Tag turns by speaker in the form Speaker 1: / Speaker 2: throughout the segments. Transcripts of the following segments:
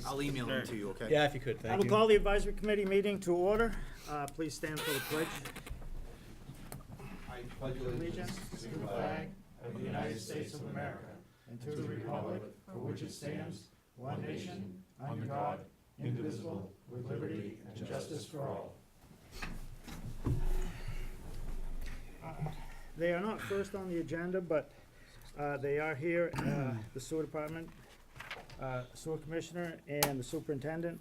Speaker 1: I'll email them to you, okay?
Speaker 2: Yeah, if you could,
Speaker 3: I
Speaker 2: thank
Speaker 3: will
Speaker 2: you.
Speaker 3: call the advisory committee meeting to order. Please stand for the pledge.
Speaker 1: I pledge
Speaker 3: Allegiance to the flag of the United States of America and to the republic for which it stands, one nation, under God, indivisible, with liberty and justice for all. They are not first on the agenda, but they are here, the sewer department, sewer commissioner, and the superintendent.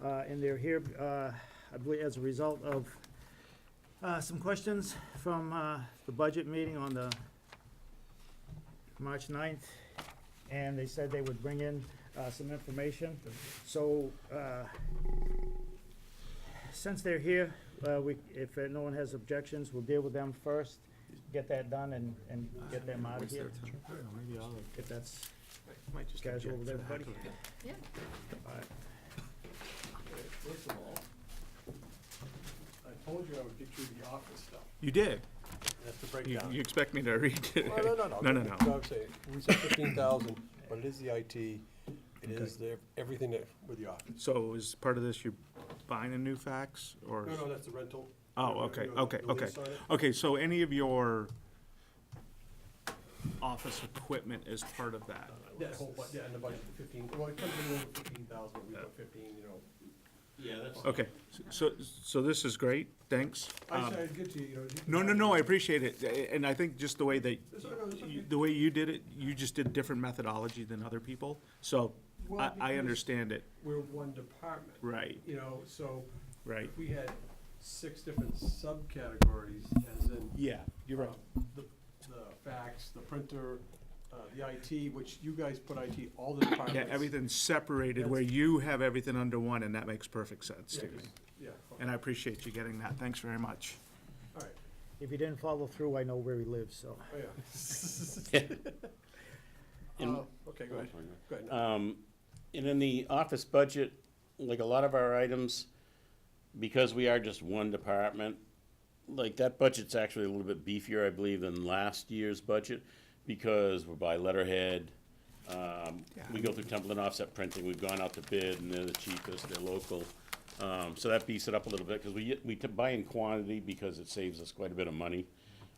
Speaker 3: And they're here, I believe, as a result of some questions from the budget meeting on the March 9th. And they said they would bring in some information. So since they're here, if no one has objections, we'll deal with them first, get that done, and get them out of here. If that's casual with everybody.
Speaker 4: Yeah.
Speaker 3: All right.
Speaker 5: First of all, I told you I would get you the office stuff.
Speaker 1: You did.
Speaker 5: That's the
Speaker 1: You
Speaker 5: breakdown.
Speaker 1: expect me to read it?
Speaker 5: Well, no.
Speaker 1: No.
Speaker 5: So I'm saying, we said 15,000, but it is the IT, it is everything that, with the office.
Speaker 1: So is part of this you buying a new fax or?
Speaker 5: No, that's the rental.
Speaker 1: Oh, okay,
Speaker 5: You know,
Speaker 1: okay,
Speaker 5: the
Speaker 1: okay.
Speaker 5: lease on it.
Speaker 1: Okay, so any of your office equipment is part of that?
Speaker 5: That whole, yeah, and the budget, the 15, well, it comes in over 15,000, we put 15, you know.
Speaker 6: Yeah, that's.
Speaker 1: Okay, so this is great, thanks.
Speaker 5: I said I'd get to you, you know. you can-
Speaker 1: No, I appreciate it, and I think just the way that,
Speaker 5: It's okay.
Speaker 1: the way you did it, you just did different methodology than other people, so
Speaker 5: Well,
Speaker 1: I
Speaker 5: because
Speaker 1: understand it,
Speaker 5: We're one department.
Speaker 1: right,
Speaker 5: You know, so
Speaker 1: right.
Speaker 5: if we had 6 different subcategories, as in.
Speaker 1: Yeah, you're right.
Speaker 5: The fax, the printer, the IT, which you guys put IT, all the departments.
Speaker 1: Yeah, everything's separated, where you have everything under one, and that makes perfect sense
Speaker 5: Yeah,
Speaker 1: to me.
Speaker 5: 'cause- yeah, okay.
Speaker 1: And I appreciate you getting that, thanks very much.
Speaker 5: All right,
Speaker 3: If you didn't follow through, I know where he lives, so.
Speaker 5: oh, yeah. Okay, go ahead, go ahead.
Speaker 6: And in the office budget, like a lot of our items, because we are just one department, like that budget's actually a little bit beefier, I believe, than last year's budget, because we're by letterhead. We go through Templeton offset printing, we've gone out to bid, and they're the cheapest, they're local. So that beefs it up a little bit, because we buy in quantity because it saves us quite a bit of money.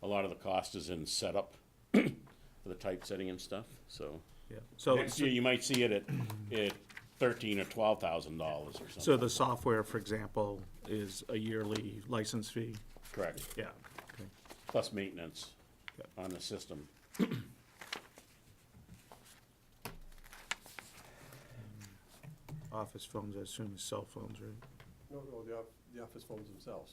Speaker 6: A lot of the cost is in setup for the typesetting and stuff, so.
Speaker 1: Yeah. So,
Speaker 6: Next year, you might see it at $13,000 or $12,000 or something.
Speaker 1: so the software, for example, is a yearly license fee?
Speaker 6: Correct,
Speaker 1: Yeah. Okay.
Speaker 6: plus maintenance
Speaker 1: Okay.
Speaker 6: on the system.
Speaker 1: Office phones, I assume is cell phones, right?
Speaker 5: No, the office phones themselves,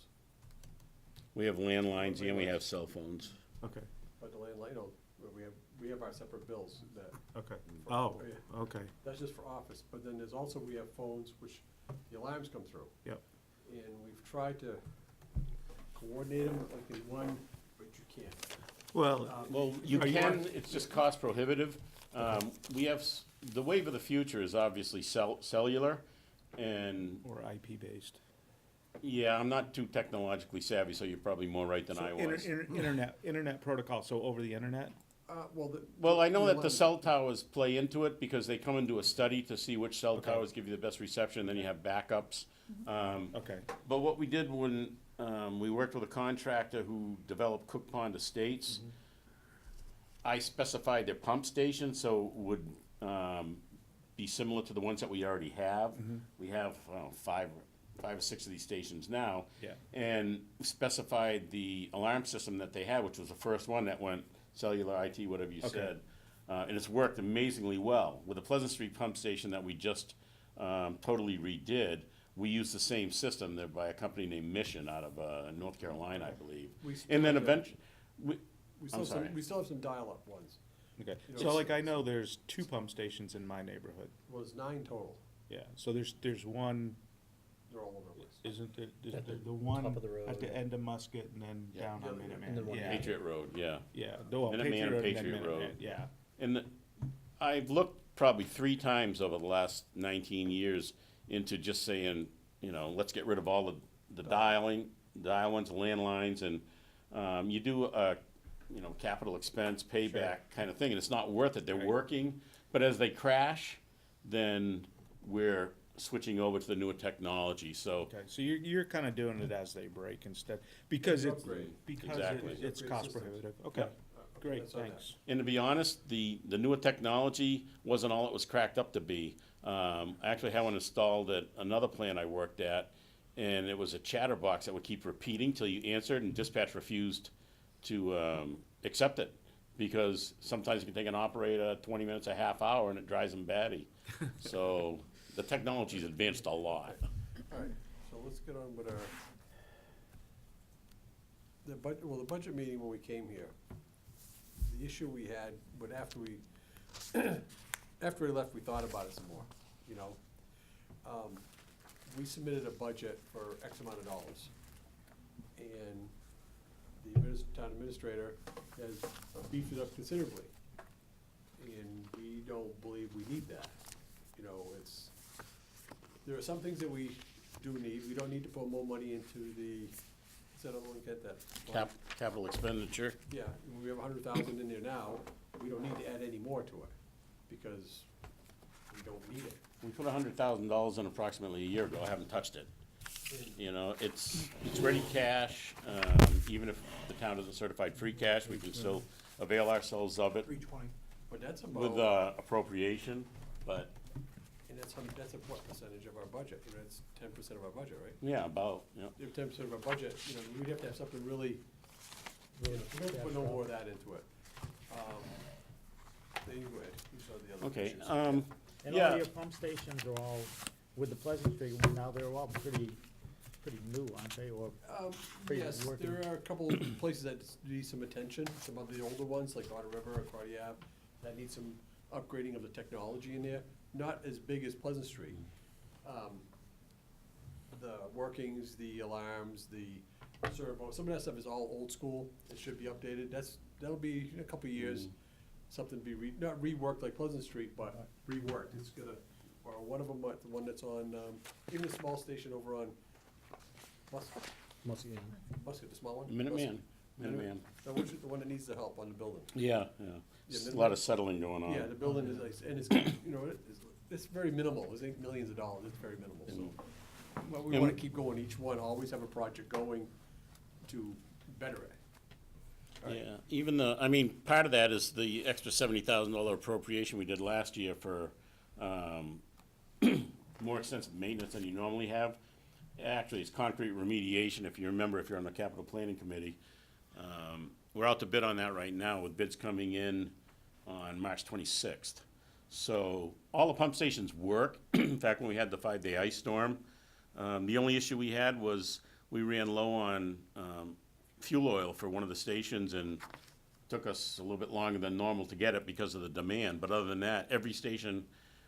Speaker 6: We have landlines and we have cell phones.
Speaker 1: Okay,
Speaker 5: but the landline, you know, we have our separate bills that,
Speaker 1: okay. Oh, okay,
Speaker 5: that's just for office, but then there's also, we have phones which the alarms come through.
Speaker 1: yep.
Speaker 5: And we've tried to coordinate them like in one, but you can't.
Speaker 1: Well,
Speaker 6: Well, you
Speaker 1: Are you
Speaker 6: can,
Speaker 1: on-
Speaker 6: it's just cost prohibitive. We have, the wave of the future is obviously cellular, and,
Speaker 1: or IP-based.
Speaker 6: yeah, I'm not too technologically savvy, so you're probably more right than I was.
Speaker 1: Internet protocol, so over the internet?
Speaker 6: Well, I know that the
Speaker 5: line-
Speaker 6: cell towers play into it, because they come and do a study to see which cell
Speaker 1: Okay.
Speaker 6: towers give you the best reception, then you have backups.
Speaker 1: Okay,
Speaker 6: But what we did when, we worked with a contractor who developed Cook Pond Estates, I specified their pump station, so it would, be similar to the ones that we already have. We have, I don't know, five or six of these stations now.
Speaker 1: Yeah.
Speaker 6: And specified the alarm system that they had, which was the first one that went cellular, IT, whatever you
Speaker 1: Okay.
Speaker 6: said. And it's worked amazingly well. With the Pleasant Street pump station that we just, totally redid, we used the same system. They're by a company named Mission out of, North Carolina, I believe. And then eventually,
Speaker 5: We still
Speaker 6: I'm
Speaker 5: have some,
Speaker 6: sorry.
Speaker 5: we still have some dial-up ones.
Speaker 1: okay.
Speaker 5: You know,
Speaker 1: So like, I know there's 2 pump stations in my neighborhood.
Speaker 5: Well, it's 9 total.
Speaker 1: Yeah, so there's one,
Speaker 5: They're all over the place.
Speaker 1: isn't there,
Speaker 2: At
Speaker 1: the one
Speaker 2: top of the road,
Speaker 1: at the
Speaker 2: yeah.
Speaker 1: end of Musket and then
Speaker 6: Yeah.
Speaker 1: down on
Speaker 5: Yeah,
Speaker 1: Minuteman?
Speaker 2: and then one
Speaker 1: Yeah,
Speaker 6: Patriot Road, yeah.
Speaker 1: yeah, well,
Speaker 6: Minuteman
Speaker 1: Patriot
Speaker 6: and
Speaker 1: Road and then
Speaker 6: Patriot Road.
Speaker 1: Minuteman, yeah.
Speaker 6: And I've looked probably 3 times over the last 19 years into just saying, you know, let's get rid of all the dial-ins, landlines, and you do a, you know, capital expense payback kind of thing, and it's not worth it. They're
Speaker 1: Right.
Speaker 6: working, but as they crash, then we're switching over to the newer technology, so.
Speaker 1: Okay, so you're kinda doing it as they break instead, because it's,
Speaker 5: Upgrade.
Speaker 6: Exactly.
Speaker 1: it's
Speaker 5: Upgrade
Speaker 1: cost
Speaker 5: systems.
Speaker 1: prohibitive. Okay, great,
Speaker 5: That's okay.
Speaker 1: thanks.
Speaker 6: And to be honest, the newer technology wasn't all it was cracked up to be. I actually had one installed at another plant I worked at, and it was a chatterbox that would keep repeating till you answered, and dispatch refused to accept it. Because sometimes it can take an operator 20 minutes, a half hour, and it drives them batty. So the technology's advanced a lot.
Speaker 5: All right, so let's get on with our, the budget meeting when we came here, the issue we had, but after we, after we left, we thought about it some more, you know? We submitted a budget for X amount of dollars, and the town administrator has beefed it up considerably. And we don't believe we need that. You know, there are some things that we do need. We don't need to put more money into does that everyone get that?
Speaker 6: Capital expenditure.
Speaker 5: Yeah, we have 100,000 in there now. We don't need to add any more to it, because we don't need it.
Speaker 6: We put $100,000 in approximately a year ago, I haven't touched it. You know, it's ready cash, even if the town isn't certified free cash, we can still avail ourselves of it
Speaker 5: 320. But that's
Speaker 6: with
Speaker 5: about,
Speaker 6: appropriation, but,
Speaker 5: and that's what percentage of our budget? You know, it's 10% of our budget, right?
Speaker 6: yeah, about, yeah.
Speaker 5: If 10% of our budget, you know, we'd have to have something really, you know, we don't have to put no more of that into it. Then you go ahead, you saw the other
Speaker 6: Okay,
Speaker 5: issues.
Speaker 3: And
Speaker 6: yeah.
Speaker 3: all your pump stations are all, with the Pleasant Street one, now they're all pretty new, aren't they, or? pretty
Speaker 5: Yes,
Speaker 3: working.
Speaker 5: there are a couple of places that need some attention, some of the older ones, like Otter River or Cardi Ave, that need some upgrading of the technology in there, not as big as Pleasant Street. The workings, the alarms, the servo, some of that stuff is all old school, it should be updated, that'll be in a couple of years, something be not reworked like Pleasant Street, but reworked, it's gonna, or one of them, the one that's on, even the small station over on Musket, the small one?
Speaker 6: Minuteman.
Speaker 5: So which is the one that needs the help on the building?
Speaker 6: Yeah, yeah. There's a lot of settling going on.
Speaker 5: Yeah, the building is, like, and it's, you know, it's very minimal, it ain't millions of dollars, it's very minimal, so. But we
Speaker 6: And-
Speaker 5: wanna keep going, each one, always have a project going to better it. All right.
Speaker 6: Yeah, even part of that is the extra $70,000 appropriation we did last year for, more extensive maintenance than you normally have. Actually, it's concrete remediation, if you remember, if you're on the capital planning committee. We're out to bid on that right now, with bids coming in on March 26th. So, all the pump stations work. In fact, when we had the 5-day ice storm, the only issue we had was we ran low on fuel oil for one of the stations, and took us a little bit longer than normal to get it because of the demand. But other than that, every station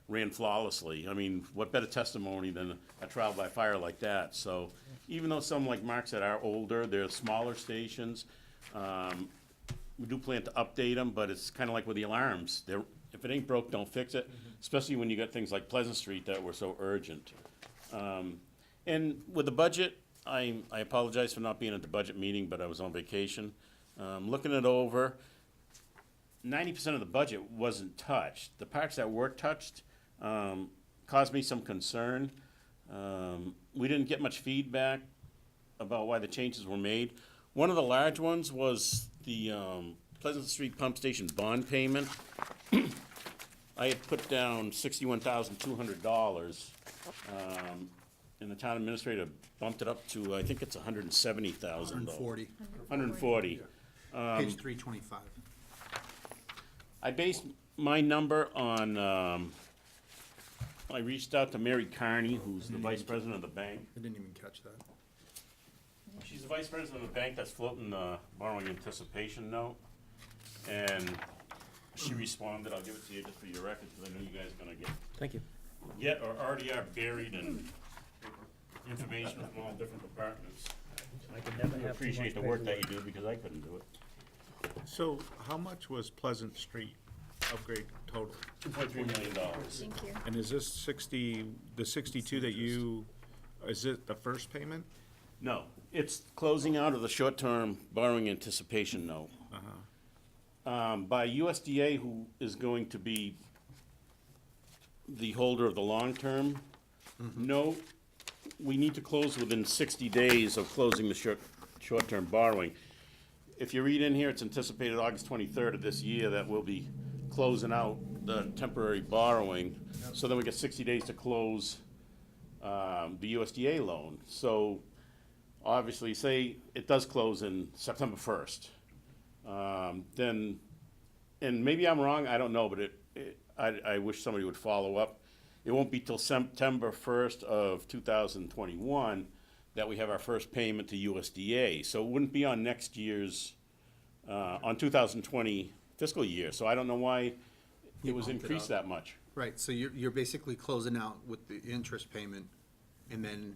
Speaker 6: ran flawlessly. I mean, what better testimony than a trial by fire like that? So even though some, like Mark said, are older, they're smaller stations, we do plan to update them, but it's kind of like with the alarms. If it ain't broke, don't fix it, especially when you got things like Pleasant Street that were so urgent. And with the budget, I apologize for not being at the budget meeting, but I was on vacation. Looking it over, 90% of the budget wasn't touched. The parts that were touched caused me some concern. We didn't get much feedback about why the changes were made. One of the large ones was the Pleasant Street Pump Station bond payment. I had put down $61,200, and the town administrator bumped it up to, I think it's $170,000.
Speaker 2: 140,
Speaker 6: 140.
Speaker 2: page 325.
Speaker 6: I based my number on, I reached out to Mary Carney, who's the vice president of the bank.
Speaker 2: I didn't even catch that.
Speaker 6: She's the vice president of the bank that's floating the borrowing anticipation note. And she responded, I'll give it to you just for your records, because I know you guys are gonna
Speaker 3: Thank you.
Speaker 6: get or already are buried in information from all different departments.
Speaker 3: I can never
Speaker 6: I
Speaker 3: have too
Speaker 6: appreciate the
Speaker 3: much
Speaker 6: work that you
Speaker 3: paperwork.
Speaker 6: do, because I couldn't do it.
Speaker 1: So how much was Pleasant Street upgrade total?
Speaker 6: $2.3 million.
Speaker 4: Thank you.
Speaker 1: And is this 62 that is it the first payment?
Speaker 6: No, it's closing out of the short-term borrowing anticipation note. By USDA, who is going to be the holder of the long-term note, we need to close within 60 days of closing the short-term borrowing. If you read in here, it's anticipated August 23rd of this year that we'll be closing out the temporary borrowing. So then we get 60 days to close the USDA loan. So obviously, say it does close in September 1st. Then, and maybe I'm wrong, I don't know, but I wish somebody would follow up. It won't be till September 1st of 2021 that we have our first payment to USDA. So it wouldn't be on next year's, on 2020 fiscal year. So I don't know why it was
Speaker 2: bumped it
Speaker 6: increased
Speaker 2: up.
Speaker 6: that much.
Speaker 2: Right, so you're basically closing out with the interest payment and then,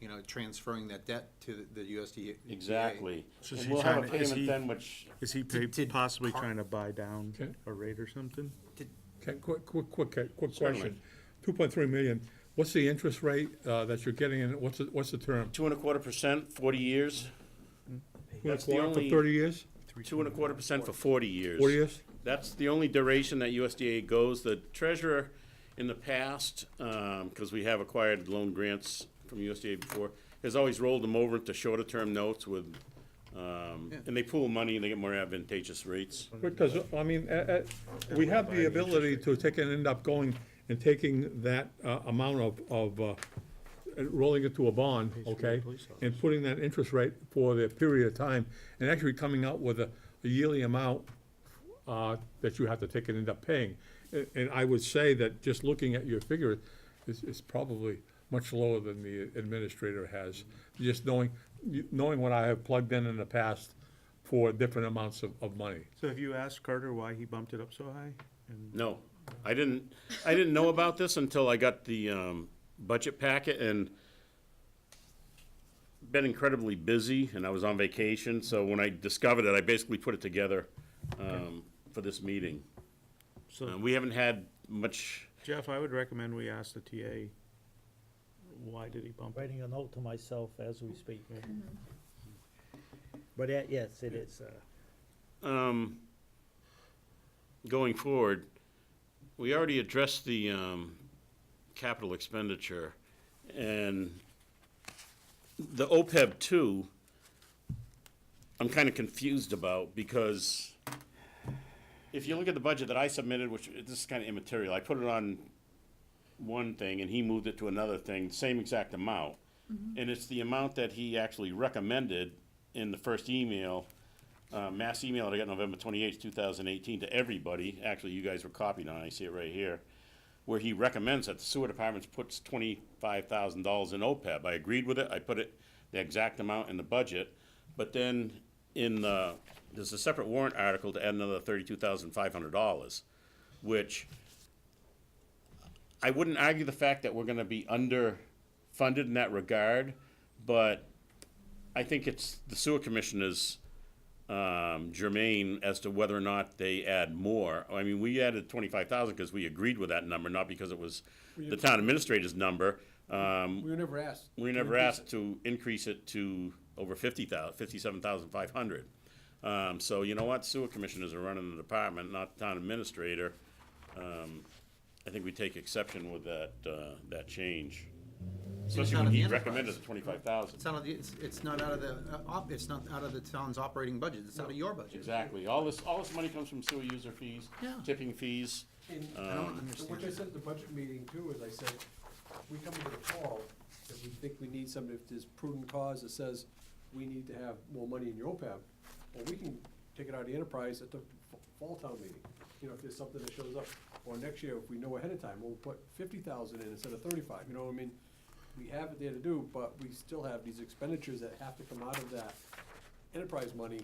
Speaker 2: you know, transferring that debt to the USDA.
Speaker 6: Exactly.
Speaker 1: So is
Speaker 6: And
Speaker 1: he
Speaker 6: we'll have a
Speaker 1: trying to- is
Speaker 6: payment
Speaker 1: he-
Speaker 6: then, which,
Speaker 1: Is he
Speaker 2: Did
Speaker 1: possibly
Speaker 2: Car-
Speaker 1: trying to buy down
Speaker 4: Okay.
Speaker 1: a rate or something?
Speaker 4: Okay, quick
Speaker 6: Certainly.
Speaker 4: question. 2.3 million, what's the interest rate that you're getting and what's the term?
Speaker 6: 2.25%, 40 years. That's the
Speaker 4: For
Speaker 6: only-
Speaker 4: 30 years,
Speaker 6: 2.25% for 40 years.
Speaker 4: 40 years?
Speaker 6: That's the only duration that USDA goes. The treasurer in the past, because we have acquired loan grants from USDA before, has always rolled them over into shorter term notes with, and they pool money and they get more advantageous rates.
Speaker 4: Because, I mean, we have the ability to take and end up going and taking that amount of rolling it to a bond, okay? And putting that interest rate for the period of time, and actually coming out with a yearly amount that you have to take and end up paying. And I would say that just looking at your figure, is probably much lower than the administrator has. Just knowing what I have plugged in the past for different amounts of money.
Speaker 1: So have you asked Carter why he bumped it up so high? And
Speaker 6: No, I didn't know about this until I got the budget packet and been incredibly busy and I was on vacation. So when I discovered it, I basically put it together for this meeting.
Speaker 1: So
Speaker 6: We haven't had much.
Speaker 1: Jeff, I would recommend we ask the TA, why did he bump it?
Speaker 3: Writing a note to myself as we speak. But yes, it is.
Speaker 6: Going forward, we already addressed the capital expenditure, and the OPEB two, I'm kind of confused about, because if you look at the budget that I submitted, which this is kind of immaterial, I put it on one thing and he moved it to another thing, same exact amount. And it's the amount that he actually recommended in the first email, mass email that I got November 28th, 2018 to everybody. Actually, you guys were copied on, I see it right here, where he recommends that the sewer department puts $25,000 in OPEB. I agreed with it, I put it, the exact amount in the budget, but then there's a separate warrant article to add another $32,500, which I wouldn't argue the fact that we're gonna be underfunded in that regard, but I think it's the sewer commissioner's germane as to whether or not they add more. I mean, we added 25,000 because we agreed with that number, not because it was the town administrator's number.
Speaker 5: We were never asked.
Speaker 6: We were never asked to increase it to over 57,500. So you know what, sewer commissioners are running the department, not the town administrator. I think we take exception with that change. Especially
Speaker 2: out
Speaker 6: when
Speaker 2: of the
Speaker 6: he
Speaker 2: enterprise.
Speaker 6: recommended the 25,000.
Speaker 2: It's not, it's not out of the, it's not out of the town's operating budget, it's out of your budget.
Speaker 6: Exactly, all this money comes from sewer user fees,
Speaker 2: Yeah.
Speaker 6: tipping fees.
Speaker 5: And
Speaker 2: I don't
Speaker 5: and
Speaker 2: understand.
Speaker 5: what I said at the budget meeting too, is I said, we come into the fall, if we think we need some, if there's prudent cause that says we need to have more money in your OPEB, well, we can take it out of the enterprise at the fall town meeting. You know, if there's something that shows up, or next year, if we know ahead of time, we'll put 50,000 in instead of 35, you know what I mean? We have it there to do, but we still have these expenditures that have to come out of that enterprise money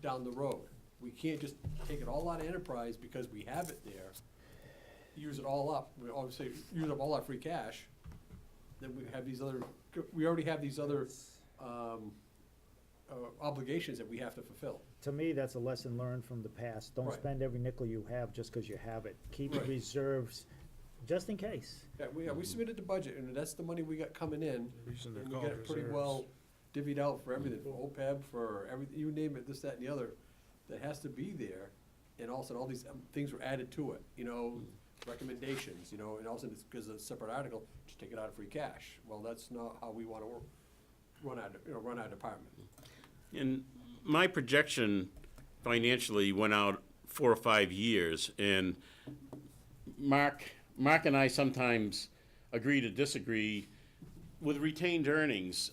Speaker 5: down the road. We can't just take it all out of enterprise because we have it there, use it all up, we obviously use up all our free cash, then we have these other, we already have these other, obligations that we have to fulfill.
Speaker 3: To me, that's a lesson learned from the past. Don't
Speaker 5: Right.
Speaker 3: spend every nickel you have just because you have it. Keep
Speaker 5: Right.
Speaker 3: reserves, just in case.
Speaker 5: Yeah, we submitted the budget, and that's the money we got coming in,
Speaker 1: Reason they're
Speaker 5: and we
Speaker 1: called
Speaker 5: got it pretty
Speaker 1: reserves.
Speaker 5: well divvied out for everything, for OPEB, for everything, you name it, this, that, and the other, that has to be there, and also all these things were added to it, you know, recommendations, you know, and also it's because it's a separate article, just take it out of free cash. Well, that's not how we wanna run our department.
Speaker 6: And my projection financially went out 4 or 5 years, and Mark and I sometimes agree to disagree. With retained earnings,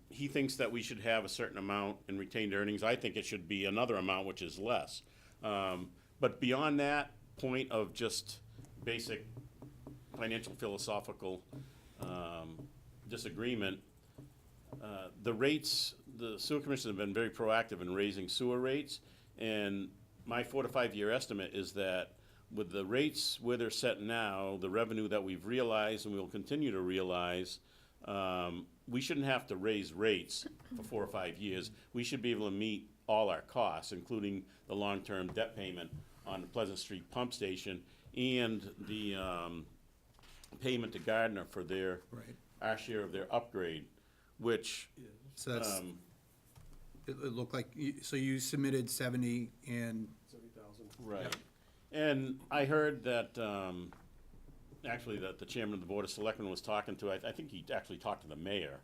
Speaker 6: he thinks that we should have a certain amount in retained earnings. I think it should be another amount, which is less. But beyond that point of just basic financial philosophical disagreement, the rates, the sewer commission have been very proactive in raising sewer rates, and my 4 to 5 year estimate is that with the rates where they're set now, the revenue that we've realized and we will continue to realize, we shouldn't have to raise rates for 4 or 5 years. We should be able to meet all our costs, including the long-term debt payment on the Pleasant Street Pump Station and the payment to Gardner for their,
Speaker 2: Right.
Speaker 6: our share of their upgrade, which,
Speaker 2: So that's, it looked like, so you submitted 70 and,
Speaker 5: 70,000.
Speaker 6: right. And I heard that, actually, that the chairman of the Board of Selectmen was talking to, I think he actually talked to the mayor,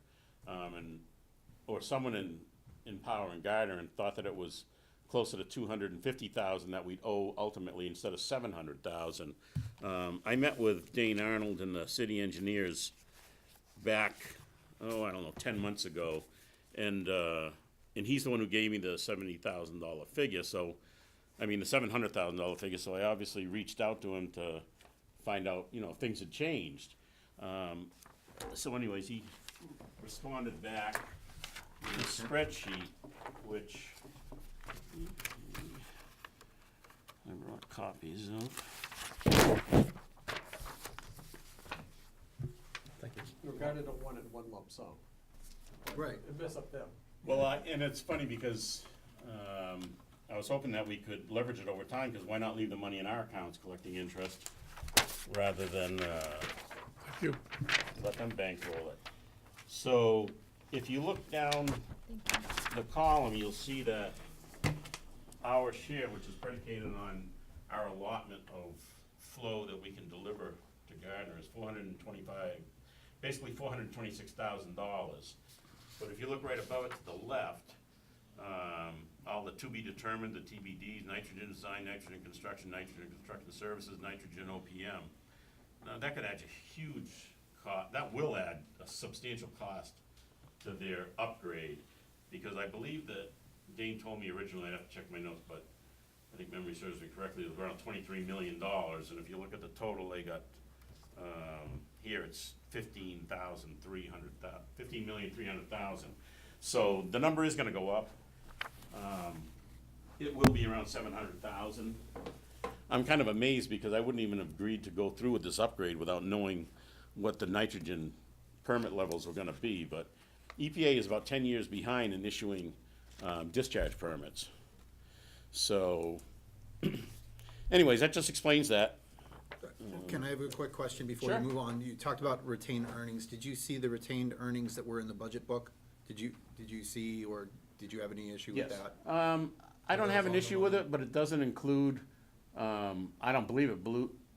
Speaker 6: or someone in power in Gardner, and thought that it was closer to 250,000 that we'd owe ultimately instead of 700,000. I met with Dane Arnold and the city engineers back, I don't know, 10 months ago, and he's the one who gave me the $70,000 figure, so, I mean, the $700,000 figure, so I obviously reached out to him to find out, you know, if things had changed. So anyways, he responded back with a spreadsheet, which I brought copies of.
Speaker 5: You know, Gardner don't want it in one lump sum.
Speaker 2: right.
Speaker 5: It mess up them.
Speaker 6: Well, and it's funny because, I was hoping that we could leverage it over time, because why not leave the money in our accounts collecting interest, rather than,
Speaker 4: Thank you.
Speaker 6: let them bankroll it. So, if you look down the column, you'll see that our share, which is predicated on our allotment of flow that we can deliver to Gardner, is basically $426,000. But if you look right above it to the left, all the to be determined, the TBDs, nitrogen design, nitrogen construction services, nitrogen OPM. Now, that could add a huge cost, that will add a substantial cost to their upgrade, because I believe that Dane told me originally, I'd have to check my notes, but I think memory serves me correctly, it was around $23 million, and if you look at the total, they got, here it's $15,300,000. So the number is gonna go up. It will be around 700,000. I'm kind of amazed because I wouldn't even have agreed to go through with this upgrade without knowing what the nitrogen permit levels were gonna be, but EPA is about 10 years behind in issuing, discharge permits. So, anyways, that just explains that.
Speaker 2: Can I have a quick question before
Speaker 6: Sure.
Speaker 2: we move on? You talked about retained earnings. Did you see the retained earnings that were in the budget book? Did you see, or did you have any issue with
Speaker 6: Yes.
Speaker 2: that?
Speaker 6: I don't have an
Speaker 2: on the
Speaker 6: issue with
Speaker 2: line?
Speaker 6: it, but it doesn't include, I don't believe it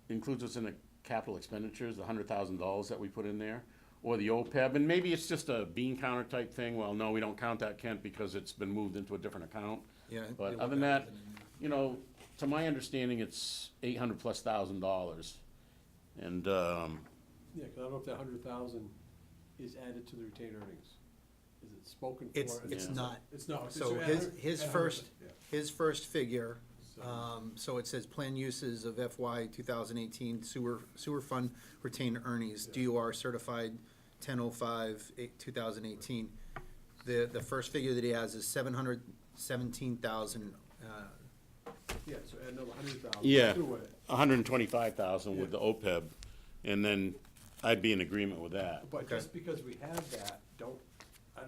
Speaker 6: includes us in the capital expenditures, the $100,000 that we put in there, or the OPEB, and maybe it's just a bean counter type thing. Well, no, we don't count that, Kent, because it's been moved into a different account.
Speaker 2: Yeah.
Speaker 6: But
Speaker 2: you
Speaker 6: other than
Speaker 2: looked
Speaker 6: that,
Speaker 2: at it.
Speaker 6: you know, to my understanding, it's $800,000+. And,
Speaker 5: Yeah, because I don't know if that 100,000 is added to the retained earnings. Is it spoken for?
Speaker 2: It's
Speaker 6: Yeah.
Speaker 2: not.
Speaker 5: It's not.
Speaker 2: So
Speaker 5: It's
Speaker 2: his
Speaker 5: added-
Speaker 2: first,
Speaker 5: yeah.
Speaker 2: his first figure,
Speaker 5: So-
Speaker 2: so it says plan uses of FY 2018 sewer fund retained earnings, DOR certified 10/05/2018. The first figure that he has is 717,000,
Speaker 5: Yeah, so add another 100,000.
Speaker 6: Yeah.
Speaker 5: To it.
Speaker 6: 125,000 with the OPEB, and then I'd be in agreement with that.
Speaker 5: But
Speaker 2: Okay.
Speaker 5: just because we have that, I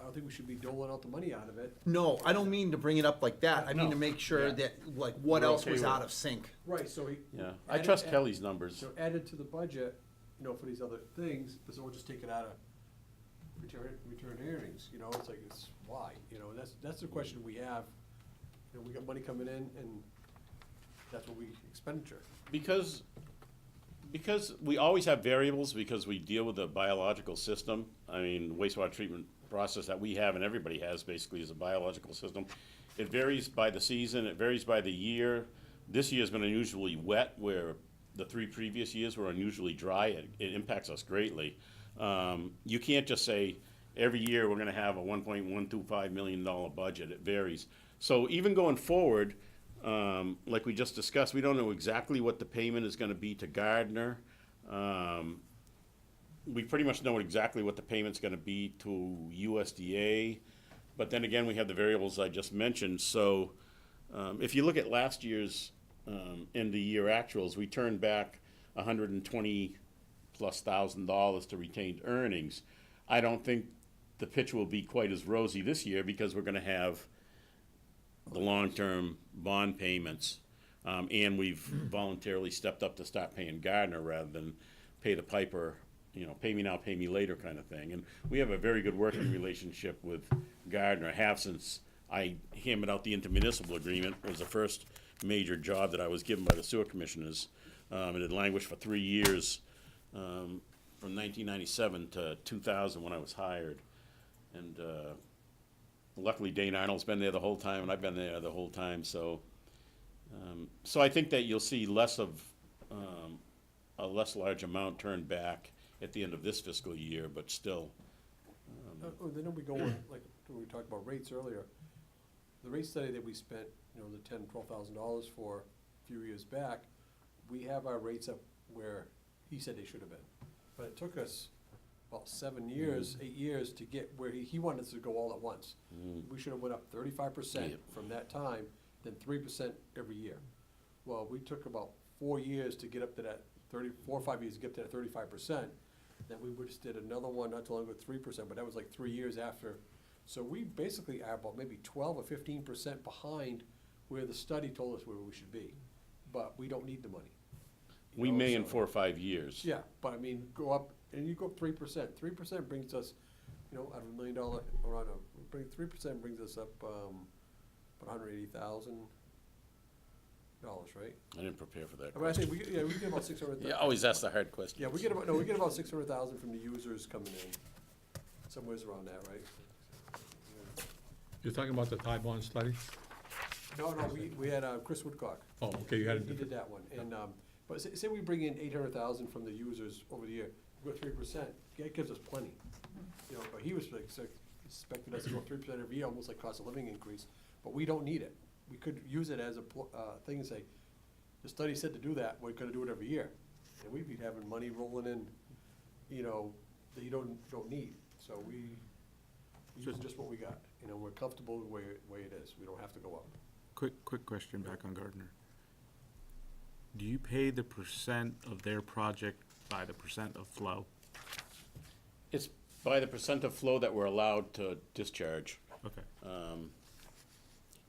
Speaker 5: don't think we should be doling out the money out of it.
Speaker 2: No, I don't mean to bring it up like that. I mean to
Speaker 6: No.
Speaker 2: make sure
Speaker 6: Yeah.
Speaker 2: that, like, what
Speaker 6: We're
Speaker 2: else
Speaker 6: okay
Speaker 2: was
Speaker 6: with
Speaker 2: out
Speaker 6: it.
Speaker 2: of sync.
Speaker 5: Right, so he.
Speaker 6: Yeah, I
Speaker 5: added-
Speaker 6: trust
Speaker 5: add-
Speaker 6: Kelly's numbers.
Speaker 5: So added to the budget, you know, for these other things, so we'll just take it out of return earnings, you know, it's like, it's why, you know, that's the question we have. You know, we got money coming in, and that's what we expenditure.
Speaker 6: Because we always have variables, because we deal with the biological system. I mean, wastewater treatment process that we have and everybody has basically is a biological system. It varies by the season, it varies by the year. This year's been unusually wet, where the 3 previous years were unusually dry. It impacts us greatly. You can't just say, every year we're gonna have a $1.125 million budget. It varies. So even going forward, like we just discussed, we don't know exactly what the payment is gonna be to Gardner. We pretty much know exactly what the payment's gonna be to USDA, but then again, we have the variables I just mentioned. So if you look at last year's end of year actuals, we turned back $120,000+ to retained earnings. I don't think the picture will be quite as rosy this year, because we're gonna have the long-term bond payments, and we've voluntarily stepped up to start paying Gardner rather than pay the piper, pay me now, pay me later kind of thing. And we have a very good working relationship with Gardner. I have since I hammered out the intermunicipal agreement. It was the first major job that I was given by the sewer commissioners. It had languished for 3 years, from 1997 to 2000 when I was hired. And luckily Dane Arnold's been there the whole time, and I've been there the whole time. So I think that you'll see less of a less large amount turned back at the end of this fiscal year, but still.
Speaker 5: Then we go on, like, we talked about rates earlier. The rate study that we spent, the $10,000-$12,000 for a few years back, we have our rates up where he said they should have been. But it took us about 7 years, 8 years to get where he wanted us to go all at once. We should have went up 35%
Speaker 6: Yeah.
Speaker 5: from that time, then 3% every year. Well, we took about 4 years to get up to that 4 or 5 years to get to that 35%. Then we just did another one not too long ago, 3%, but that was like 3 years after. So we basically are about maybe 12 or 15% behind where the study told us where we should be. But we don't need the money.
Speaker 6: We may in 4 or 5 years.
Speaker 5: Yeah, but I mean, go up, and you go up 3%. 3% brings us, out of $1 million, around 3% brings us up, about $180,000, right?
Speaker 6: I didn't prepare for that
Speaker 5: I mean, I
Speaker 6: question.
Speaker 5: think we get about 600,000.
Speaker 6: Yeah, always ask the hard questions.
Speaker 5: Yeah, we get about 600,000 from the users coming in, somewhere's around that, right?
Speaker 4: You're talking about the Thai bond study?
Speaker 5: No, we had Chris Woodcock.
Speaker 4: Oh, okay, you had a
Speaker 5: He did that one, and, but say we bring in 800,000 from the users over the year, we go 3%, that gives us plenty. But he was like, expected us to go 3% every year, almost like cost of living increase, but we don't need it. We could use it as a thing and say, the study said to do that, we're gonna do it every year. And we'd be having money rolling in, that you don't need, so we use just what we got. We're comfortable with the way it is, we don't have to go up.
Speaker 1: Quick question back on Gardner. Do you pay the percent of their project by the percent of flow?
Speaker 6: It's by the percent of flow that we're allowed to discharge.
Speaker 1: Okay.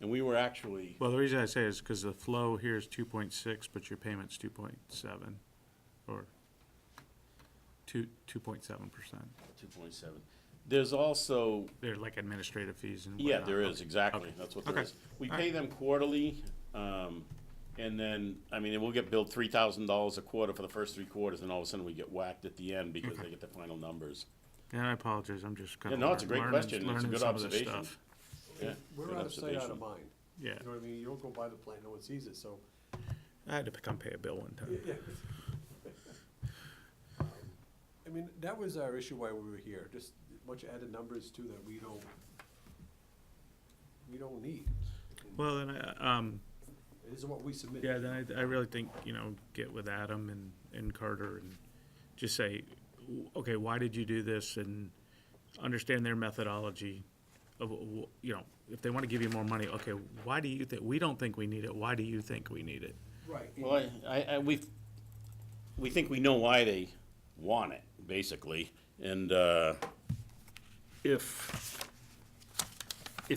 Speaker 6: And we were actually,
Speaker 1: Well, the reason I say is because the flow here is 2.6, but your payment's 2.7, or 2.7%.
Speaker 6: 2.7. There's also,
Speaker 1: They're like administrative fees and
Speaker 6: yeah,
Speaker 1: whatnot.
Speaker 6: there is,
Speaker 1: Okay.
Speaker 6: exactly,
Speaker 1: Okay.
Speaker 6: that's what there
Speaker 1: Okay.
Speaker 6: is. We
Speaker 1: All
Speaker 6: pay
Speaker 1: right.
Speaker 6: them quarterly, and then, we'll get billed $3,000 a quarter for the first 3 quarters, and all of a sudden we get whacked at the end because they get the final numbers.
Speaker 1: And I apologize, I'm just kind
Speaker 6: Yeah,
Speaker 1: of
Speaker 6: no, it's a great question. It's a good observation. Yeah,
Speaker 5: We're
Speaker 6: good
Speaker 5: out of sight, out
Speaker 6: observation.
Speaker 5: of mind.
Speaker 1: Yeah,
Speaker 5: You know what I mean? You don't go by the plan, no one sees it, so.
Speaker 1: I had to come pay a bill one time.
Speaker 5: Yeah. That was our issue why we were here, just a bunch of added numbers too that we don't need.
Speaker 1: Well, and
Speaker 5: It isn't what we submitted.
Speaker 1: yeah, then I really think, get with Adam and Carter and just say, okay, why did you do this, and understand their methodology of, if they want to give you more money, okay, why do you think, we don't think we need it, why do you think we need it?
Speaker 5: Right.
Speaker 6: Well, we think we know why they want it, basically, and, if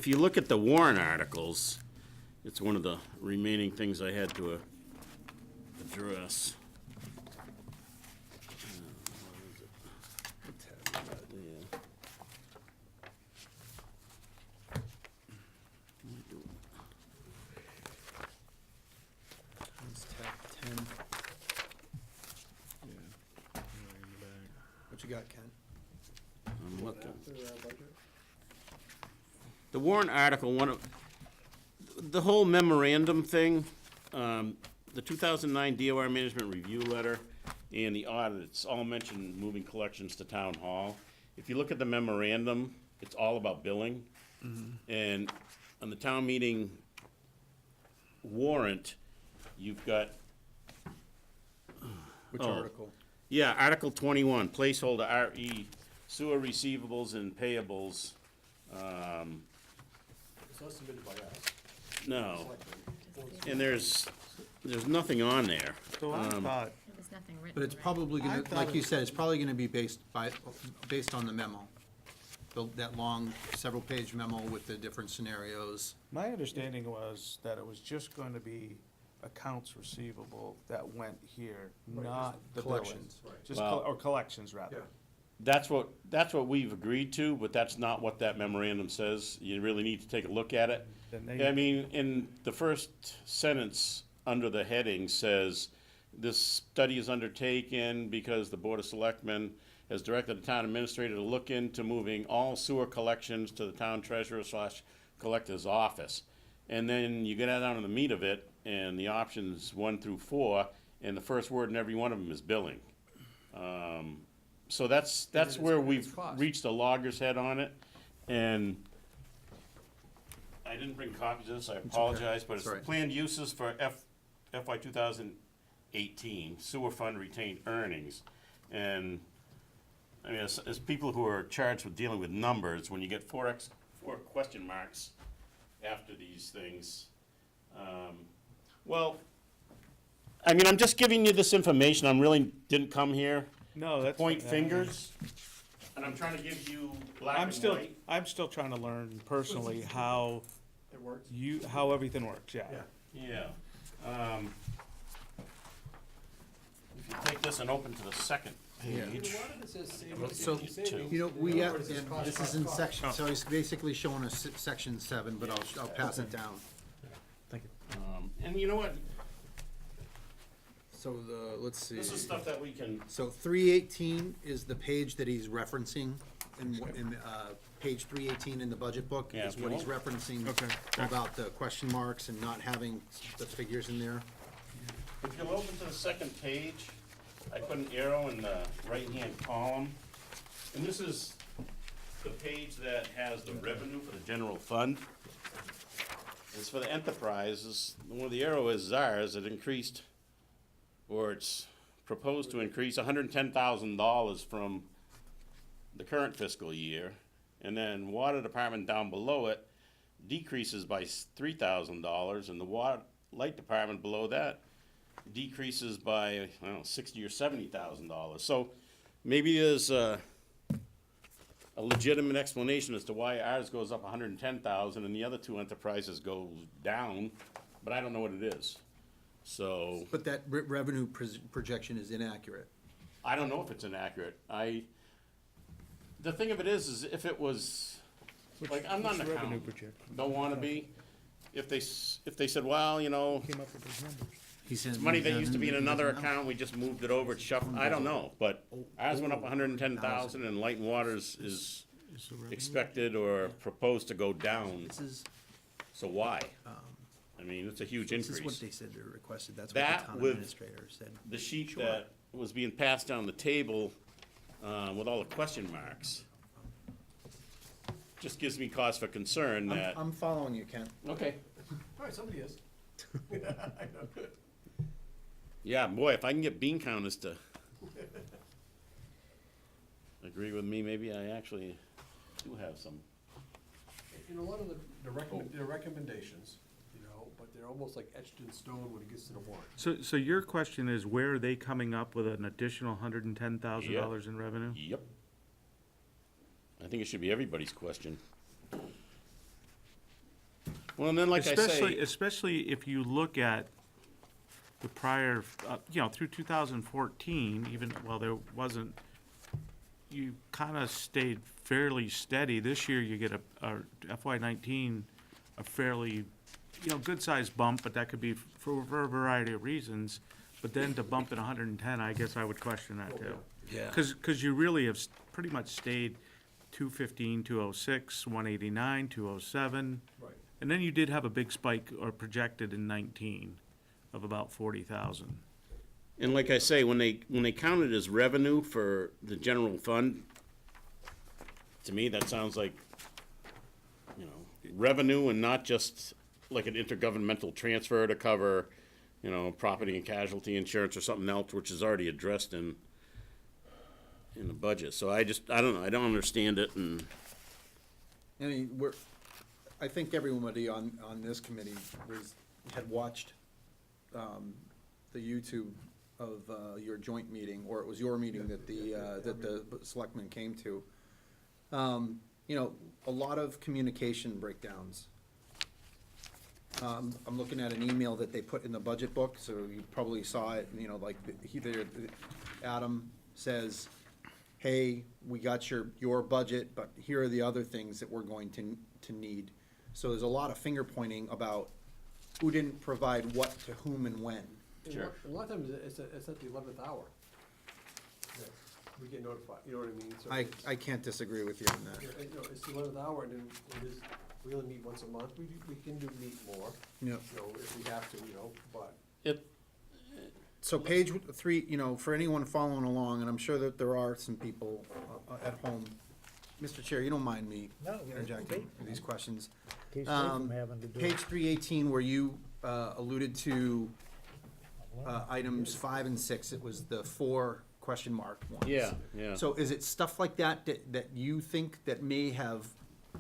Speaker 6: you look at the Warrant articles, it's one of the remaining things I had to address.
Speaker 2: What you got, Ken?
Speaker 6: I'm looking.
Speaker 5: After our budget?
Speaker 6: The warrant article, the whole memorandum thing, the 2009 DOR management review letter and the audit, it's all mentioned moving collections to town hall. If you look at the memorandum, it's all about billing. And on the town meeting warrant, you've got,
Speaker 2: Which
Speaker 6: Oh.
Speaker 2: article?
Speaker 6: yeah, Article 21, placeholder RE, sewer receivables and payables.
Speaker 5: It's not submitted by us.
Speaker 6: No,
Speaker 5: Selectmen.
Speaker 6: and there's nothing on there.
Speaker 1: So I thought,
Speaker 7: There was nothing written.
Speaker 2: But it's
Speaker 7: right?
Speaker 2: probably gonna, like you said, it's probably gonna be based on the memo. That long, several-page memo with the different scenarios.
Speaker 1: my understanding was that it was just going to be accounts receivable that went here, not the
Speaker 2: collections.
Speaker 1: billings. Just,
Speaker 6: Well-
Speaker 1: or collections, rather.
Speaker 6: That's what we've agreed to, but that's not what that memorandum says. You really need to take a look at it.
Speaker 1: Then they-
Speaker 6: I mean, in the first sentence under the heading says, this study is undertaken because the Board of Selectmen has directed the town administrator to look into moving all sewer collections to the town treasurer / collector's office. And then you get down to the meat of it, and the options 1 through 4, and the first word in every one of them is billing. So that's
Speaker 5: it's-
Speaker 6: where
Speaker 5: and it's
Speaker 6: we've
Speaker 5: cost.
Speaker 6: reached a logger's head on it, and I didn't bring copies of this, I apologize, but it's
Speaker 2: That's
Speaker 6: the
Speaker 2: right.
Speaker 6: planned uses for FY 2018 sewer fund retained earnings. And, I mean, as people who are charged with dealing with numbers, when you get four question marks after these things, well, I mean, I'm just giving you this information, I really didn't come here
Speaker 1: No, that's.
Speaker 6: point fingers, and I'm trying to give you black
Speaker 1: I'm
Speaker 6: and
Speaker 1: still,
Speaker 6: white.
Speaker 1: I'm still trying to learn personally how
Speaker 5: It works?
Speaker 1: how everything works, yeah.
Speaker 5: Yeah.
Speaker 6: Yeah. If you take this and open to the second
Speaker 2: Yeah.
Speaker 6: page.
Speaker 5: A lot of it says savings,
Speaker 2: So,
Speaker 5: savings.
Speaker 2: You know,
Speaker 5: The
Speaker 2: we,
Speaker 5: other part is cost,
Speaker 2: this
Speaker 5: cost,
Speaker 2: is in
Speaker 5: cost.
Speaker 2: section, so he's basically showing us section 7, but I'll pass it down.
Speaker 6: And you know what?
Speaker 2: So let's see.
Speaker 6: This is stuff that we can,
Speaker 2: So 318 is the page that he's referencing, in page 318 in the budget book
Speaker 6: Yeah,
Speaker 2: is what he's referencing
Speaker 1: Okay.
Speaker 2: about the question marks and not having the figures in there.
Speaker 6: if you'll open to the second page, I put an arrow in the right-hand column. And this is the page that has the revenue for the general fund. It's for the enterprises, where the arrow is ours, it increased, or it's proposed to increase $110,000 from the current fiscal year. And then water department down below it decreases by $3,000, and the light department below that decreases by, I don't know, $60,000 or $70,000. So maybe there's a legitimate explanation as to why ours goes up $110,000 and the other two enterprises go down, but I don't know what it is. So
Speaker 2: But that revenue projection is inaccurate.
Speaker 6: I don't know if it's inaccurate. The thing of it is if it was, like, I'm not an
Speaker 1: revenue
Speaker 6: accountant,
Speaker 1: projection?
Speaker 6: don't wanna be. If they said, well, you know,
Speaker 1: Came up with those numbers.
Speaker 2: He said
Speaker 6: money that used to be in another account, we just moved it over, it's shuffled, I don't know, but ours went up $110,000 and light and water's is expected or proposed to go down,
Speaker 2: This is,
Speaker 6: so why? I mean, it's a huge
Speaker 2: this is what
Speaker 6: increase.
Speaker 2: they said they requested, that's what
Speaker 6: That
Speaker 2: the town
Speaker 6: with-
Speaker 2: administrator said.
Speaker 6: The sheet that was being passed down the table, with all the question marks, just gives me cause for concern that,
Speaker 2: I'm following you, Ken.
Speaker 6: okay,
Speaker 5: All right, somebody is.
Speaker 6: yeah, boy, if I can get bean counters to agree with me, maybe I actually do have some.
Speaker 5: In a lot of the recommendations, you know, but they're almost like etched in stone when it gets to the warrant.
Speaker 1: So your question is, where are they coming up with an additional $110,000 in revenue?
Speaker 6: Yep. I think it should be everybody's question. Well, and then like I say,
Speaker 1: Especially if you look at the prior, through 2014, even, well, there wasn't, you kind of stayed fairly steady. This year, you get a FY19, a fairly, good-sized bump, but that could be for a variety of reasons. But then to bump it 110, I guess I would question that too.
Speaker 6: Yeah.
Speaker 1: Because you really have pretty much stayed 215, 206, 189, 207.
Speaker 5: Right.
Speaker 1: And then you did have a big spike or projected in 19 of about 40,000.
Speaker 6: And like I say, when they count it as revenue for the general fund, to me, that sounds like, you know, revenue and not just like an intergovernmental transfer to cover, you know, property and casualty insurance or something else, which is already addressed in the budget. So I don't know, I don't understand it, and
Speaker 2: I mean, I think everybody on this committee had watched, the YouTube of, your joint meeting, or it was your meeting that the selectmen came to. You know, a lot of communication breakdowns. I'm looking at an email that they put in the budget book, so you probably saw it, you know, like, Adam says, hey, we got your budget, but here are the other things that we're going to need. So there's a lot of finger pointing about who didn't provide what to whom and when.
Speaker 6: Sure.
Speaker 5: A lot of times, it's at the 11th hour. that We get notified, you know what I mean? So it's-
Speaker 2: I can't disagree with you on that.
Speaker 5: you know, it's the 11th hour, and then we only meet once a month. We can meet more,
Speaker 2: Yep.
Speaker 5: you know, if we have to, you know, but.
Speaker 2: So page 3, you know, for anyone following along, and I'm sure that there are some people at home, Mr. Chair, you don't mind me
Speaker 3: No,
Speaker 2: interjecting
Speaker 3: okay.
Speaker 2: with these questions.
Speaker 3: Keeps me from having to do
Speaker 2: Page
Speaker 3: it.
Speaker 2: 318, where you alluded to items 5 and 6, it was the 4 question mark ones.
Speaker 6: yeah.
Speaker 2: So is it stuff like that that you think that may have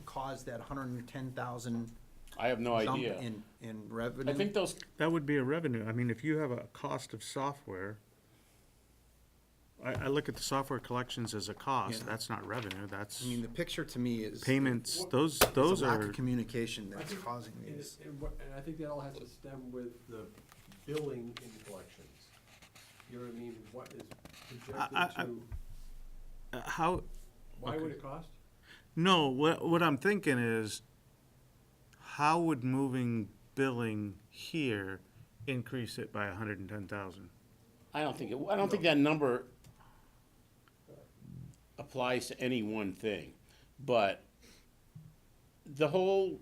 Speaker 2: caused that 110,000
Speaker 6: I have no
Speaker 2: jump
Speaker 6: idea.
Speaker 2: in revenue?
Speaker 6: I think those,
Speaker 1: That would be a revenue. I mean, if you have a cost of software, I look at the software collections as a cost.
Speaker 2: Yeah.
Speaker 1: That's not revenue. That's
Speaker 2: I mean, the picture to me is.
Speaker 1: payments. Those
Speaker 2: It's a lack
Speaker 1: are,
Speaker 2: of communication
Speaker 5: I
Speaker 2: that's
Speaker 5: think-
Speaker 2: causing
Speaker 5: and
Speaker 2: these.
Speaker 5: and I think that all has to stem with the billing in collections. You know what I mean? What is projected to,
Speaker 1: how,
Speaker 5: why would it cost?
Speaker 1: no, what I'm thinking is, how would moving billing here increase it by 110,000?
Speaker 6: I don't think that number applies to any one thing, but the whole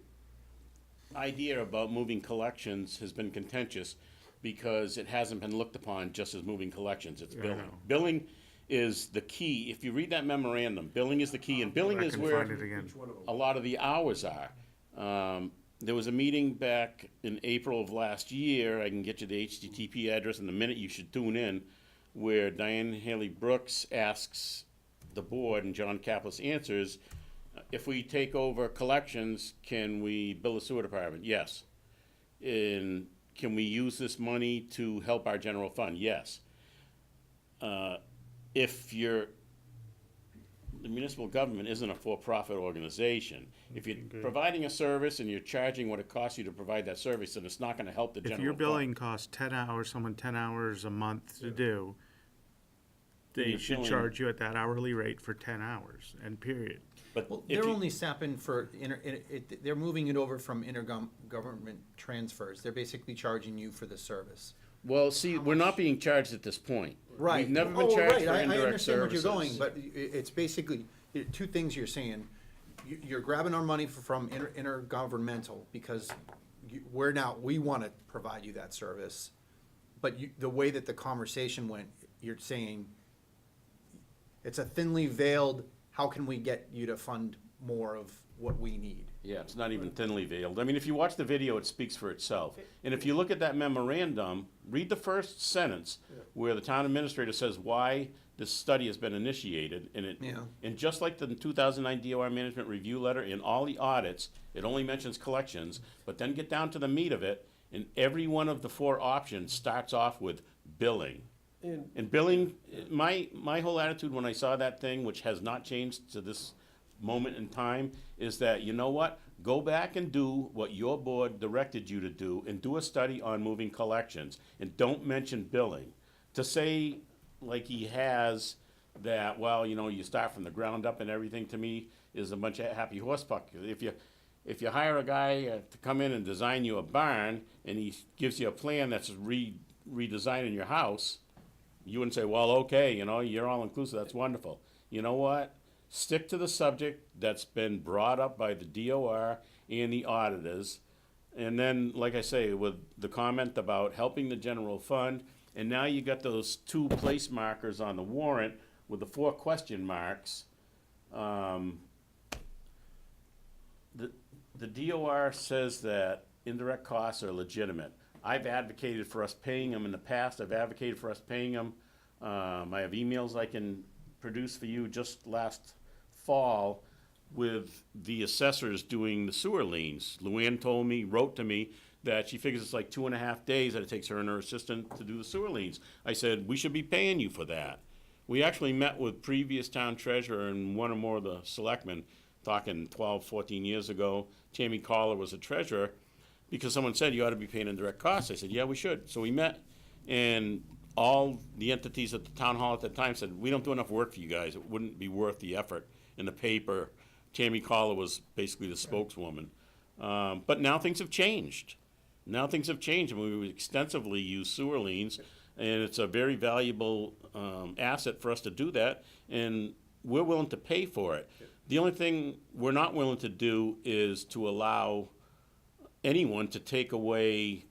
Speaker 6: idea about moving collections has been contentious because it hasn't been looked upon just as moving collections, it's
Speaker 1: Yeah, I
Speaker 6: billing.
Speaker 1: know.
Speaker 6: Billing is the key. If you read that memorandum, billing is the key, and billing
Speaker 1: I
Speaker 6: is
Speaker 1: can
Speaker 6: where
Speaker 1: find it again.
Speaker 5: Each one of them.
Speaker 6: a lot of the hours are. There was a meeting back in April of last year, I can get you the HTTP address in a minute, you should tune in, where Diane Haley Brooks asks the board, and John Kaplis answers, if we take over collections, can we bill the sewer department? Yes. And can we use this money to help our general fund? Yes. If the municipal government isn't a for-profit organization, if you're providing a service and you're charging what it costs you to provide that service, then it's not gonna help the general
Speaker 1: If
Speaker 6: fund.
Speaker 1: your billing costs 10 hours, someone 10 hours a month to do, they
Speaker 6: You're
Speaker 1: should
Speaker 6: billing-
Speaker 1: charge you at that hourly rate for 10 hours, and period.
Speaker 6: But
Speaker 2: Well,
Speaker 6: if
Speaker 2: they're
Speaker 6: you-
Speaker 2: only sapping for, they're moving it over from intergovernment transfers. They're basically charging you for the service.
Speaker 6: Well, see, we're not being charged at this point.
Speaker 2: Right.
Speaker 6: We've never been
Speaker 2: Oh,
Speaker 6: charged
Speaker 2: right.
Speaker 6: for
Speaker 2: I
Speaker 6: indirect
Speaker 2: understand where you're
Speaker 6: services.
Speaker 2: going, but it's basically, two things you're saying. You're grabbing our money from intergovernmental because we want to provide you that service. But the way that the conversation went, you're saying it's a thinly veiled, how can we get you to fund more of what we need?
Speaker 6: Yeah, it's not even thinly veiled. I mean, if you watch the video, it speaks for itself. And if you look at that memorandum, read the first sentence where the town administrator says why this study has been initiated.
Speaker 2: Yeah.
Speaker 6: And just like the 2009 DOR management review letter, in all the audits, it only mentions collections, but then get down to the meat of it, and every one of the 4 options starts off with billing. And billing, my whole attitude when I saw that thing, which has not changed to this moment in time, is that, you know what? Go back and do what your board directed you to do and do a study on moving collections, and don't mention billing. To say, like he has, that, well, you know, you start from the ground up and everything, to me, is a bunch of happy horsepuck. If you hire a guy to come in and design you a barn, and he gives you a plan that's redesigning your house, you wouldn't say, well, okay, you know, you're all inclusive, that's wonderful. You know what? Stick to the subject that's been brought up by the DOR and the auditors. And then, like I say, with the comment about helping the general fund, and now you got those 2 place markers on the warrant with the 4 question marks. The DOR says that indirect costs are legitimate. I've advocated for us paying them in the past. I've advocated for us paying them. I have emails I can produce for you just last fall with the assessors doing the sewer liens. Luann wrote to me that she figures it's like 2.5 days that it takes her and her assistant to do the sewer liens. I said, we should be paying you for that. We actually met with previous town treasurer and one or more of the selectmen, talking 12, 14 years ago. Tammy Collar was a treasurer, because someone said you ought to be paying indirect costs. I said, yeah, we should. So we met, and all the entities at the town hall at the time said, we don't do enough work for you guys. It wouldn't be worth the effort. In the paper, Tammy Collar was basically the spokeswoman. But now things have changed. Now things have changed, and we extensively use sewer liens, and it's a very valuable asset for us to do that, and we're willing to pay for it. The only thing we're not willing to do is to allow anyone to take away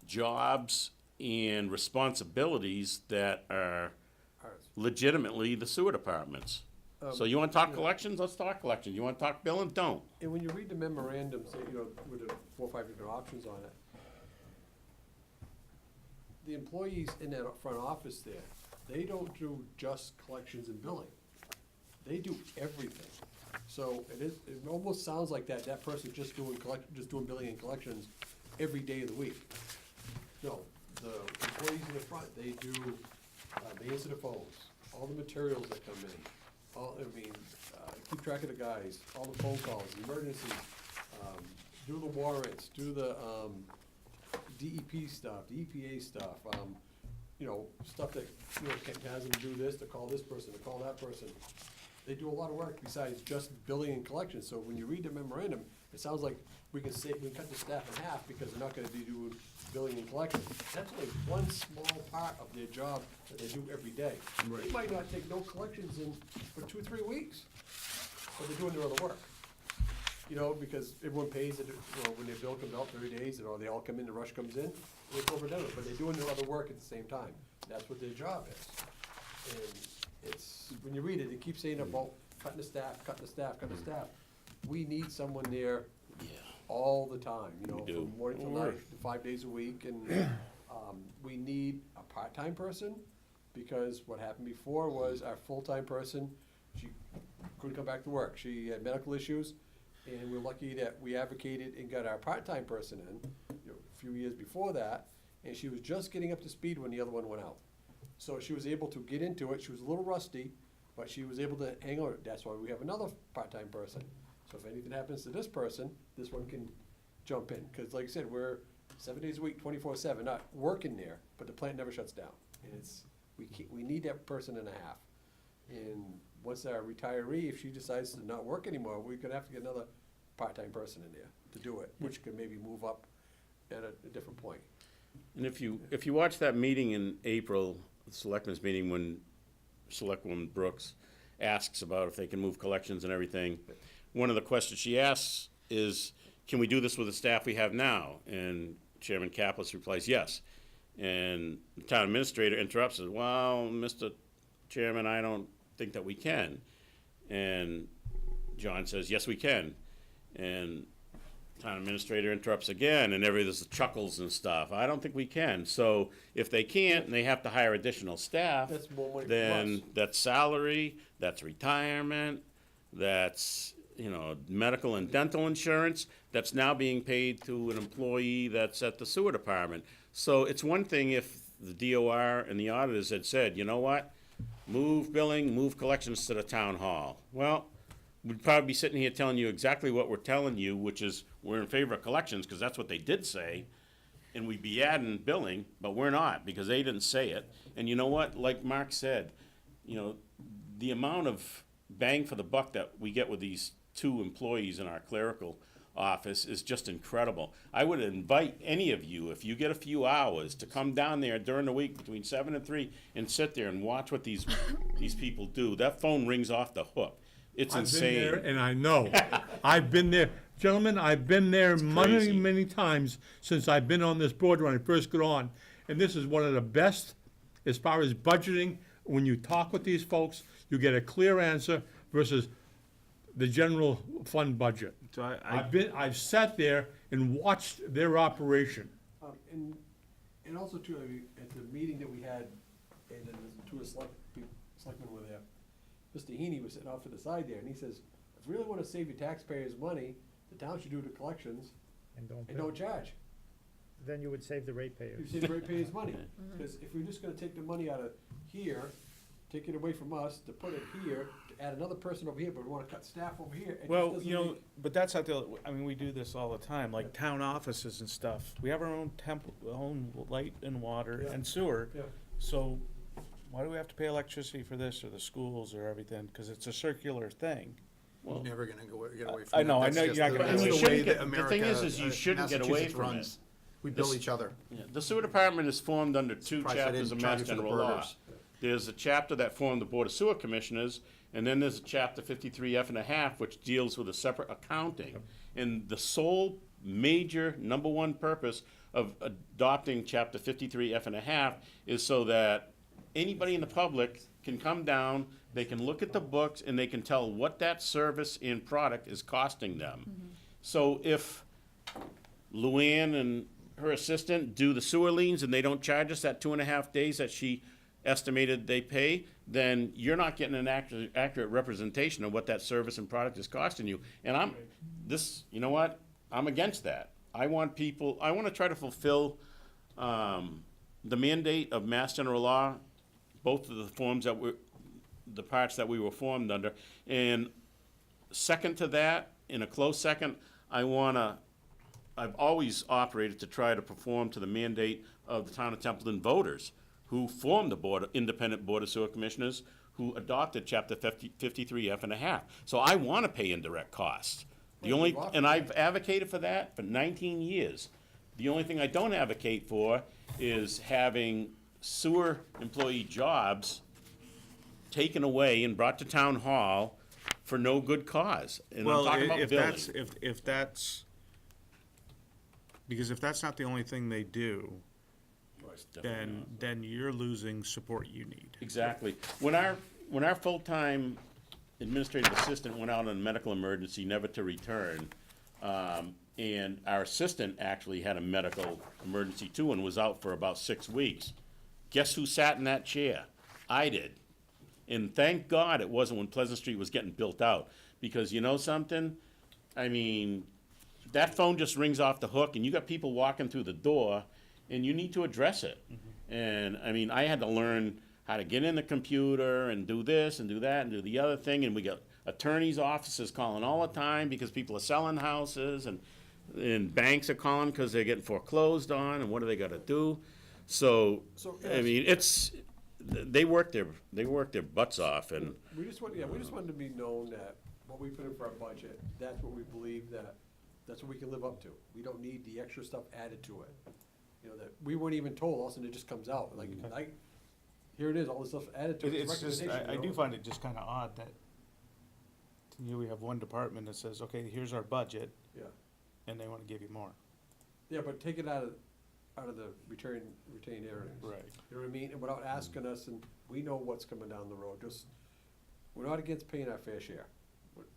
Speaker 6: jobs and responsibilities that are legitimately the sewer department's. So you wanna talk collections? Let's talk collections. You wanna talk billing? Don't.
Speaker 5: And when you read the memorandum, say, you know, with the 4 or 5 different options on it, the employees in that front office there, they don't do just collections and billing. They do everything. So it almost sounds like that person's just doing billing and collections every day of the week. No, the employees in the front, they answer the phones, all the materials that come in, keep track of the guys, all the phone calls, emergencies, do the warrants, do the, DEP stuff, the EPA stuff, stuff that, has them do this, to call this person, to call that person. They do a lot of work besides just billing and collections. So when you read the memorandum, it sounds like we can cut the staff in half because they're not gonna be doing billing and collections. That's only one small part of their job that they do every day. They might not take no collections in for 2 or 3 weeks, but they're doing their other work. Because everyone pays it, when their bill comes out 30 days, and they all come in, the rush comes in, it's overdone it, but they're doing their other work at the same time. That's what their job is. And when you read it, it keeps saying about cutting the staff. We need someone there all the time, from morning till night, 5 days a week, and, we need a part-time person, because what happened before was our full-time person, she couldn't come back to work. She had medical issues, and we're lucky that we advocated and got our part-time person in, a few years before that, and she was just getting up to speed when the other one went out. So she was able to get into it. She was a little rusty, but she was able to hang on. That's why we have another part-time person. So if anything happens to this person, this one can jump in. Because like I said, we're 7 days a week, 24/7, not working there, but the plant never shuts down. And we need that person and a half. And once our retiree, if she decides to not work anymore, we're gonna have to get another part-time person in there to do it, which could maybe move up at a different point.
Speaker 6: And if you watch that meeting in April, the selectmen's meeting, when Selectwoman Brooks asks about if they can move collections and everything, one of the questions she asks is, can we do this with the staff we have now? And Chairman Kaplis replies, yes. And the town administrator interrupts and says, well, Mr. Chairman, I don't think that we can. And John says, yes, we can. And town administrator interrupts again, and there's chuckles and stuff. I don't think we can. So if they can't, and they have to hire additional staff,
Speaker 5: That's more money for
Speaker 6: then
Speaker 5: us.
Speaker 6: that's salary, that's retirement, that's, medical and dental insurance, that's now being paid to an employee that's at the sewer department. So it's one thing if the DOR and the auditors had said, you know what, move billing, move collections to the town hall. Well, we'd probably be sitting here telling you exactly what we're telling you, which is we're in favor of collections, because that's what they did say, and we'd be adding billing, but we're not, because they didn't say it. And you know what, like Mark said, the amount of bang for the buck that we get with these 2 employees in our clerical office is just incredible. I would invite any of you, if you get a few hours, to come down there during the week between 7 and 3 and sit there and watch what these people do. That phone rings off the hook. It's
Speaker 4: I've been there,
Speaker 6: insane.
Speaker 4: and I know. I've been there. Gentlemen, I've been there many,
Speaker 6: crazy.
Speaker 4: many times since I've been on this board when I first got on. And this is one of the best as far as budgeting. When you talk with these folks, you get a clear answer versus the general fund budget.
Speaker 1: So I,
Speaker 4: I've sat there and watched their operation.
Speaker 5: And also too, I mean, at the meeting that we had, and then the two selectmen were there, Mr. Heaney was sitting off to the side there, and he says, if you really wanna save your taxpayers money, the town should do the collections
Speaker 3: And don't
Speaker 5: and
Speaker 3: pay.
Speaker 5: don't charge.
Speaker 3: Then you would save the ratepayers.
Speaker 5: You save the ratepayers money, because if we're just gonna take the money out of here, take it away from us, to put it here, to add another person over here, but we wanna cut staff over here, it just
Speaker 1: well,
Speaker 5: doesn't
Speaker 1: you know,
Speaker 5: make-
Speaker 1: but that's not the, I mean, we do this all the time, like town offices and stuff. We have our own own light and water
Speaker 5: Yeah.
Speaker 1: and sewer.
Speaker 5: Yeah.
Speaker 1: So why do we have to pay electricity for this or the schools or everything? Cause it's a circular thing.
Speaker 2: You're never gonna get away from
Speaker 1: I know,
Speaker 2: that.
Speaker 1: I
Speaker 2: That's
Speaker 1: know
Speaker 2: just
Speaker 1: you're not
Speaker 2: the-
Speaker 1: gonna
Speaker 2: that's
Speaker 1: get
Speaker 2: the
Speaker 1: away
Speaker 2: way
Speaker 6: from
Speaker 2: that
Speaker 6: it. The
Speaker 2: America,
Speaker 6: thing is you shouldn't get away
Speaker 2: Massachusetts
Speaker 6: from
Speaker 2: runs.
Speaker 6: it.
Speaker 2: We bill
Speaker 6: This-
Speaker 2: each other.
Speaker 6: Yeah, the sewer department is formed under two
Speaker 2: Surprised I
Speaker 6: chapters
Speaker 2: didn't
Speaker 6: of
Speaker 2: charge
Speaker 6: Mass
Speaker 2: you for the
Speaker 6: General Law.
Speaker 2: burgers.
Speaker 6: There's a chapter that formed the Board of Sewer Commissioners, and then there's a chapter 53F&a-half, which deals with a separate accounting. And the sole major number one purpose of adopting chapter 53F&a-half is so that anybody in the public can come down, they can look at the books, and they can tell what that service and product is costing them. So if Luann and her assistant do the sewer liens and they don't charge us that 2.5 days that she estimated they pay, then you're not getting an accurate representation of what that service and product is costing you. And you know what? I'm against that. I want to try to fulfill the mandate of Mass General Law, both of the forms the parts that we were formed under. And second to that, in a close second, I've always operated to try to perform to the mandate of the town of Templeton voters who formed the independent Board of Sewer Commissioners who adopted chapter 53F&a-half. So I want to pay indirect costs. And I've advocated for that for 19 years. The only thing I don't advocate for is having sewer employee jobs taken away and brought to town hall for no good cause. And I'm
Speaker 1: Well,
Speaker 6: talking about
Speaker 1: if
Speaker 6: billing.
Speaker 1: because if that's not the only thing they do,
Speaker 6: Oh, it's definitely not.
Speaker 1: then you're losing support you need.
Speaker 6: Exactly. When our full-time administrative assistant went out on a medical emergency, never to return, and our assistant actually had a medical emergency too and was out for about 6 weeks, guess who sat in that chair? I did. And thank God it wasn't when Pleasant Street was getting built out, because you know something? I mean, that phone just rings off the hook and you got people walking through the door and you need to address it. And I mean, I had to learn how to get in the computer and do this and do that and do the other thing, and we got attorneys' offices calling all the time because people are selling houses, and banks are calling because they're getting foreclosed on, and what do they gotta do? So, I mean, they work their butts off, and
Speaker 5: We just wanted to be known that what we put in for our budget, that's what we believe that's what we can live up to. We don't need the extra stuff added to it. You know, that we weren't even told, all of a sudden it just comes out, like, here it is, all this stuff added to it.
Speaker 1: It's just,
Speaker 5: recommendation,
Speaker 1: I
Speaker 5: you
Speaker 1: do
Speaker 5: know?
Speaker 1: find it just kinda odd that, we have one department that says, okay, here's our budget,
Speaker 5: Yeah,
Speaker 1: and they wanna give you more.
Speaker 5: yeah, but take it out of the retained earnings.
Speaker 1: Right.
Speaker 5: You know what I mean? And without asking us, and we know what's coming down the road, we're not against paying our fair share.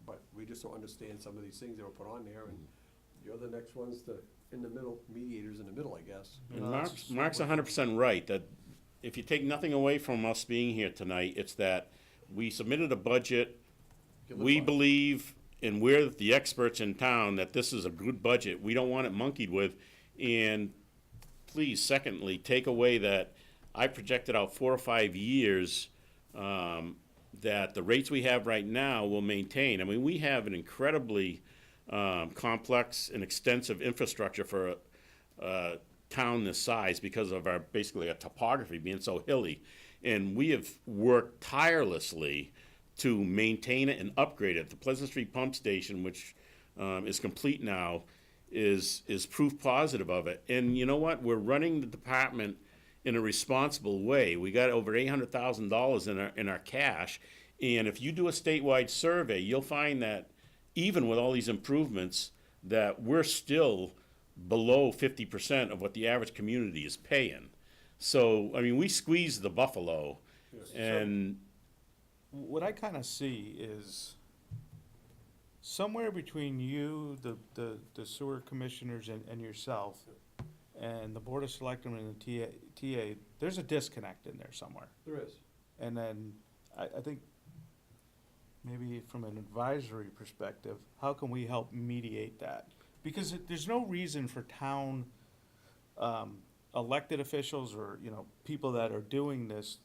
Speaker 5: But we just don't understand some of these things that were put on there, and you're the next ones in the middle, mediators in the middle, I guess.
Speaker 6: And Mark's 100% right, that if you take nothing away from us being here tonight, it's that we submitted a budget.
Speaker 5: You live
Speaker 6: We
Speaker 5: on it.
Speaker 6: believe, and we're the experts in town, that this is a good budget. We don't want it monkeyed with. And please, secondly, take away that I projected out 4 or 5 years, that the rates we have right now will maintain. I mean, we have an incredibly complex and extensive infrastructure for a town this size because of our, basically, our topography being so hilly. And we have worked tirelessly to maintain it and upgrade it. The Pleasant Street Pump Station, which is complete now is proof positive of it. And you know what? We're running the department in a responsible way. We got over $800,000 in our cash. And if you do a statewide survey, you'll find that even with all these improvements, that we're still below 50% of what the average community is paying. So, I mean, we squeezed the buffalo, and
Speaker 1: What I kind of see is somewhere between you, the sewer commissioners and yourself, and the Board of Selectmen and the TA, there's a disconnect in there somewhere.
Speaker 5: There is.
Speaker 1: And then I think maybe from an advisory perspective, how can we help mediate that? Because there's no reason for town elected officials or, you know, people that are doing this,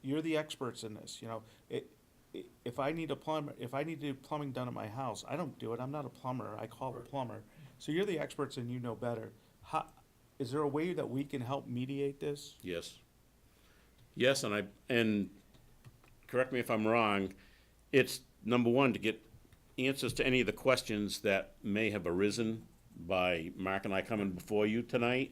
Speaker 1: you're the experts in this, you know. If I need if I need to do plumbing done at my house, I don't do it, I'm not a plumber, I call a plumber. So you're the experts and you know better. Is there a way that we can help mediate this?
Speaker 6: yes. Yes, and correct me if I'm wrong, it's number one, to get answers to any of the questions that may have arisen by Mark and I coming before you tonight.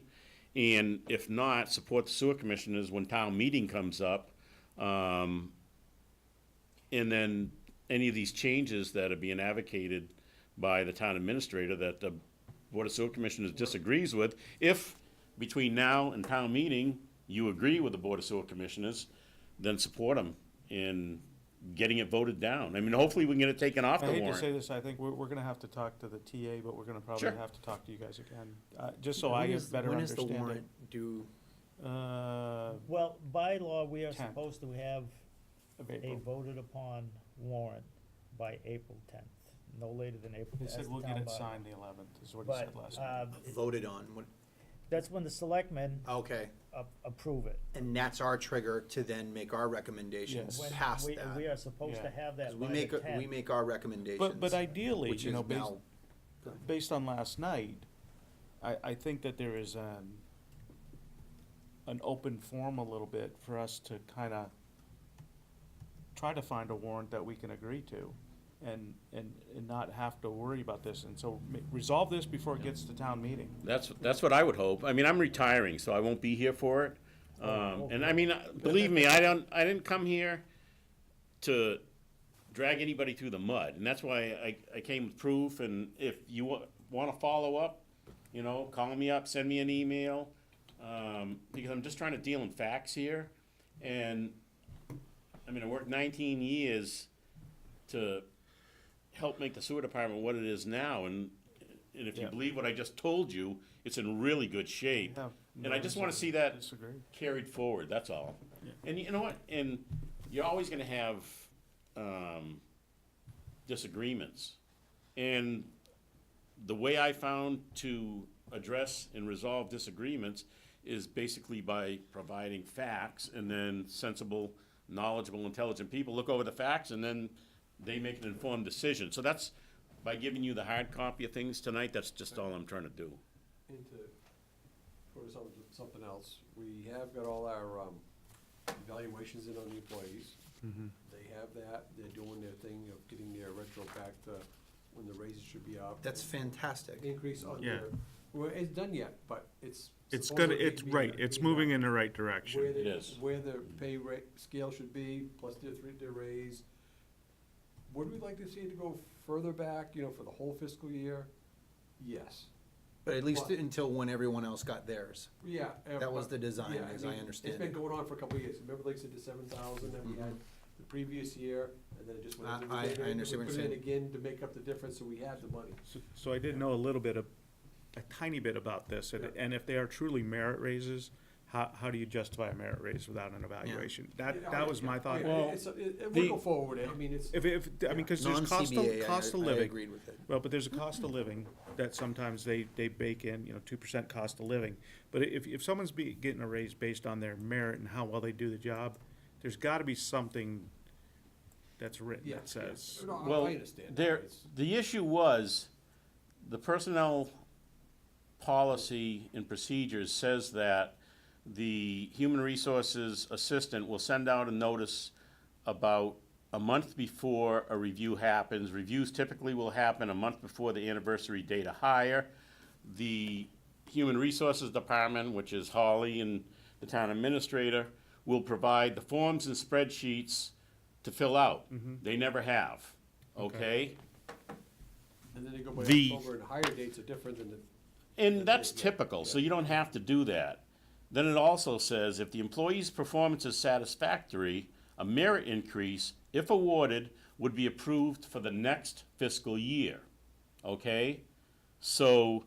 Speaker 6: And if not, support the sewer commissioners when town meeting comes up. And then any of these changes that are being advocated by the town administrator that the Board of Sewer Commissioners disagrees with, if between now and town meeting, you agree with the Board of Sewer Commissioners, then support them in getting it voted down. I mean, hopefully we can get it taken off
Speaker 1: I
Speaker 6: the
Speaker 1: hate to
Speaker 6: warrant.
Speaker 1: say this, I think we're gonna have to talk to the TA, but we're gonna probably
Speaker 6: Sure.
Speaker 1: have to talk to you guys again, just so I better
Speaker 2: When is the
Speaker 1: understand
Speaker 2: warrant
Speaker 1: it.
Speaker 2: due?
Speaker 3: Well, by law, we are
Speaker 1: 10th.
Speaker 3: supposed to have
Speaker 1: Of
Speaker 3: a
Speaker 1: April.
Speaker 3: voted upon warrant by April 10th, no later than April.
Speaker 1: He
Speaker 3: that's
Speaker 1: said
Speaker 3: the
Speaker 1: we'll get
Speaker 3: town
Speaker 1: it
Speaker 3: bylaw.
Speaker 1: signed the 11th, is what he said
Speaker 3: But,
Speaker 1: last time.
Speaker 2: Voted on, what,
Speaker 3: that's when the selectmen
Speaker 2: okay,
Speaker 3: approve it.
Speaker 2: and that's our trigger to then make our recommendations
Speaker 1: Yes.
Speaker 3: When
Speaker 2: past
Speaker 3: we
Speaker 2: that.
Speaker 3: are supposed to
Speaker 1: Yeah.
Speaker 3: have that
Speaker 2: 'Cause
Speaker 3: by
Speaker 2: we
Speaker 3: the
Speaker 2: make,
Speaker 3: 10th.
Speaker 2: we make our recommendations.
Speaker 1: But ideally,
Speaker 2: which
Speaker 1: you know,
Speaker 2: is
Speaker 1: based,
Speaker 2: now-
Speaker 1: based on last night, I think that there is an open forum a little bit for us to kinda try to find a warrant that we can agree to and not have to worry about this. And so resolve this before it gets to town meeting.
Speaker 6: That's what I would hope. I mean, I'm retiring, so I won't be here for it. And I mean, believe me, I didn't come here to drag anybody through the mud, and that's why I came with proof. And if you want to follow up, you know, call me up, send me an email, because I'm just trying to deal in facts here. And I mean, I worked 19 years to help make the sewer department what it is now, and if you
Speaker 1: Yeah.
Speaker 6: believe what I just told you, it's in really good shape.
Speaker 1: have
Speaker 6: And I
Speaker 1: no
Speaker 6: just wanna
Speaker 1: reason
Speaker 6: see
Speaker 1: to
Speaker 6: that
Speaker 1: disagree.
Speaker 6: carried forward, that's all.
Speaker 1: Yeah.
Speaker 6: And you know what, and you're always gonna have, disagreements. And the way I found to address and resolve disagreements is basically by providing facts, and then sensible, knowledgeable, intelligent people look over the facts, and then they make an informed decision. So that's, by giving you the hard copy of things tonight, that's just all I'm trying to do.
Speaker 5: And to go to something else, we have got all our evaluations in on the employees. They have that, they're doing their thing of getting their retro back to when the raises should be up.
Speaker 2: That's fantastic.
Speaker 5: Increase on
Speaker 1: Yeah.
Speaker 5: their, well, it's done yet, but it's.
Speaker 1: It's
Speaker 5: supposedly
Speaker 1: good, it's
Speaker 5: being-
Speaker 1: right, it's
Speaker 5: being
Speaker 1: moving
Speaker 5: done.
Speaker 1: in the right
Speaker 5: Where
Speaker 1: direction.
Speaker 5: they,
Speaker 6: It is.
Speaker 5: where the pay rate scale should be, plus their raise. Would we like to see it to go further back, you know, for the whole fiscal year? Yes.
Speaker 2: But at least
Speaker 5: But-
Speaker 2: until when everyone else got theirs.
Speaker 5: Yeah.
Speaker 2: That was the design,
Speaker 5: yeah,
Speaker 2: as I understand
Speaker 5: It's been
Speaker 2: it.
Speaker 5: going on for a couple of years. Remember, like I said, the 7,000 that we had the previous year, and then it just went.
Speaker 2: I understand what you're
Speaker 5: We put it
Speaker 2: saying.
Speaker 5: in again to make up the difference, so we had the money.
Speaker 1: So I did know a tiny bit about this, and if they are truly merit raises, how do you justify a merit raise without an evaluation? That was my thought.
Speaker 5: Well, we'll go forward with it. I mean, it's.
Speaker 1: I mean, cause there's
Speaker 2: Non-CBA,
Speaker 1: cost of
Speaker 2: I
Speaker 1: living.
Speaker 2: agreed with it.
Speaker 1: Well, but there's a cost of living that sometimes they bake in, 2% cost of living. But if someone's getting a raise based on their merit and how well they do the job, there's gotta be something that's written
Speaker 5: Yeah,
Speaker 1: that says.
Speaker 5: No,
Speaker 6: Well,
Speaker 5: I understand.
Speaker 6: the issue was, the personnel policy and procedures says that the human resources assistant will send out a notice about a month before a review happens. Reviews typically will happen a month before the anniversary date of hire. The Human Resources Department, which is Holly and the town administrator, will provide the forms and spreadsheets to fill out. They never have, okay?
Speaker 5: And then they go by
Speaker 6: The-
Speaker 5: October, and hire dates are different than the.
Speaker 6: And that's typical, so you don't have to do that. Then it also says, if the employee's performance is satisfactory, a merit increase, if awarded, would be approved for the next fiscal year, okay? So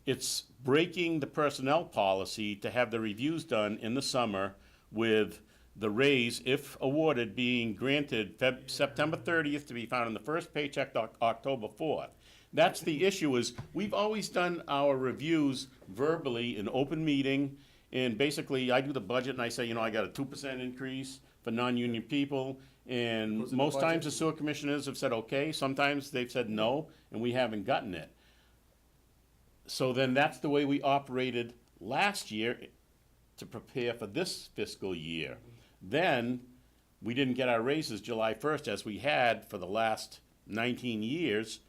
Speaker 6: it's breaking the personnel policy to have the reviews done in the summer with the raise, if awarded, being granted September 30th to be found in the first paycheck October 4th. That's the issue, is we've always done our reviews verbally in open meeting, and basically I do the budget and I say, I got a 2% increase for non-union people, and
Speaker 5: Goes in the
Speaker 6: most times
Speaker 5: budget.
Speaker 6: the sewer commissioners have said okay, sometimes they've said no, and we haven't gotten it. So then that's the way we operated last year to prepare for this fiscal year. Then, we didn't get our raises July 1st as we had for the last 19 years.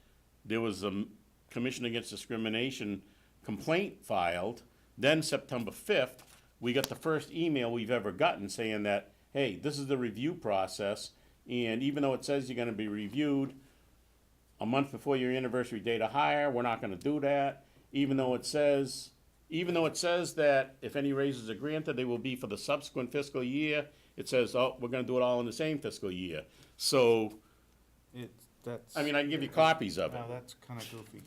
Speaker 6: There was a Commission Against Discrimination complaint filed. Then September 5th, we got the first email we've ever gotten saying that, hey, this is the review process, and even though it says you're gonna be reviewed a month before your anniversary date of hire, we're not gonna do that. Even though it says that if any raises are granted, they will be for the subsequent fiscal year, it says, oh, we're gonna do it all in the same fiscal year. So,
Speaker 1: That's.
Speaker 6: I mean, I can give you copies of it.
Speaker 1: No, that's kinda goofy.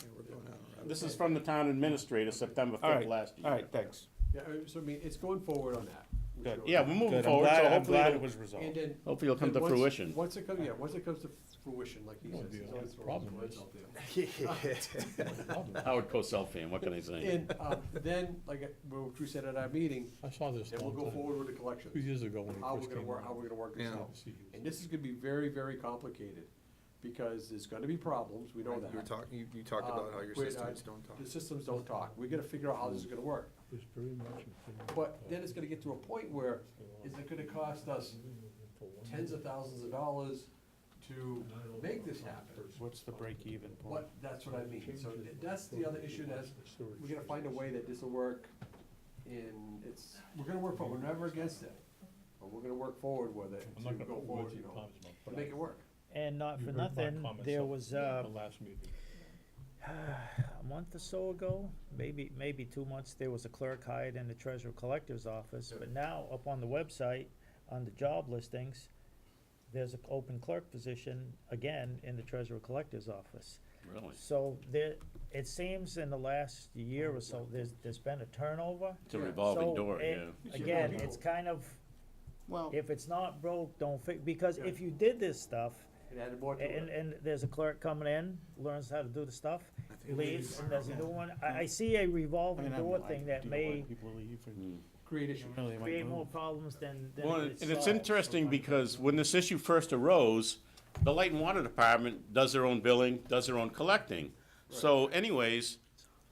Speaker 6: This is from the town administrator, September
Speaker 1: All
Speaker 6: 5th
Speaker 1: right,
Speaker 6: last year.
Speaker 1: all right, thanks.
Speaker 5: Yeah, so I mean, it's going forward on that.
Speaker 1: Good.
Speaker 6: Yeah, we're moving
Speaker 1: Good,
Speaker 6: forward, so
Speaker 1: I'm
Speaker 6: hopefully
Speaker 1: glad it
Speaker 6: it'll,
Speaker 1: was resolved.
Speaker 5: And then.
Speaker 6: hopefully it'll come
Speaker 5: then
Speaker 6: to fruition.
Speaker 5: Once it comes, once it comes to fruition, like he says, he's always throwing his words out there.
Speaker 6: Howard Cosell fan, what can I say?
Speaker 5: And, then, like, what we said at our meeting,
Speaker 4: I saw this
Speaker 5: then we'll go forward with the collections.
Speaker 4: 2 years ago when he
Speaker 5: How we're
Speaker 4: first
Speaker 5: gonna
Speaker 4: came
Speaker 5: work,
Speaker 4: on.
Speaker 5: how we're gonna work this
Speaker 2: Yeah.
Speaker 5: out. And this is gonna be very, very complicated, because there's gonna be problems, we know that.
Speaker 2: You talked about how your
Speaker 5: With,
Speaker 2: systems don't talk.
Speaker 5: The systems don't talk, we gotta figure out how this is gonna work.
Speaker 4: It's very much.
Speaker 5: But then it's gonna get to a point where, is it gonna cost us tens of thousands of dollars to make this happen?
Speaker 1: What's the break-even point?
Speaker 5: What, that's what I mean, so that's the other issue, that's, we gotta find a way that this'll work, and it's, we're gonna work forward, we're never against it, but we're gonna work forward with it,
Speaker 4: I'm
Speaker 5: to
Speaker 4: not
Speaker 5: go
Speaker 4: gonna
Speaker 5: forward,
Speaker 4: put
Speaker 5: you
Speaker 4: words in
Speaker 5: know,
Speaker 4: Tom's mouth,
Speaker 5: to
Speaker 4: but
Speaker 5: make it work.
Speaker 3: And not
Speaker 4: you
Speaker 3: for
Speaker 4: heard my
Speaker 3: nothing,
Speaker 4: comments
Speaker 3: there
Speaker 4: up
Speaker 3: was,
Speaker 4: at the last meeting.
Speaker 3: a month or so ago, maybe 2 months, there was a clerk hired in the treasurer collector's office, but now up on the website, on the job listings, there's an open clerk position again in the treasurer collector's office.
Speaker 6: Really?
Speaker 3: So there, it seems in the last year or so, there's been a turnover.
Speaker 6: It's a
Speaker 5: Yeah.
Speaker 6: revolving
Speaker 3: So
Speaker 6: door,
Speaker 3: it-
Speaker 6: yeah.
Speaker 5: You see more
Speaker 3: Again,
Speaker 5: people.
Speaker 3: it's kind of,
Speaker 6: Well,
Speaker 3: if it's not broke, don't fix, because
Speaker 5: Yeah.
Speaker 3: if you did this stuff,
Speaker 5: It added more to
Speaker 3: and,
Speaker 5: it.
Speaker 3: and there's a clerk coming in, learns how to do the stuff, leaves, and there's a new one. I see a revolving door thing that may
Speaker 1: People leave and
Speaker 5: Create issue.
Speaker 1: really might
Speaker 3: create more
Speaker 1: move.
Speaker 3: problems than
Speaker 6: well,
Speaker 3: it
Speaker 6: and it's
Speaker 3: solves.
Speaker 6: interesting because when this issue first arose, the Light and Water Department does their own billing, does their own collecting. So anyways,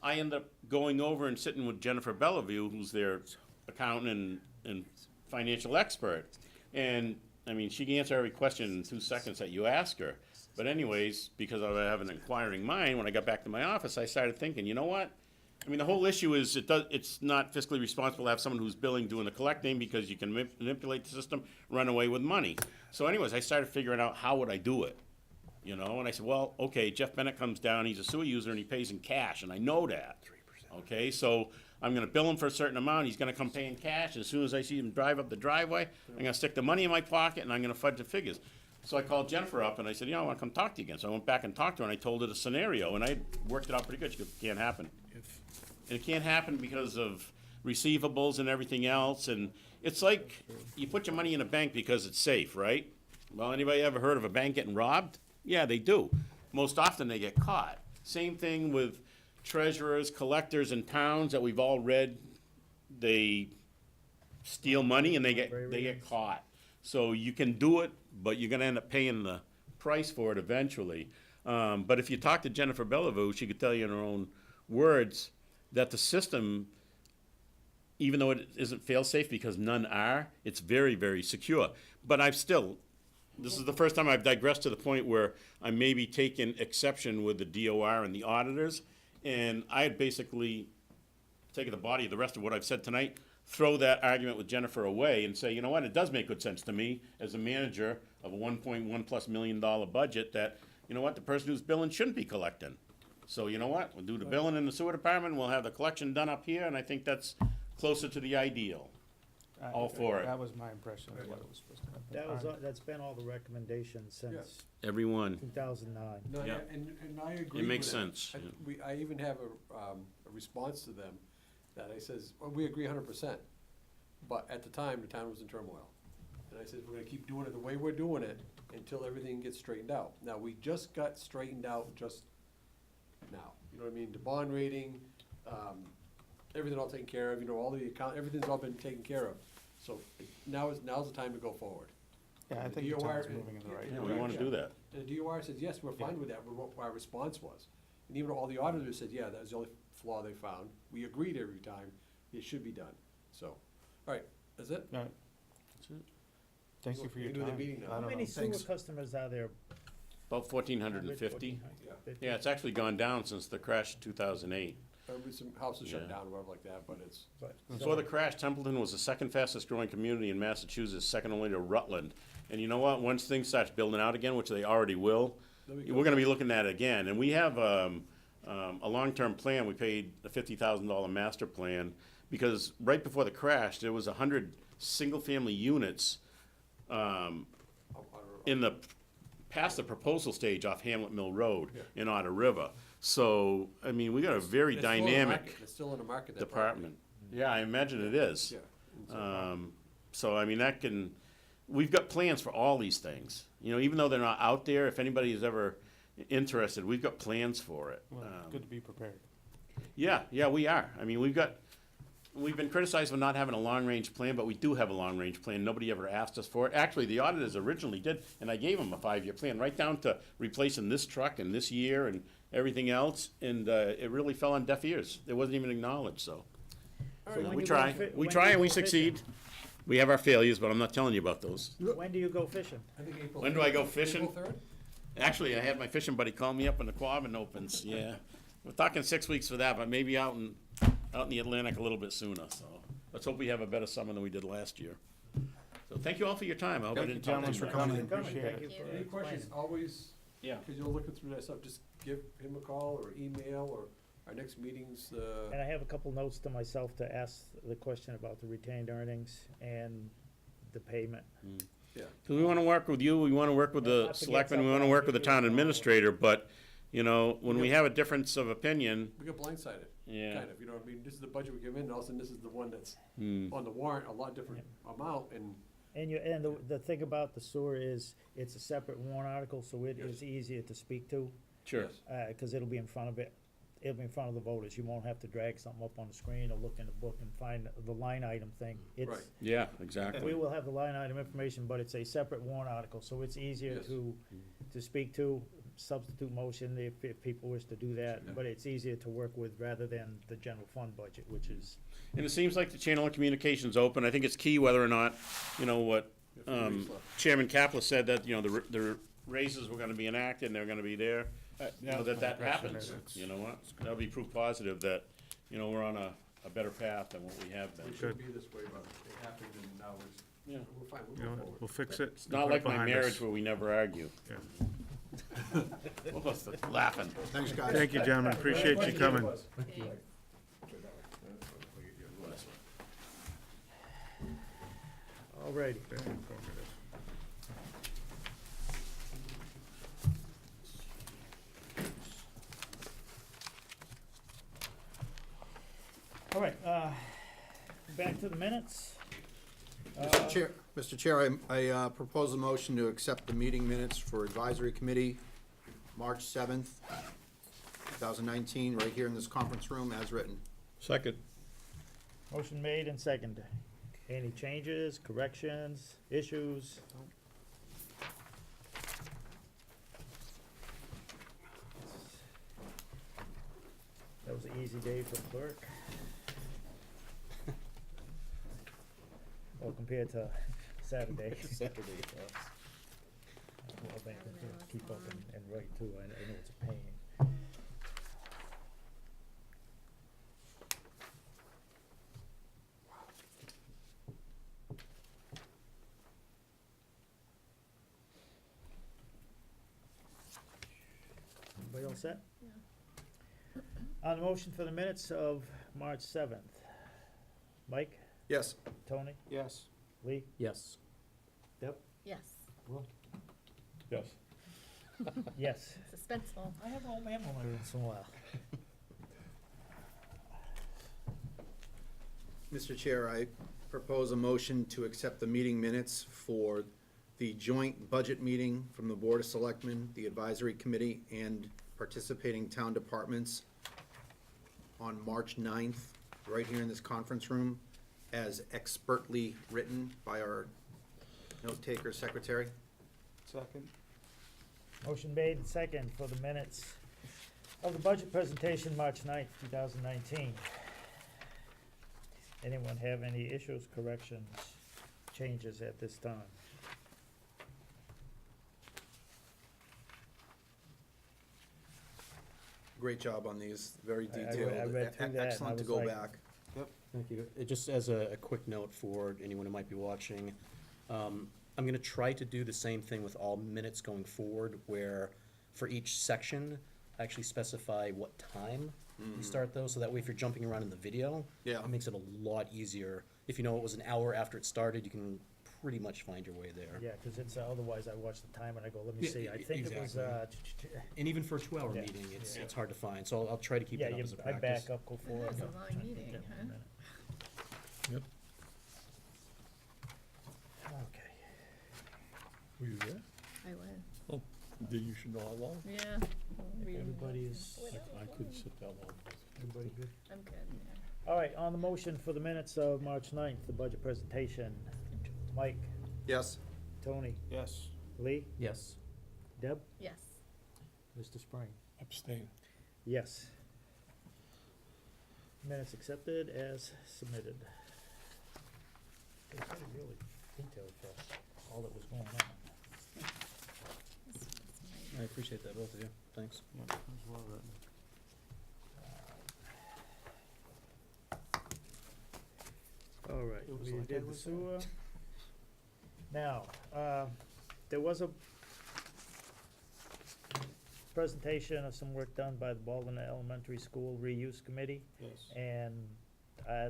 Speaker 6: I end up going over and sitting with Jennifer Bellevue, who's their accountant and financial expert. And, I mean, she can answer every question in 2 seconds that you ask her. But anyways, because I have an inquiring mind, when I got back to my office, I started thinking, you know what? I mean, the whole issue is it's not fiscally responsible to have someone who's billing doing the collecting because you can manipulate the system, run away with money. So anyways, I started figuring out how would I do it, you know? And I said, well, okay, Jeff Bennett comes down, he's a sewer user and he pays in cash, and I know that. Okay, so I'm gonna bill him for a certain amount, he's gonna come pay in cash, and as soon as I see him drive up the driveway, I'm gonna stick the money in my pocket and I'm gonna fudge the figures. So I called Jennifer up and I said, I wanna come talk to you again. So I went back and talked to her and I told her the scenario, and I worked it out pretty good. She goes, can't happen. And it can't happen because of receivables and everything else, and it's like, you put your money in a bank because it's safe, right? Well, anybody ever heard of a bank getting robbed? Yeah, they do. Most often they get caught. Same thing with treasurers, collectors in towns that we've all read, they steal money and they get caught. So you can do it, but you're gonna end up paying the price for it eventually. But if you talk to Jennifer Bellevue, she could tell you in her own words that the system, even though it isn't fail-safe because none are, it's very, very secure. But I've still this is the first time I've digressed to the point where I may be taking exception with the DOR and the auditors. And I had basically taken the body of the rest of what I've said tonight, throw that argument with Jennifer away and say, you know what, it does make good sense to me as a manager of a $1.1+ million budget that, you know what, the person who's billing shouldn't be collecting. So you know what, we'll do the billing in the sewer department, we'll have the collection done up here, and I think that's closer to the ideal. All for it.
Speaker 7: That was my impression of what it was supposed to happen.
Speaker 3: That's been all the recommendations since
Speaker 6: Everyone,
Speaker 3: 2009.
Speaker 5: No,
Speaker 6: Yeah.
Speaker 5: and I agree
Speaker 6: it makes
Speaker 5: with that.
Speaker 6: sense.
Speaker 5: I even have a response to them that I says, well, we agree 100%. But at the time, the town was in turmoil. And I said, we're gonna keep doing it the way we're doing it until everything gets straightened out. Now, we just got straightened out just now. You know what I mean? The bond rating, everything all taken care of, you know, all the account, everything's all been taken care of. So now's the time to go forward.
Speaker 7: Yeah, I
Speaker 5: The
Speaker 7: think the
Speaker 5: DOR
Speaker 7: town's moving in the right
Speaker 6: Yeah,
Speaker 7: direction.
Speaker 6: we wanna do that.
Speaker 5: And the DOR says, yes, we're fine with that, with what our response was. And even all the auditors said, yeah, that was the only flaw they found. We agreed every time, it should be done. So, all right, that's it?
Speaker 7: All right. Thank you for your
Speaker 5: We can do the
Speaker 7: time.
Speaker 5: meeting now.
Speaker 7: I
Speaker 3: How
Speaker 7: don't
Speaker 3: many
Speaker 7: know.
Speaker 3: sewer
Speaker 2: Thanks.
Speaker 3: customers are there?
Speaker 6: About 1,450.
Speaker 5: Yeah.
Speaker 6: Yeah, it's actually gone down since the crash in 2008.
Speaker 5: There'll be some houses shut
Speaker 6: Yeah.
Speaker 5: down or whatever like that, but it's,
Speaker 6: Before the crash, Templeton was the second fastest growing community in Massachusetts, second only to Rutland. And you know what? Once things start building out again, which they already will,
Speaker 5: There we go.
Speaker 6: we're gonna be looking at it again. And we have, a long-term plan. We paid a $50,000 master plan because right before the crash, there was 100 single-family units, in the, past the proposal stage off Hamlet Mill Road
Speaker 5: Yeah.
Speaker 6: in Otter River. So, I mean, we got a very
Speaker 5: it's still in the
Speaker 6: dynamic
Speaker 5: market. It's still in the market, that property.
Speaker 6: department. Yeah, I imagine it is.
Speaker 5: Yeah. And so-
Speaker 6: So, I mean, that can, we've got plans for all these things. You know, even though they're not out there, if anybody is ever interested, we've got plans for it.
Speaker 7: Well, good to be prepared.
Speaker 6: Yeah, we are. I mean, we've been criticized for not having a long-range plan, but we do have a long-range plan. Nobody ever asked us for it. Actually, the auditors originally did, and I gave them a 5-year plan, right down to replacing this truck and this year and everything else, and it really fell on deaf ears. It wasn't even acknowledged, so.
Speaker 3: So when
Speaker 6: We
Speaker 3: you
Speaker 6: try,
Speaker 3: go fi-
Speaker 6: we
Speaker 3: when
Speaker 6: try
Speaker 3: you
Speaker 6: and we
Speaker 3: go fishing?
Speaker 6: succeed. We have our failures, but I'm not telling you about those.
Speaker 3: When do you go fishing?
Speaker 5: I think April
Speaker 6: When do I go
Speaker 5: 3rd.
Speaker 6: fishing?
Speaker 5: April 3rd?
Speaker 6: Actually, I had my fishing buddy call me up when the Quabbin opens, yeah. We're talking 6 weeks for that, but maybe out in the Atlantic a little bit sooner, so. Let's hope we have a better summer than we did last year. So thank you all for your time. I hope I
Speaker 7: Thank you,
Speaker 6: didn't talk
Speaker 7: gentlemen,
Speaker 6: too
Speaker 7: for
Speaker 6: much.
Speaker 7: coming.
Speaker 3: Thank you.
Speaker 7: Appreciate
Speaker 3: Thank
Speaker 7: it.
Speaker 3: you for
Speaker 5: Any questions,
Speaker 3: explaining.
Speaker 5: always,
Speaker 6: Yeah.
Speaker 5: because you're looking through that stuff, just give him a call or email or our next meeting's,
Speaker 3: And I have a couple notes to myself to ask the question about the retained earnings and the payment.
Speaker 5: yeah.
Speaker 6: Cause we wanna work with you, we wanna work with
Speaker 3: Yeah,
Speaker 6: the
Speaker 3: not to get
Speaker 6: selectmen, we
Speaker 3: something
Speaker 6: wanna
Speaker 3: out
Speaker 6: work
Speaker 3: of
Speaker 6: with the
Speaker 3: you,
Speaker 6: town
Speaker 3: so-
Speaker 6: administrator, but, you know, when we
Speaker 5: Yeah.
Speaker 6: have a difference of opinion,
Speaker 5: We got blindsided,
Speaker 6: yeah.
Speaker 5: kind of, you know what I mean? This is the budget we give in, and all of a sudden this is the one that's
Speaker 6: Hmm.
Speaker 5: on the warrant, a lot different amount, and
Speaker 3: And the thing about the sewer is, it's a separate warrant article, so it
Speaker 5: Yes.
Speaker 3: is easier to speak to,
Speaker 6: Sure.
Speaker 5: yes.
Speaker 3: cause it'll be in front of it. It'll be in front of the voters. You won't have to drag something up on the screen or look in the book and find the line item thing.
Speaker 5: Right.
Speaker 3: It's,
Speaker 6: Yeah,
Speaker 3: we
Speaker 6: exactly.
Speaker 3: will have the line item information, but it's a separate warrant article, so it's easier
Speaker 5: Yes.
Speaker 3: to speak to, substitute motion if people wish to do that,
Speaker 5: Yeah.
Speaker 3: but it's easier to work with rather than the general fund budget, which is,
Speaker 6: And it seems like the channel of communication's open. I think it's key whether or not, you know, what
Speaker 5: We have 3 weeks left.
Speaker 6: Chairman Kaplan said that, you know, the raises were gonna be enacted and they're gonna be there. You know, that happens, you know what? That'll be proof positive that, you know, we're on a better path than what we have been.
Speaker 5: We should be this way, but it happened and now
Speaker 6: Yeah.
Speaker 5: we're fine,
Speaker 1: You
Speaker 5: we'll
Speaker 1: know,
Speaker 5: go
Speaker 1: what,
Speaker 5: forward.
Speaker 1: we'll fix it.
Speaker 6: It's not like my marriage where we never argue.
Speaker 1: Yeah.
Speaker 6: Laughing.
Speaker 2: Thanks, guys.
Speaker 1: Thank you, gentlemen, appreciate you coming.
Speaker 3: alrighty.
Speaker 1: Very informative.
Speaker 3: All right, back to the minutes.
Speaker 2: Mr. Chair, I propose a motion to accept the meeting minutes for advisory committee, March 7th, 2019, right here in this conference room as written.
Speaker 4: Second.
Speaker 3: Motion made and seconded. Any changes, corrections, issues? That was an easy day for clerk. Well, compared to Saturday. make them keep up and write too, I know it's a pain. Everybody all set? On the motion for the minutes of March 7th, Mike,
Speaker 2: Yes.
Speaker 3: Tony,
Speaker 7: Yes.
Speaker 3: Lee,
Speaker 8: Yes.
Speaker 3: Deb?
Speaker 9: Yes,
Speaker 4: Yes.
Speaker 3: Yes.
Speaker 9: suspenseful.
Speaker 3: I have all my once in a while.
Speaker 2: Mr. Chair, I propose a motion to accept the meeting minutes for the joint budget meeting from the Board of Selectmen, the Advisory Committee, and participating town departments on March 9th, right here in this conference room, as expertly written by our note-taker secretary.
Speaker 7: Second.
Speaker 3: Motion made and second for the minutes of the budget presentation, March 9th, 2019. Anyone have any issues, corrections, changes at this time?
Speaker 2: Great job on these, very
Speaker 3: I
Speaker 2: detailed.
Speaker 3: read through that and I
Speaker 2: Excellent to
Speaker 3: was
Speaker 2: go
Speaker 3: like-
Speaker 2: back.
Speaker 8: Thank you. Just as a quick note for anyone who might be watching, I'm gonna try to do the same thing with all minutes going forward, where for each section, I actually specify what time we start those, so that way if you're jumping around in the video,
Speaker 2: Yeah.
Speaker 8: it makes it a lot easier. If you know it was an hour after it started, you can pretty much find your way there.
Speaker 3: Yeah, cause it's, otherwise I watch the time and I go, let me
Speaker 8: Yeah,
Speaker 3: see, I think it was,
Speaker 8: And even for a 2-hour
Speaker 3: Yeah.
Speaker 8: meeting,
Speaker 3: Yeah.
Speaker 8: it's hard to find, so I'll try to keep
Speaker 3: yeah,
Speaker 8: that up
Speaker 3: you,
Speaker 8: as a
Speaker 3: I
Speaker 8: practice.
Speaker 3: back up, go forward.
Speaker 9: That's a
Speaker 3: go,
Speaker 9: long
Speaker 3: try and
Speaker 9: meeting,
Speaker 3: get
Speaker 9: huh?
Speaker 3: a minute.
Speaker 4: Yep.
Speaker 3: Okay.
Speaker 4: Were you there?
Speaker 9: I would,
Speaker 4: Oh, then you should know how long.
Speaker 9: yeah.
Speaker 3: If everybody is,
Speaker 4: I couldn't sit that long.
Speaker 3: everybody good?
Speaker 9: I'm good, yeah.
Speaker 3: All right, on the motion for the minutes of March 9th, the budget presentation, Mike,
Speaker 2: Yes.
Speaker 3: Tony,
Speaker 7: Yes.
Speaker 3: Lee,
Speaker 8: Yes.
Speaker 3: Deb,
Speaker 9: Yes,
Speaker 3: Mr. Spring.
Speaker 4: Abstain.
Speaker 3: Yes. Minutes accepted as submitted. It was very really detailed for all that was going on.
Speaker 8: I appreciate that, both of you. Thanks.
Speaker 7: Yeah, that was well written.
Speaker 3: All right,
Speaker 7: It was
Speaker 3: we
Speaker 7: like I
Speaker 3: did the
Speaker 7: was
Speaker 3: sewer. Now, there was a presentation of some work done by the Baldwin Elementary School Reuse Committee,
Speaker 7: Yes.
Speaker 3: and,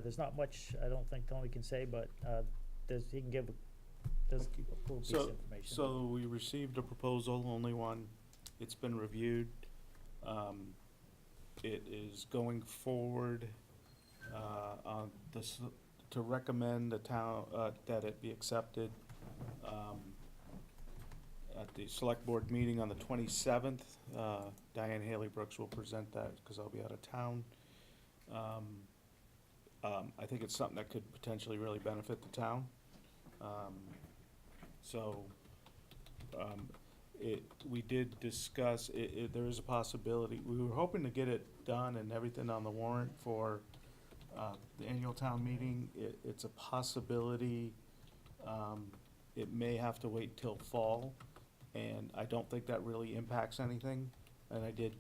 Speaker 3: there's not much, I don't think Tony can say, but, he can give, there's a little piece of
Speaker 7: So,
Speaker 3: information.
Speaker 7: so we received a proposal, only one. It's been reviewed. It is going forward, on this, to recommend the town, that it be accepted, at the select board meeting on the 27th. Diane Haley Brooks will present that, because I'll be out of town. I think it's something that could potentially really benefit the town. So, we did discuss, there is a possibility, we were hoping to get it done and everything on the warrant for, the annual town meeting. It's a possibility, it may have to wait till fall, and I don't think that really impacts anything. And I did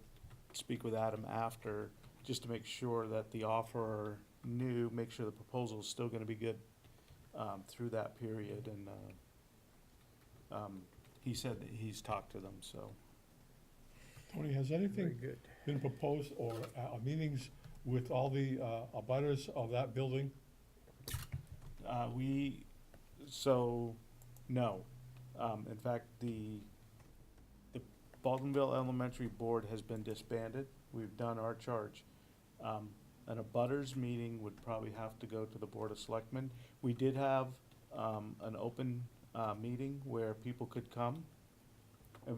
Speaker 7: speak with Adam after, just to make sure that the offerer knew, make sure the proposal is still gonna be good, through that period, and, he said that he's talked to them, so.
Speaker 4: Tony, has
Speaker 3: Very
Speaker 4: anything
Speaker 3: good.
Speaker 4: been proposed or meetings with all the abutters of that building?
Speaker 7: No. In fact, the Baldwinville Elementary Board has been disbanded. We've done our charge. An abutters meeting would probably have to go to the Board of Selectmen. We did have, an open, meeting where people could come.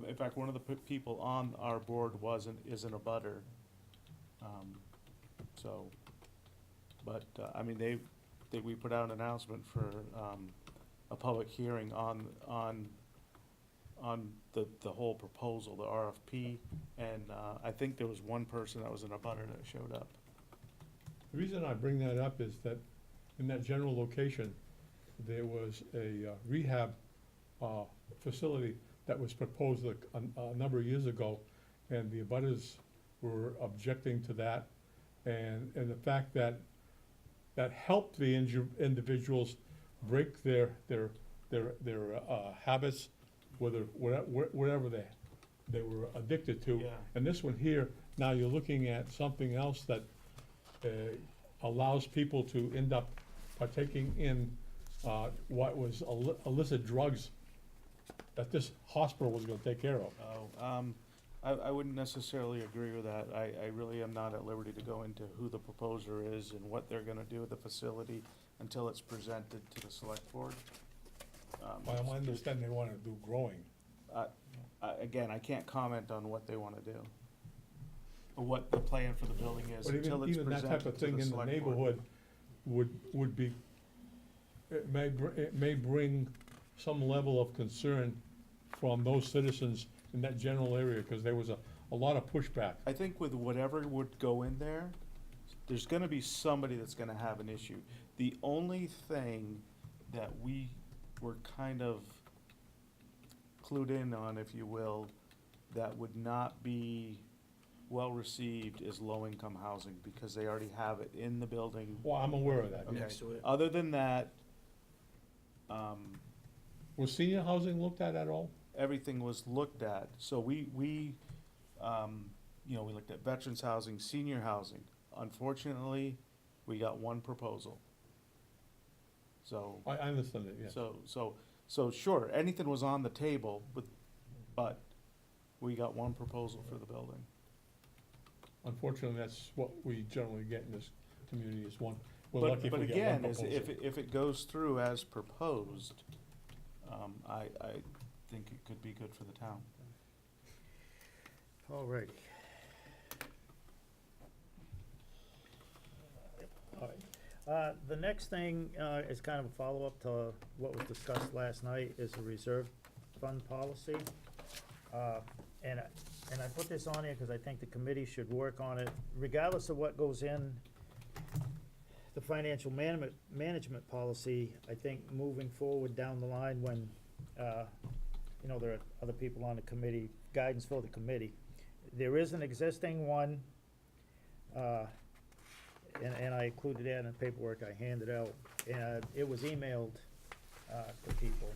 Speaker 7: In fact, one of the people on our board is an abutter. I mean, we put out an announcement for, a public hearing on the whole proposal, the RFP, and, I think there was one person that was an abutter that showed up.
Speaker 4: The reason I bring that up is that in that general location, there was a rehab facility that was proposed a number of years ago, and the abutters were objecting to that, and the fact that helped the individuals break their habits, whatever they were addicted to.
Speaker 7: Yeah.
Speaker 4: And this one here, now you're looking at something else that allows people to end up partaking in what was illicit drugs that this hospital was gonna take care of.
Speaker 7: Oh, I wouldn't necessarily agree with that. I really am not at liberty to go into who the proposer is and what they're gonna do with the facility until it's presented to the select board.
Speaker 4: Well, I understand they wanna do growing.
Speaker 7: Again, I can't comment on what they wanna do, or what the plan for the building is
Speaker 4: But
Speaker 7: until it's
Speaker 4: even that type
Speaker 7: presented
Speaker 4: of
Speaker 7: to
Speaker 4: thing
Speaker 7: the
Speaker 4: in the
Speaker 7: select board.
Speaker 4: neighborhood would be, it may bring some level of concern from those citizens in that general area, because there was a lot of pushback.
Speaker 7: I think with whatever would go in there, there's gonna be somebody that's gonna have an issue. The only thing that we were kind of clued in on, if you will, that would not be well-received is low-income housing, because they already have it in the building.
Speaker 4: Well, I'm aware of that,
Speaker 7: Okay.
Speaker 2: Next to it.
Speaker 7: Other than that,
Speaker 4: Was senior housing looked at all?
Speaker 7: everything was looked at. So we looked at veterans housing, senior housing. Unfortunately, we got one proposal. So,
Speaker 4: I understand it, yes.
Speaker 7: so sure, anything was on the table, but we got one proposal for the building.
Speaker 4: Unfortunately, that's what we generally get in this community, is one. We're
Speaker 7: But,
Speaker 4: lucky if
Speaker 7: but
Speaker 4: we get one
Speaker 7: again,
Speaker 4: proposal.
Speaker 7: if it goes through as proposed, I think it could be good for the town.
Speaker 3: All righty. All right. The next thing is kind of a follow-up to what was discussed last night, is the reserve fund policy. And I put this on here because I think the committee should work on it, regardless of what goes in the financial management policy. I think moving forward down the line, when, there are other people on the committee, guidance for the committee. There is an existing one, and I included that in the paperwork I handed out, and it was emailed to people.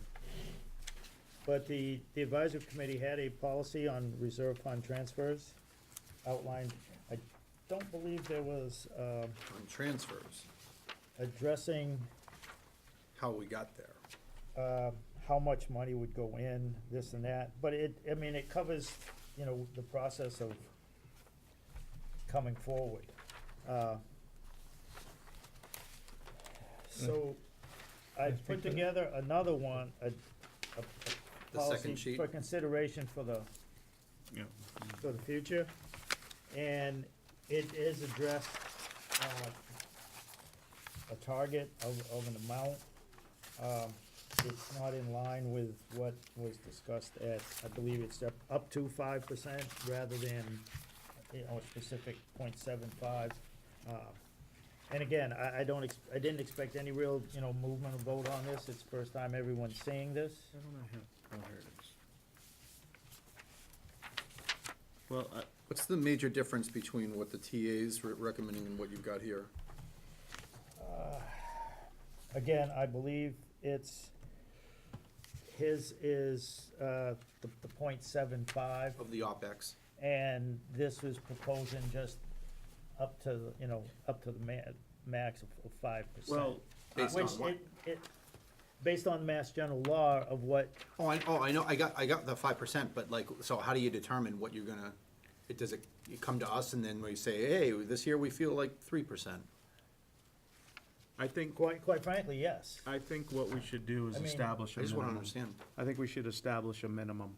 Speaker 3: But the advisory committee had a policy on reserve fund transfers outlined. I don't believe there was
Speaker 2: On transfers,
Speaker 3: addressing
Speaker 2: how we got there.
Speaker 3: how much money would go in, this and that, but it covers, the process of coming forward. So, I
Speaker 4: Let's
Speaker 3: put
Speaker 4: pick that.
Speaker 3: together another one, a
Speaker 2: The
Speaker 3: policy
Speaker 2: second sheet.
Speaker 3: for consideration for the
Speaker 1: Yeah.
Speaker 3: for the future, and it is addressed, a target of an amount. It's not in line with what was discussed at, I believe it's up to 5% rather than, a specific 0.75. And again, I didn't expect any real, movement or vote on this. It's the first time everyone's seeing this.
Speaker 1: I don't know how, oh, here it is. Well,
Speaker 2: What's the major difference between what the TA's recommending and what you've got here?
Speaker 3: Again, I believe his is, the 0.75,
Speaker 2: Of the OpEx?
Speaker 3: and this was proposing just up to, up to the max of 5%.
Speaker 1: well,
Speaker 2: Based on
Speaker 3: Which
Speaker 2: what?
Speaker 3: based on Mass General Law of what,
Speaker 2: I know, I got the 5%, but so how do you determine what you're gonna, does it come to us and then we say, hey, this year we feel like 3%?
Speaker 1: I think,
Speaker 3: quite frankly, yes.
Speaker 1: I think what we should do is
Speaker 3: I mean,
Speaker 1: establish a
Speaker 2: I just wanna
Speaker 1: minimum.
Speaker 2: understand.
Speaker 1: I think we should establish a minimum.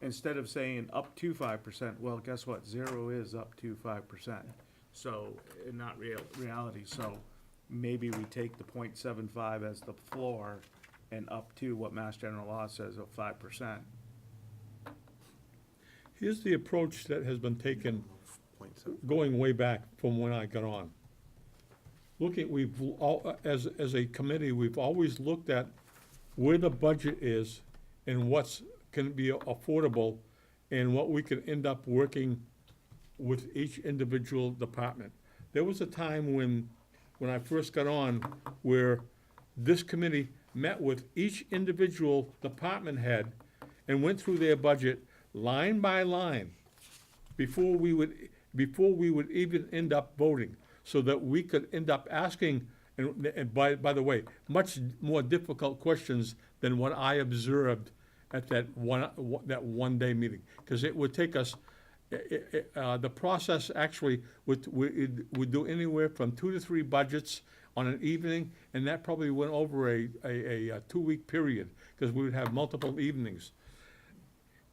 Speaker 1: Instead of saying up to 5%, well, guess what? 0 is up to 5%. So, not reality, so maybe we take the 0.75 as the floor and up to what Mass General Law says of 5%.
Speaker 4: Here's the approach that has been taken
Speaker 2: 0.7.
Speaker 4: going way back from when I got on. As a committee, we've always looked at where the budget is and what's can be affordable and what we can end up working with each individual department. There was a time when I first got on, where this committee met with each individual department head and went through their budget line by line before we would even end up voting, so that we could end up asking, and by the way, much more difficult questions than what I observed at that one-day meeting. Because it would take us, the process actually would do anywhere from 2 to 3 budgets on an evening, and that probably went over a 2-week period, because we would have multiple evenings.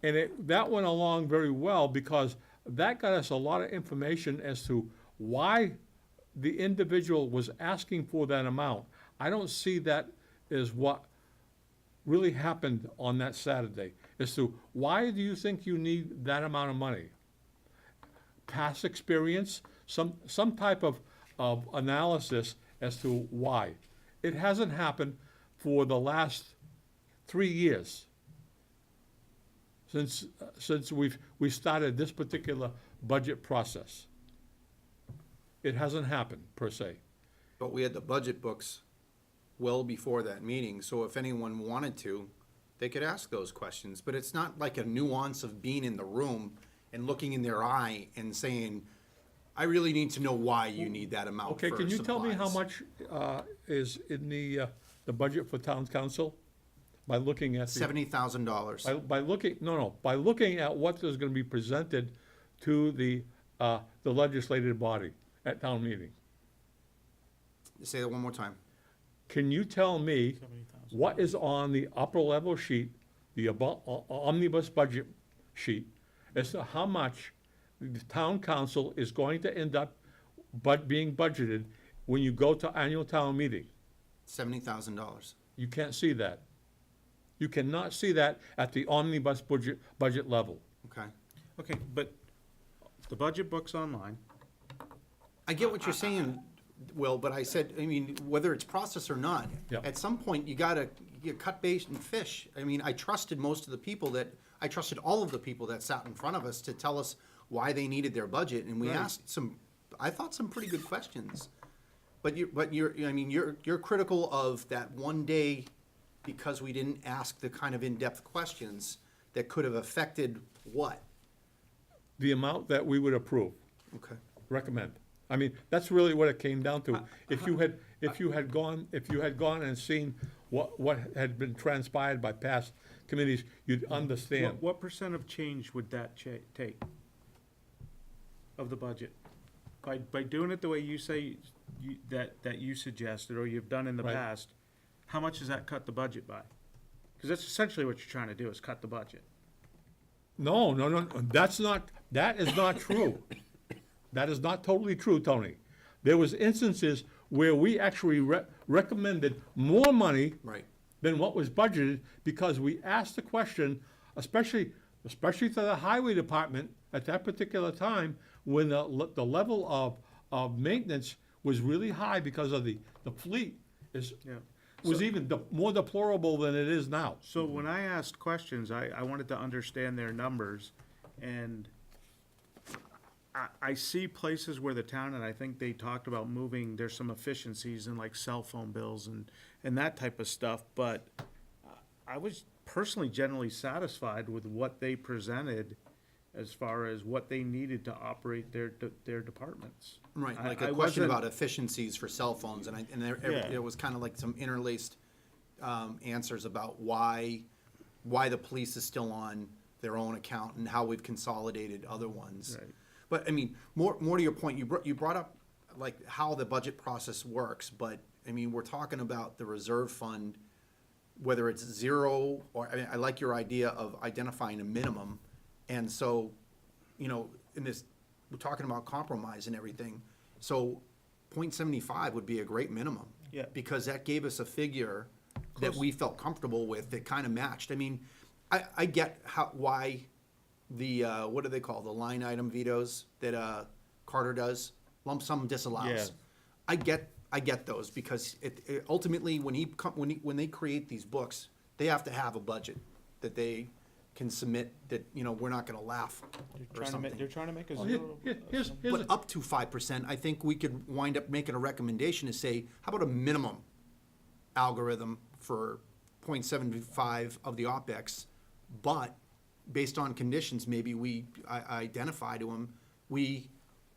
Speaker 4: And that went along very well, because that got us a lot of information as to why the individual was asking for that amount. I don't see that as what really happened on that Saturday, as to why do you think you need that amount of money? Past experience, some type of analysis as to why. It hasn't happened for the last 3 years since we started this particular budget process. It hasn't happened, per se.
Speaker 2: But we had the budget books well before that meeting, so if anyone wanted to, they could ask those questions. But it's not like a nuance of being in the room and looking in their eye and saying, I really need to know why you need that amount for
Speaker 4: Okay, can you tell me how
Speaker 2: supplies."
Speaker 4: much is in the budget for town council? By looking at the,
Speaker 2: $70,000.
Speaker 4: by looking at what is gonna be presented to the legislative body at town meeting.
Speaker 2: Say that one more time.
Speaker 4: Can you tell me what is on the upper level sheet, the omnibus budget sheet, as to how much the town council is going to end up being budgeted when you go to annual town meeting?
Speaker 2: $70,000.
Speaker 4: You can't see that. You cannot see that at the omnibus budget level.
Speaker 2: Okay.
Speaker 7: Okay, but the budget book's online.
Speaker 2: I get what you're saying, Will, but I said, I mean, whether it's process or not,
Speaker 4: Yeah.
Speaker 2: at some point, you cut bait and fish. I mean, I trusted all of the people that sat in front of us to tell us why they needed their budget, and we asked I thought some pretty good questions. But you're critical of that one day because we didn't ask the kind of in-depth questions that could have affected what?
Speaker 4: The amount that we would approve,
Speaker 2: Okay.
Speaker 4: recommend. I mean, that's really what it came down to. If you had gone and seen what had been transpired by past committees, you'd understand.
Speaker 1: What percent of change would that take of the budget? By doing it the way you say, that you suggested, or you've done in the
Speaker 4: Right.
Speaker 1: past, how much does that cut the budget by? Because that's essentially what you're trying to do, is cut the budget.
Speaker 4: No, that is not true. That is not totally true, Tony. There was instances where we actually recommended more money
Speaker 2: Right.
Speaker 4: than what was budgeted, because we asked the question, especially to the highway department at that particular time, when the level of maintenance was really high because of the fleet
Speaker 1: Yeah.
Speaker 4: was even more deplorable than it is now.
Speaker 1: So when I asked questions, I wanted to understand their numbers, and I see places where the town, and I think they talked about moving, there's some efficiencies in like cell phone bills and that type of stuff, but I was personally generally satisfied with what they presented as far as what they needed to operate their departments.
Speaker 2: Right,
Speaker 1: I-
Speaker 2: like
Speaker 1: I
Speaker 2: a question
Speaker 1: wasn't-
Speaker 2: about efficiencies for cell phones, and
Speaker 1: Yeah.
Speaker 2: there was kind of like some interlaced answers about why the police is still on their own account and how we've consolidated other ones.
Speaker 1: Right.
Speaker 2: But I mean, more to your point, you brought up like how the budget process works, but I mean, we're talking about the reserve fund, whether it's zero or, I mean, I like your idea of identifying a minimum. And so, in this, we're talking about compromise and everything. So 0.75 would be a great minimum.
Speaker 1: Yeah.
Speaker 2: Because that gave us a figure that we felt comfortable with, that kind of matched. I mean, I get why the, what do they call, the line item vetoes that Carter does, lump sum disallows.
Speaker 1: Yeah.
Speaker 2: I get those, because it ultimately, when they create these books, they have to have a budget that they can submit that, you know, we're not gonna laugh or something.
Speaker 7: They're trying to make a
Speaker 4: Well, here-
Speaker 7: zero.
Speaker 4: here- here's
Speaker 2: But
Speaker 4: a-
Speaker 2: up to 5%, I think we could wind up making a recommendation to say, how about a minimum algorithm for 0.75 of the OpEx? But based on conditions, maybe I identify to them, we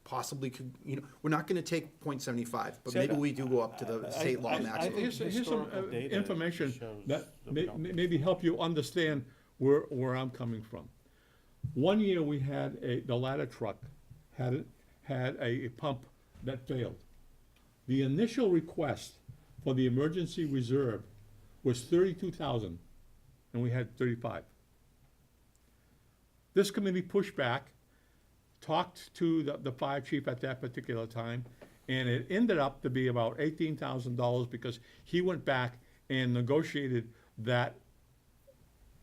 Speaker 2: possibly could, you know, we're not gonna take 0.75, but
Speaker 7: See,
Speaker 2: maybe we do go up to the state law
Speaker 7: I
Speaker 2: maximum.
Speaker 7: think
Speaker 4: Here's some
Speaker 7: historical data
Speaker 4: information
Speaker 7: shows
Speaker 4: that
Speaker 7: that we don't.
Speaker 4: maybe help you understand where I'm coming from. One year, we had the ladder truck had a pump that failed. The initial request for the emergency reserve was 32,000, and we had 35. This committee pushed back, talked to the fire chief at that particular time, and it ended up to be about $18,000 because he went back and negotiated that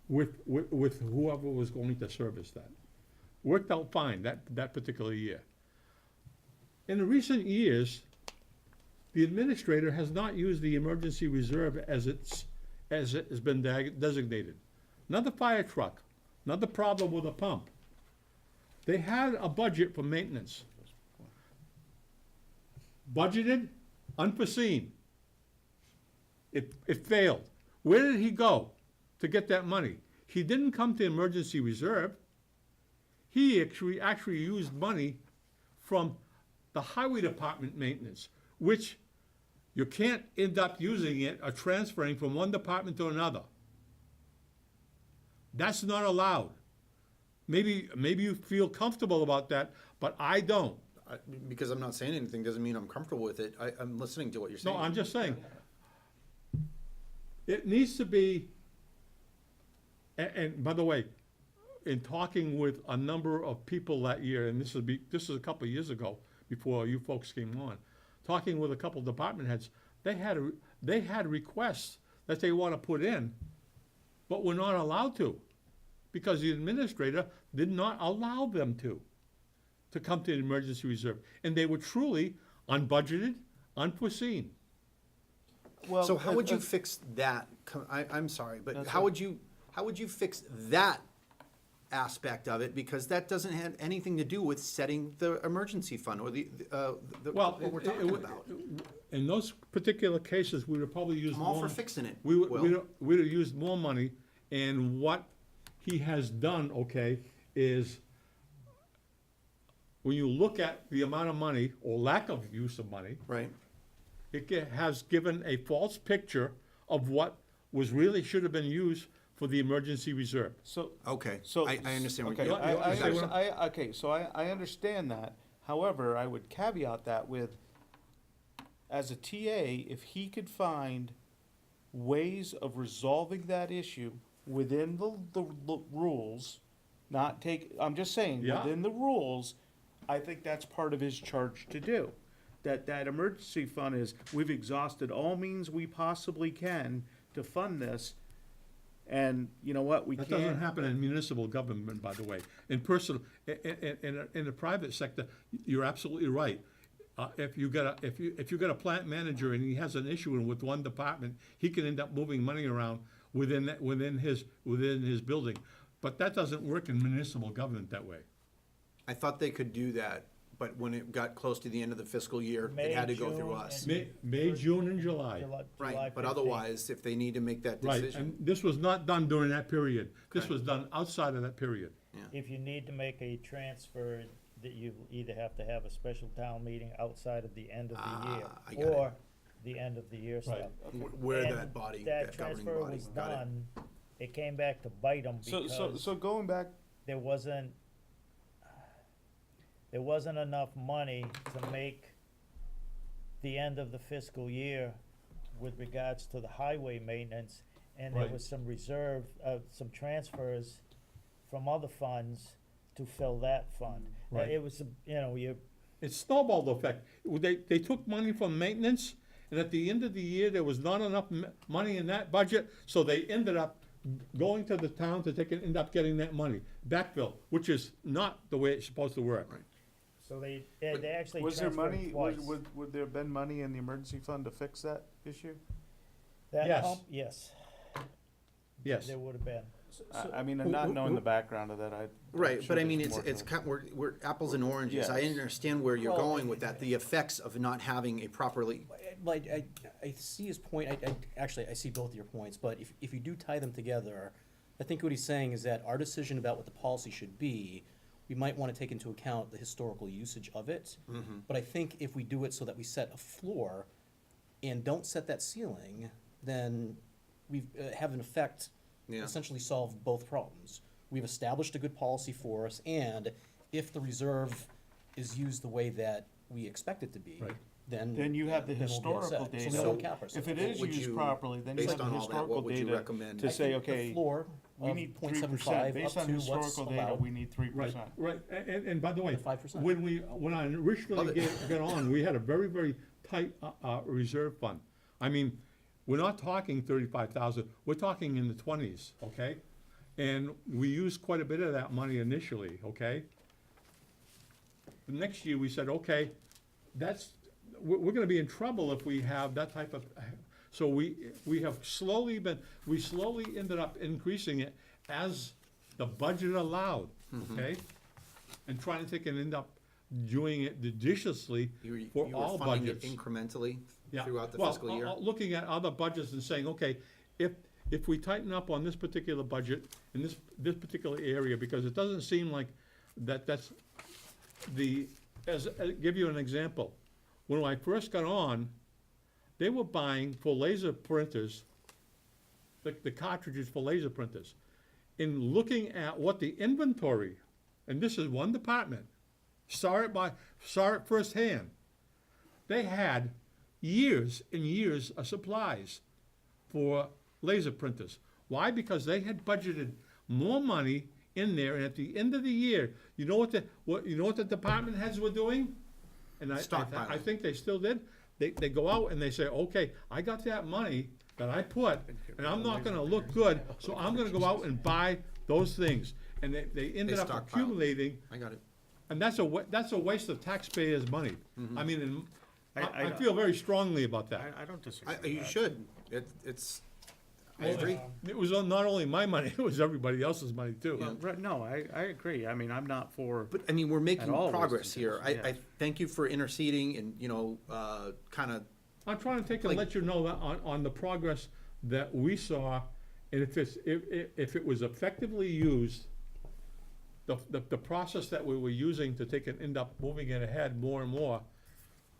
Speaker 4: with whoever was going to service that. Worked out fine that particular year. In the recent years, the administrator has not used the emergency reserve as it has been designated. Another fire truck, another problem with a pump. They had a budget for maintenance. Budgeted, unforeseen. It failed. Where did he go to get that money? He didn't come to emergency reserve. He actually used money from the highway department maintenance, which you can't end up using it or transferring from one department to another. That's not allowed. Maybe you feel comfortable about that, but I don't.
Speaker 2: Because I'm not saying anything doesn't mean I'm comfortable with it. I'm listening to what you're saying.
Speaker 4: No, I'm just saying, it needs to be, and by the way, in talking with a number of people that year, and this is a couple of years ago, before you folks came on, talking with a couple of department heads, they had requests that they want to put in, but were not allowed to, because the administrator did not allow them to come to the emergency reserve, and they were truly unbudgeted, unforeseen.
Speaker 2: So how would you fix that? I'm sorry, but
Speaker 7: That's
Speaker 2: how
Speaker 7: right.
Speaker 2: would you fix that aspect of it? Because that doesn't have anything to do with setting the emergency fund or
Speaker 4: Well,
Speaker 2: what we're talking about.
Speaker 4: in those particular cases, we would probably use
Speaker 2: I'm
Speaker 4: more.
Speaker 2: all for fixing it,
Speaker 4: We'd
Speaker 2: Will.
Speaker 4: have used more money, and what he has done, okay, is when you look at the amount of money, or lack of use of money,
Speaker 2: Right?
Speaker 4: it has given a false picture of what was really should have been used for the emergency reserve.
Speaker 7: So,
Speaker 2: Okay,
Speaker 7: so.
Speaker 2: I understand what
Speaker 7: okay,
Speaker 2: you're.
Speaker 7: okay, so I understand that. However, I would caveat that with, as a TA, if he could find ways of resolving that issue within the rules, not take, I'm just saying,
Speaker 4: Yeah.
Speaker 7: within the rules, I think that's part of his charge to do. That emergency fund is, we've exhausted all means we possibly can to fund this, and you know what, we
Speaker 4: That
Speaker 7: can't.
Speaker 4: doesn't happen in municipal government, by the way. In personal, in the private sector, you're absolutely right. If you got a plant manager and he has an issue with one department, he can end up moving money around within his building. But that doesn't work in municipal government that way.
Speaker 2: I thought they could do that, but when it got close to the end of the fiscal year,
Speaker 3: May,
Speaker 2: it had to go through
Speaker 3: June,
Speaker 2: us.
Speaker 3: and-
Speaker 4: May, June, and July.
Speaker 3: July
Speaker 2: Right, but
Speaker 3: 15th.
Speaker 2: otherwise, if they need to make that
Speaker 4: Right,
Speaker 2: decision.
Speaker 4: and this was not done during that period. This
Speaker 2: Okay.
Speaker 4: was done outside of that period.
Speaker 3: If you need to make a transfer, that you either have to have a special town meeting outside of the end of the
Speaker 2: I got
Speaker 3: year,
Speaker 2: it.
Speaker 3: or the end of the year stuff.
Speaker 2: Where
Speaker 3: And
Speaker 2: that body,
Speaker 3: that
Speaker 2: that governing
Speaker 3: transfer
Speaker 2: body,
Speaker 3: was
Speaker 2: got it.
Speaker 3: done, it came back to bite them
Speaker 7: So
Speaker 3: because
Speaker 7: going back,
Speaker 3: there wasn't enough money to make the end of the fiscal year with regards to the highway maintenance, and there
Speaker 4: Right.
Speaker 3: was some reserve, some transfers from other funds to fill that fund.
Speaker 4: Right.
Speaker 3: It was,
Speaker 4: It's snowballed effect. They took money from maintenance, and at the end of the year, there was not enough money in that budget, so they ended up going to the town to end up getting that money, backfill, which is not the way it's supposed to work.
Speaker 2: Right.
Speaker 3: so they actually
Speaker 7: was there
Speaker 3: transferred
Speaker 7: money,
Speaker 3: twice.
Speaker 7: would there have been money in the emergency fund to fix that issue?
Speaker 3: That
Speaker 4: Yes.
Speaker 3: pump, yes,
Speaker 4: Yes.
Speaker 3: there would have been.
Speaker 7: I mean, and not knowing the background of that, I'm
Speaker 2: Right,
Speaker 7: sure
Speaker 2: but I
Speaker 7: there's
Speaker 2: mean,
Speaker 7: more to
Speaker 2: it's
Speaker 7: it.
Speaker 2: kind, we're apples and oranges. I
Speaker 7: Yes.
Speaker 2: understand where you're
Speaker 8: Well,
Speaker 2: going with that, the effects of not having a properly,
Speaker 8: Like, I see his point, actually, I see both of your points, but if you do tie them together, I think what he's saying is that our decision about what the policy should be, we might wanna take into account the historical usage of it. But I think if we do it so that we set a floor and don't set that ceiling, then we have an effect,
Speaker 2: Yeah.
Speaker 8: essentially solve both problems. We've established a good policy for us, and if the reserve is used the way that we expect it to be,
Speaker 4: Right.
Speaker 7: Then you have the
Speaker 8: then we'll be
Speaker 7: historical
Speaker 8: upset.
Speaker 7: data.
Speaker 8: So we don't cap ourselves.
Speaker 7: If it is
Speaker 2: What would
Speaker 7: used
Speaker 2: you-
Speaker 7: properly, then you
Speaker 2: based
Speaker 7: have the
Speaker 2: on all that,
Speaker 7: historical
Speaker 2: what would you
Speaker 7: data
Speaker 2: recommend?
Speaker 7: to say,
Speaker 8: The
Speaker 7: okay,
Speaker 8: floor
Speaker 7: we
Speaker 8: of
Speaker 7: need
Speaker 8: 0.75
Speaker 7: 3%. Based
Speaker 8: up
Speaker 7: on
Speaker 8: to what's
Speaker 7: historical data,
Speaker 8: allowed.
Speaker 7: we need 3%.
Speaker 4: Right, and by the way,
Speaker 8: The 5%.
Speaker 4: when I originally
Speaker 2: Love it.
Speaker 4: got on, we had a very, very tight, reserve fund. I mean, we're not talking 35,000, we're talking in the 20s, okay? And we used quite a bit of that money initially, okay? The next year, we said, okay, we're gonna be in trouble if we have that type of, so we slowly ended up increasing it as the budget allowed, okay? And trying to think and end up doing it judiciously
Speaker 2: you
Speaker 4: for
Speaker 2: were
Speaker 4: all
Speaker 2: funding it
Speaker 4: budgets.
Speaker 2: incrementally
Speaker 4: Yeah.
Speaker 2: throughout the
Speaker 4: Well,
Speaker 2: fiscal year?
Speaker 4: looking at other budgets and saying, okay, if we tighten up on this particular budget, in this particular area, because it doesn't seem like that's give you an example. When I first got on, they were buying for laser printers, the cartridges for laser printers. In looking at what the inventory, and this is one department, saw it firsthand. They had years and years of supplies for laser printers. Why? Because they had budgeted more money in there, and at the end of the year, you know what the department heads were doing? And I
Speaker 2: Stockpiling.
Speaker 4: think they still did. They go out and they say, okay, I got that money that I put, and I'm not gonna look good, so I'm gonna go out and buy those things. And they ended up
Speaker 2: stockpile.
Speaker 4: accumulating,
Speaker 2: I got it.
Speaker 4: and that's a waste of taxpayers' money. I mean, and I
Speaker 7: I-
Speaker 4: feel very strongly about that.
Speaker 7: I don't disagree with
Speaker 2: You
Speaker 7: that.
Speaker 2: should. It's, I agree.
Speaker 4: It was not only my money, it was everybody else's money too.
Speaker 7: Yeah, right, no, I agree. I mean, I'm not for,
Speaker 2: But, I mean, we're making
Speaker 7: all
Speaker 2: progress
Speaker 7: wasted
Speaker 2: here.
Speaker 7: things,
Speaker 2: I
Speaker 7: yeah.
Speaker 2: thank you for interceding and, kind of,
Speaker 4: I'm trying to take and
Speaker 2: Like-
Speaker 4: let you know that on the progress that we saw, and if it was effectively used, the process that we were using to take and end up moving it ahead more and more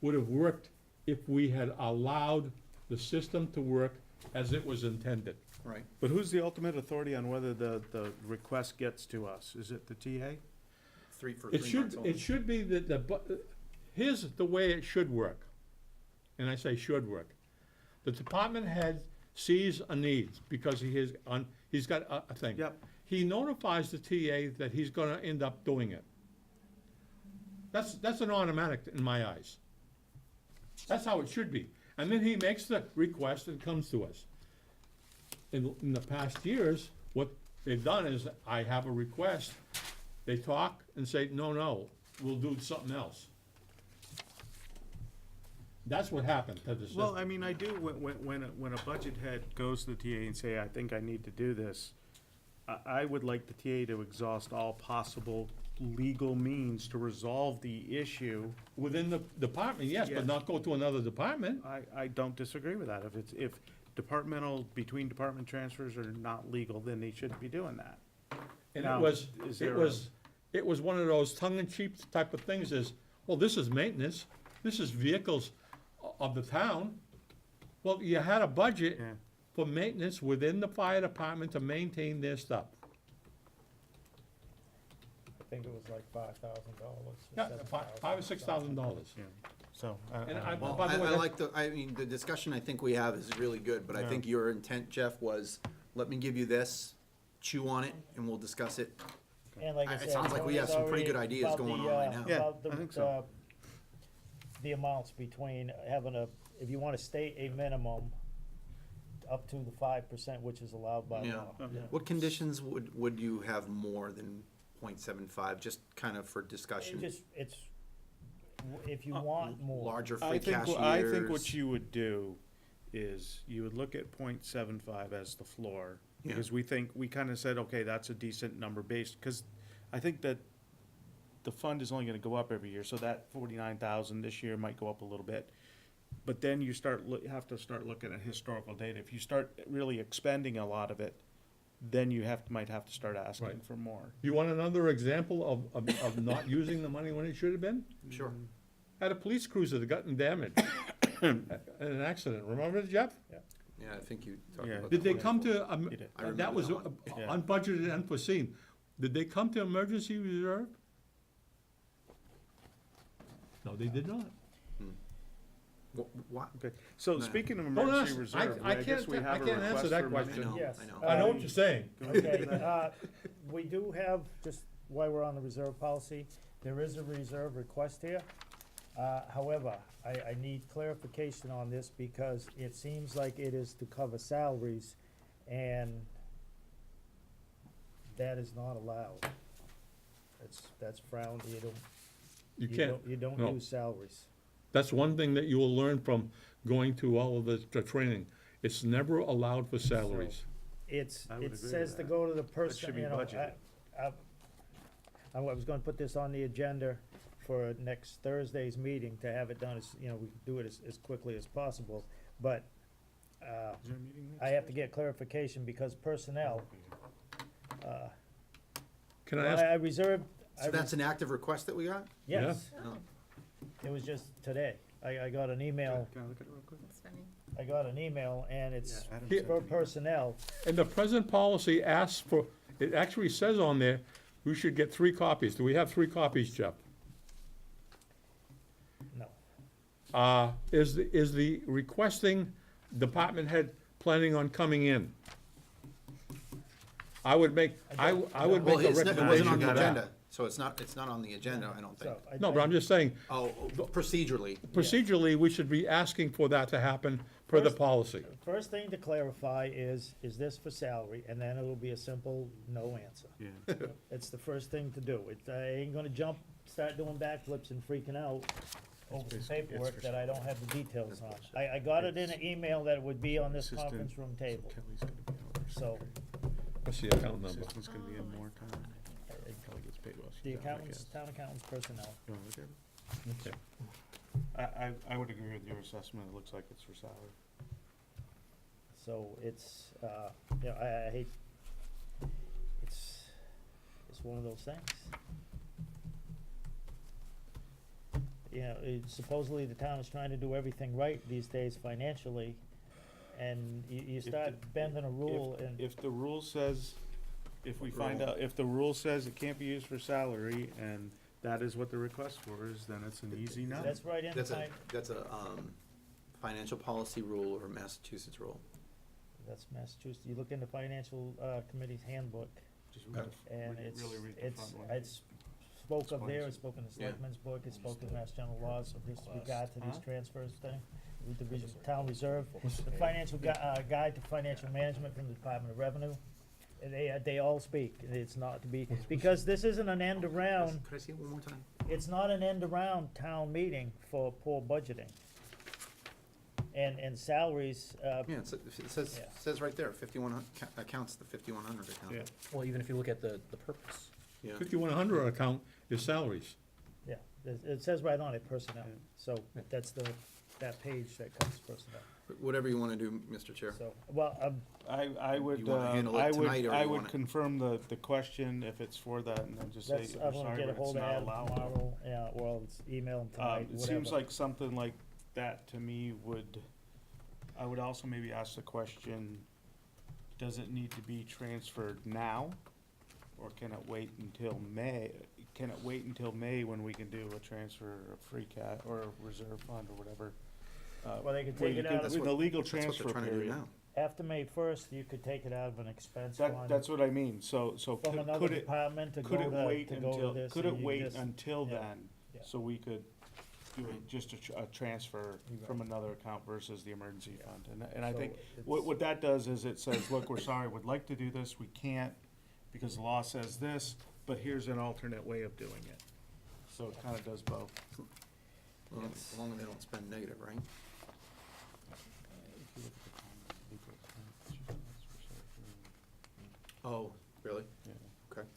Speaker 4: would have worked if we had allowed the system to work as it was intended.
Speaker 2: right.
Speaker 7: but who's the ultimate authority on whether the request gets to us? Is it the TA?
Speaker 4: It should be that here's the way it should work, and I say should work. The department head sees a need because he's got a thing.
Speaker 7: Yep.
Speaker 4: He notifies the TA that he's gonna end up doing it. That's an automatic in my eyes. That's how it should be. And then he makes the request and comes to us. In the past years, what they've done is, I have a request, they talk and say, no, we'll do something else. That's what happened to the system.
Speaker 7: Well, I mean, I do, when a budget head goes to the TA and say, I think I need to do this, I would like the TA to exhaust all possible legal means to resolve the issue.
Speaker 4: Within the department, yes,
Speaker 7: Yeah.
Speaker 4: but not go to another department.
Speaker 7: I don't disagree with that. If between department transfers are not legal, then they shouldn't be doing that.
Speaker 4: And
Speaker 7: Now, is there
Speaker 4: it was one of those tongue-in-cheek type of things is, well, this is maintenance, this is vehicles of the town. Well, you had a budget
Speaker 7: Yeah.
Speaker 4: for maintenance within the fire department to maintain their stuff.
Speaker 3: I think it was like $5,000.
Speaker 4: Yeah, $5,000 or $6,000.
Speaker 7: Yeah, so,
Speaker 4: And
Speaker 2: Well,
Speaker 4: by the way,
Speaker 2: I mean, the discussion I think we have is really good, but I
Speaker 7: Yeah.
Speaker 2: think your intent, Jeff, was, let me give you this, chew on it, and we'll discuss it.
Speaker 3: And like I
Speaker 2: It
Speaker 3: said,
Speaker 2: sounds like we have some pretty good
Speaker 3: already
Speaker 2: ideas
Speaker 3: about
Speaker 2: going
Speaker 3: the,
Speaker 2: on right now.
Speaker 7: Yeah,
Speaker 3: about
Speaker 7: I think so.
Speaker 3: the amounts between having if you wanna state a minimum up to the 5%, which is allowed by
Speaker 2: Yeah.
Speaker 3: law.
Speaker 2: What conditions would you have more than 0.75, just kind of for
Speaker 3: It
Speaker 2: discussion?
Speaker 3: just, if you want more.
Speaker 2: Larger free
Speaker 7: I think,
Speaker 2: cash
Speaker 7: I think
Speaker 2: years?
Speaker 7: what you would do is you would look at 0.75 as the floor, Because we kinda said, okay, that's a decent number based, cause I think that the fund is only gonna go up every year, so that 49,000 this year might go up a little bit. But then you have to start looking at historical data. If you start really expending a lot of it, then you might have to start asking
Speaker 4: Right.
Speaker 7: for more.
Speaker 4: You want another example of not using the money when it should have been?
Speaker 2: Sure.
Speaker 4: Had a police cruiser that got damaged in an accident, remember, Jeff?
Speaker 2: Yeah, I think you talked
Speaker 7: Yeah.
Speaker 2: about
Speaker 4: Did
Speaker 2: that
Speaker 4: they
Speaker 2: one
Speaker 4: come
Speaker 2: before.
Speaker 4: to,
Speaker 7: You did.
Speaker 2: I remember
Speaker 4: that was
Speaker 2: that one.
Speaker 7: Yeah.
Speaker 4: unbudgeted and unforeseen, did they come to emergency reserve? No, they did not.
Speaker 2: What?
Speaker 7: Okay, so
Speaker 2: No.
Speaker 7: speaking of
Speaker 4: Don't
Speaker 7: emergency
Speaker 4: ask.
Speaker 7: reserve,
Speaker 4: I
Speaker 7: guess
Speaker 4: can't
Speaker 7: we
Speaker 4: ta-
Speaker 7: have
Speaker 4: I
Speaker 7: a
Speaker 4: can't answer
Speaker 7: request
Speaker 4: that
Speaker 7: for money.
Speaker 4: question.
Speaker 2: I know,
Speaker 3: Yes.
Speaker 2: I know.
Speaker 4: I know what you're saying.
Speaker 3: Okay, we do have, just while we're on the reserve policy, there is a reserve request here. However, I need clarification on this because it seems like it is to cover salaries, and that is not allowed. That's frowned,
Speaker 4: You can't,
Speaker 3: you don't
Speaker 4: no.
Speaker 3: use salaries.
Speaker 4: that's one thing that you will learn from going to all of the training. It's never allowed for salaries.
Speaker 3: It's,
Speaker 7: I would
Speaker 3: it
Speaker 7: agree
Speaker 3: says
Speaker 7: with
Speaker 3: to
Speaker 7: that.
Speaker 3: go to the
Speaker 7: should
Speaker 3: person,
Speaker 7: be
Speaker 3: you know,
Speaker 7: budgeted.
Speaker 3: I was gonna put this on the agenda for next Thursday's meeting to have it done as, you know, we can do it as quickly as possible, but,
Speaker 7: Is there a meeting next
Speaker 3: I have to get clarification because personnel,
Speaker 4: Can I
Speaker 3: well,
Speaker 4: ask,
Speaker 3: I reserved,
Speaker 2: So that's an active request that we got?
Speaker 3: yes,
Speaker 2: Oh.
Speaker 3: it was just today. I got an email,
Speaker 7: Can I look at it real quick?
Speaker 9: That's funny.
Speaker 3: I got an email and it's
Speaker 7: Adam
Speaker 4: Here-
Speaker 7: sent
Speaker 3: for
Speaker 7: it.
Speaker 3: personnel.
Speaker 4: and the present policy asks for, it actually says on there, we should get 3 copies. Do we have 3 copies, Jeff?
Speaker 3: No.
Speaker 4: Is the requesting department head planning on coming in? I would make, I would
Speaker 2: Well,
Speaker 4: make a
Speaker 2: it wasn't on
Speaker 4: recommendation
Speaker 2: the
Speaker 4: for that.
Speaker 2: agenda, so it's not on the agenda, I don't think.
Speaker 3: So I-
Speaker 4: No, but I'm just saying,
Speaker 2: Oh, procedurally.
Speaker 4: procedurally, we should be asking for that to happen per the
Speaker 3: First-
Speaker 4: policy.
Speaker 3: First thing to clarify is this for salary? And then it'll be a simple no answer.
Speaker 7: Yeah.
Speaker 3: It's the first thing to do. I ain't gonna start doing backflips and freaking out over some
Speaker 7: basically- it's
Speaker 3: paperwork
Speaker 7: for
Speaker 3: that I don't have the details on. I got it in an email that it would be on this
Speaker 7: Assistant-
Speaker 3: conference room table,
Speaker 7: Kelly's gonna be out there.
Speaker 3: so
Speaker 4: What's the account number?
Speaker 7: Assistant's gonna be in more time. Kelly gets paid while
Speaker 3: the
Speaker 7: she's out, I
Speaker 3: accountants,
Speaker 7: guess.
Speaker 3: town accountants personnel.
Speaker 7: You wanna look at it?
Speaker 4: Okay.
Speaker 7: I would agree with your assessment. It looks like it's for salary.
Speaker 3: So it's, you know, I hate, it's one of those things. You know, supposedly the town is trying to do everything right these days financially, and you start bending a rule and,
Speaker 7: If the rule says, if we find out, if the rule says it can't be used for salary, and that is what the request for is, then it's an easy no.
Speaker 3: that's right in
Speaker 2: That's a,
Speaker 3: time,
Speaker 2: that's a, financial policy rule or Massachusetts rule.
Speaker 3: that's Massachusetts, you look in the financial, committee's handbook,
Speaker 7: Just read it.
Speaker 3: and
Speaker 7: Really read the
Speaker 3: it's,
Speaker 7: front one.
Speaker 3: it's spoke of there,
Speaker 7: Explains
Speaker 3: it's spoken in the
Speaker 2: Yeah.
Speaker 3: selectmen's book, it's spoken in Mass General laws of this regard to these
Speaker 7: Huh?
Speaker 3: transfers thing, with the town reserve, the financial guide to financial management from the Department of Revenue. And they all speak, it's not to be, because this isn't an end around,
Speaker 2: Could I see it one more time?
Speaker 3: it's not an end around town meeting for poor budgeting. And salaries,
Speaker 2: Yeah, it says,
Speaker 3: Yeah.
Speaker 2: says right there, 5100, accounts the 5100 account.
Speaker 7: Yeah.
Speaker 8: Well, even if you look at the purpose,
Speaker 2: Yeah.
Speaker 4: 5100 account is salaries.
Speaker 3: yeah, it says right on it, personnel,
Speaker 7: Yeah.
Speaker 3: so that's that page that comes personnel,
Speaker 2: Whatever you wanna do, Mr. Chair.
Speaker 3: so, well,
Speaker 7: I would,
Speaker 2: You wanna handle it
Speaker 7: I would,
Speaker 2: tonight, or
Speaker 7: I
Speaker 2: you
Speaker 7: would
Speaker 2: wanna-
Speaker 7: confirm the question if it's for that, and then just say,
Speaker 3: that's,
Speaker 7: we're
Speaker 3: I'm gonna
Speaker 7: sorry,
Speaker 3: get a
Speaker 7: but it's
Speaker 3: hold of
Speaker 7: not
Speaker 3: Adam
Speaker 7: allowed.
Speaker 3: tomorrow, yeah, or I'll email him tonight,
Speaker 7: It seems
Speaker 3: whatever.
Speaker 7: like something like that to me would, I would also maybe ask the question, does it need to be transferred now? Or can it wait until May? Can it wait until May when we can do a transfer of free cash or a reserve fund or whatever?
Speaker 3: Well, they could
Speaker 7: where
Speaker 3: take
Speaker 7: you
Speaker 3: it
Speaker 7: can-
Speaker 3: out,
Speaker 2: That's
Speaker 7: with
Speaker 2: what-
Speaker 7: the legal
Speaker 2: That's what
Speaker 7: transfer
Speaker 2: they're trying to do
Speaker 7: period.
Speaker 2: now.
Speaker 3: after May first, you could take it out of an expense fund.
Speaker 7: That's what I mean, so
Speaker 3: From another
Speaker 7: could it,
Speaker 3: department to
Speaker 7: could
Speaker 3: go
Speaker 7: it wait
Speaker 3: to go to
Speaker 7: until,
Speaker 3: this.
Speaker 7: could
Speaker 3: and
Speaker 7: it
Speaker 3: you
Speaker 7: wait
Speaker 3: just-
Speaker 7: until
Speaker 3: yeah,
Speaker 7: then?
Speaker 3: yeah.
Speaker 7: So we could do just a transfer
Speaker 3: You're
Speaker 7: from
Speaker 3: right.
Speaker 7: another account versus the emergency fund? And I
Speaker 3: So
Speaker 7: think
Speaker 3: it's-
Speaker 7: what that does is it says, look, we're sorry, we'd like to do this, we can't because the law says this, but here's an alternate way of doing it. So it kinda does both.
Speaker 2: Well, as long as they don't spend negative, right? Oh, really?
Speaker 7: Yeah.
Speaker 2: Okay.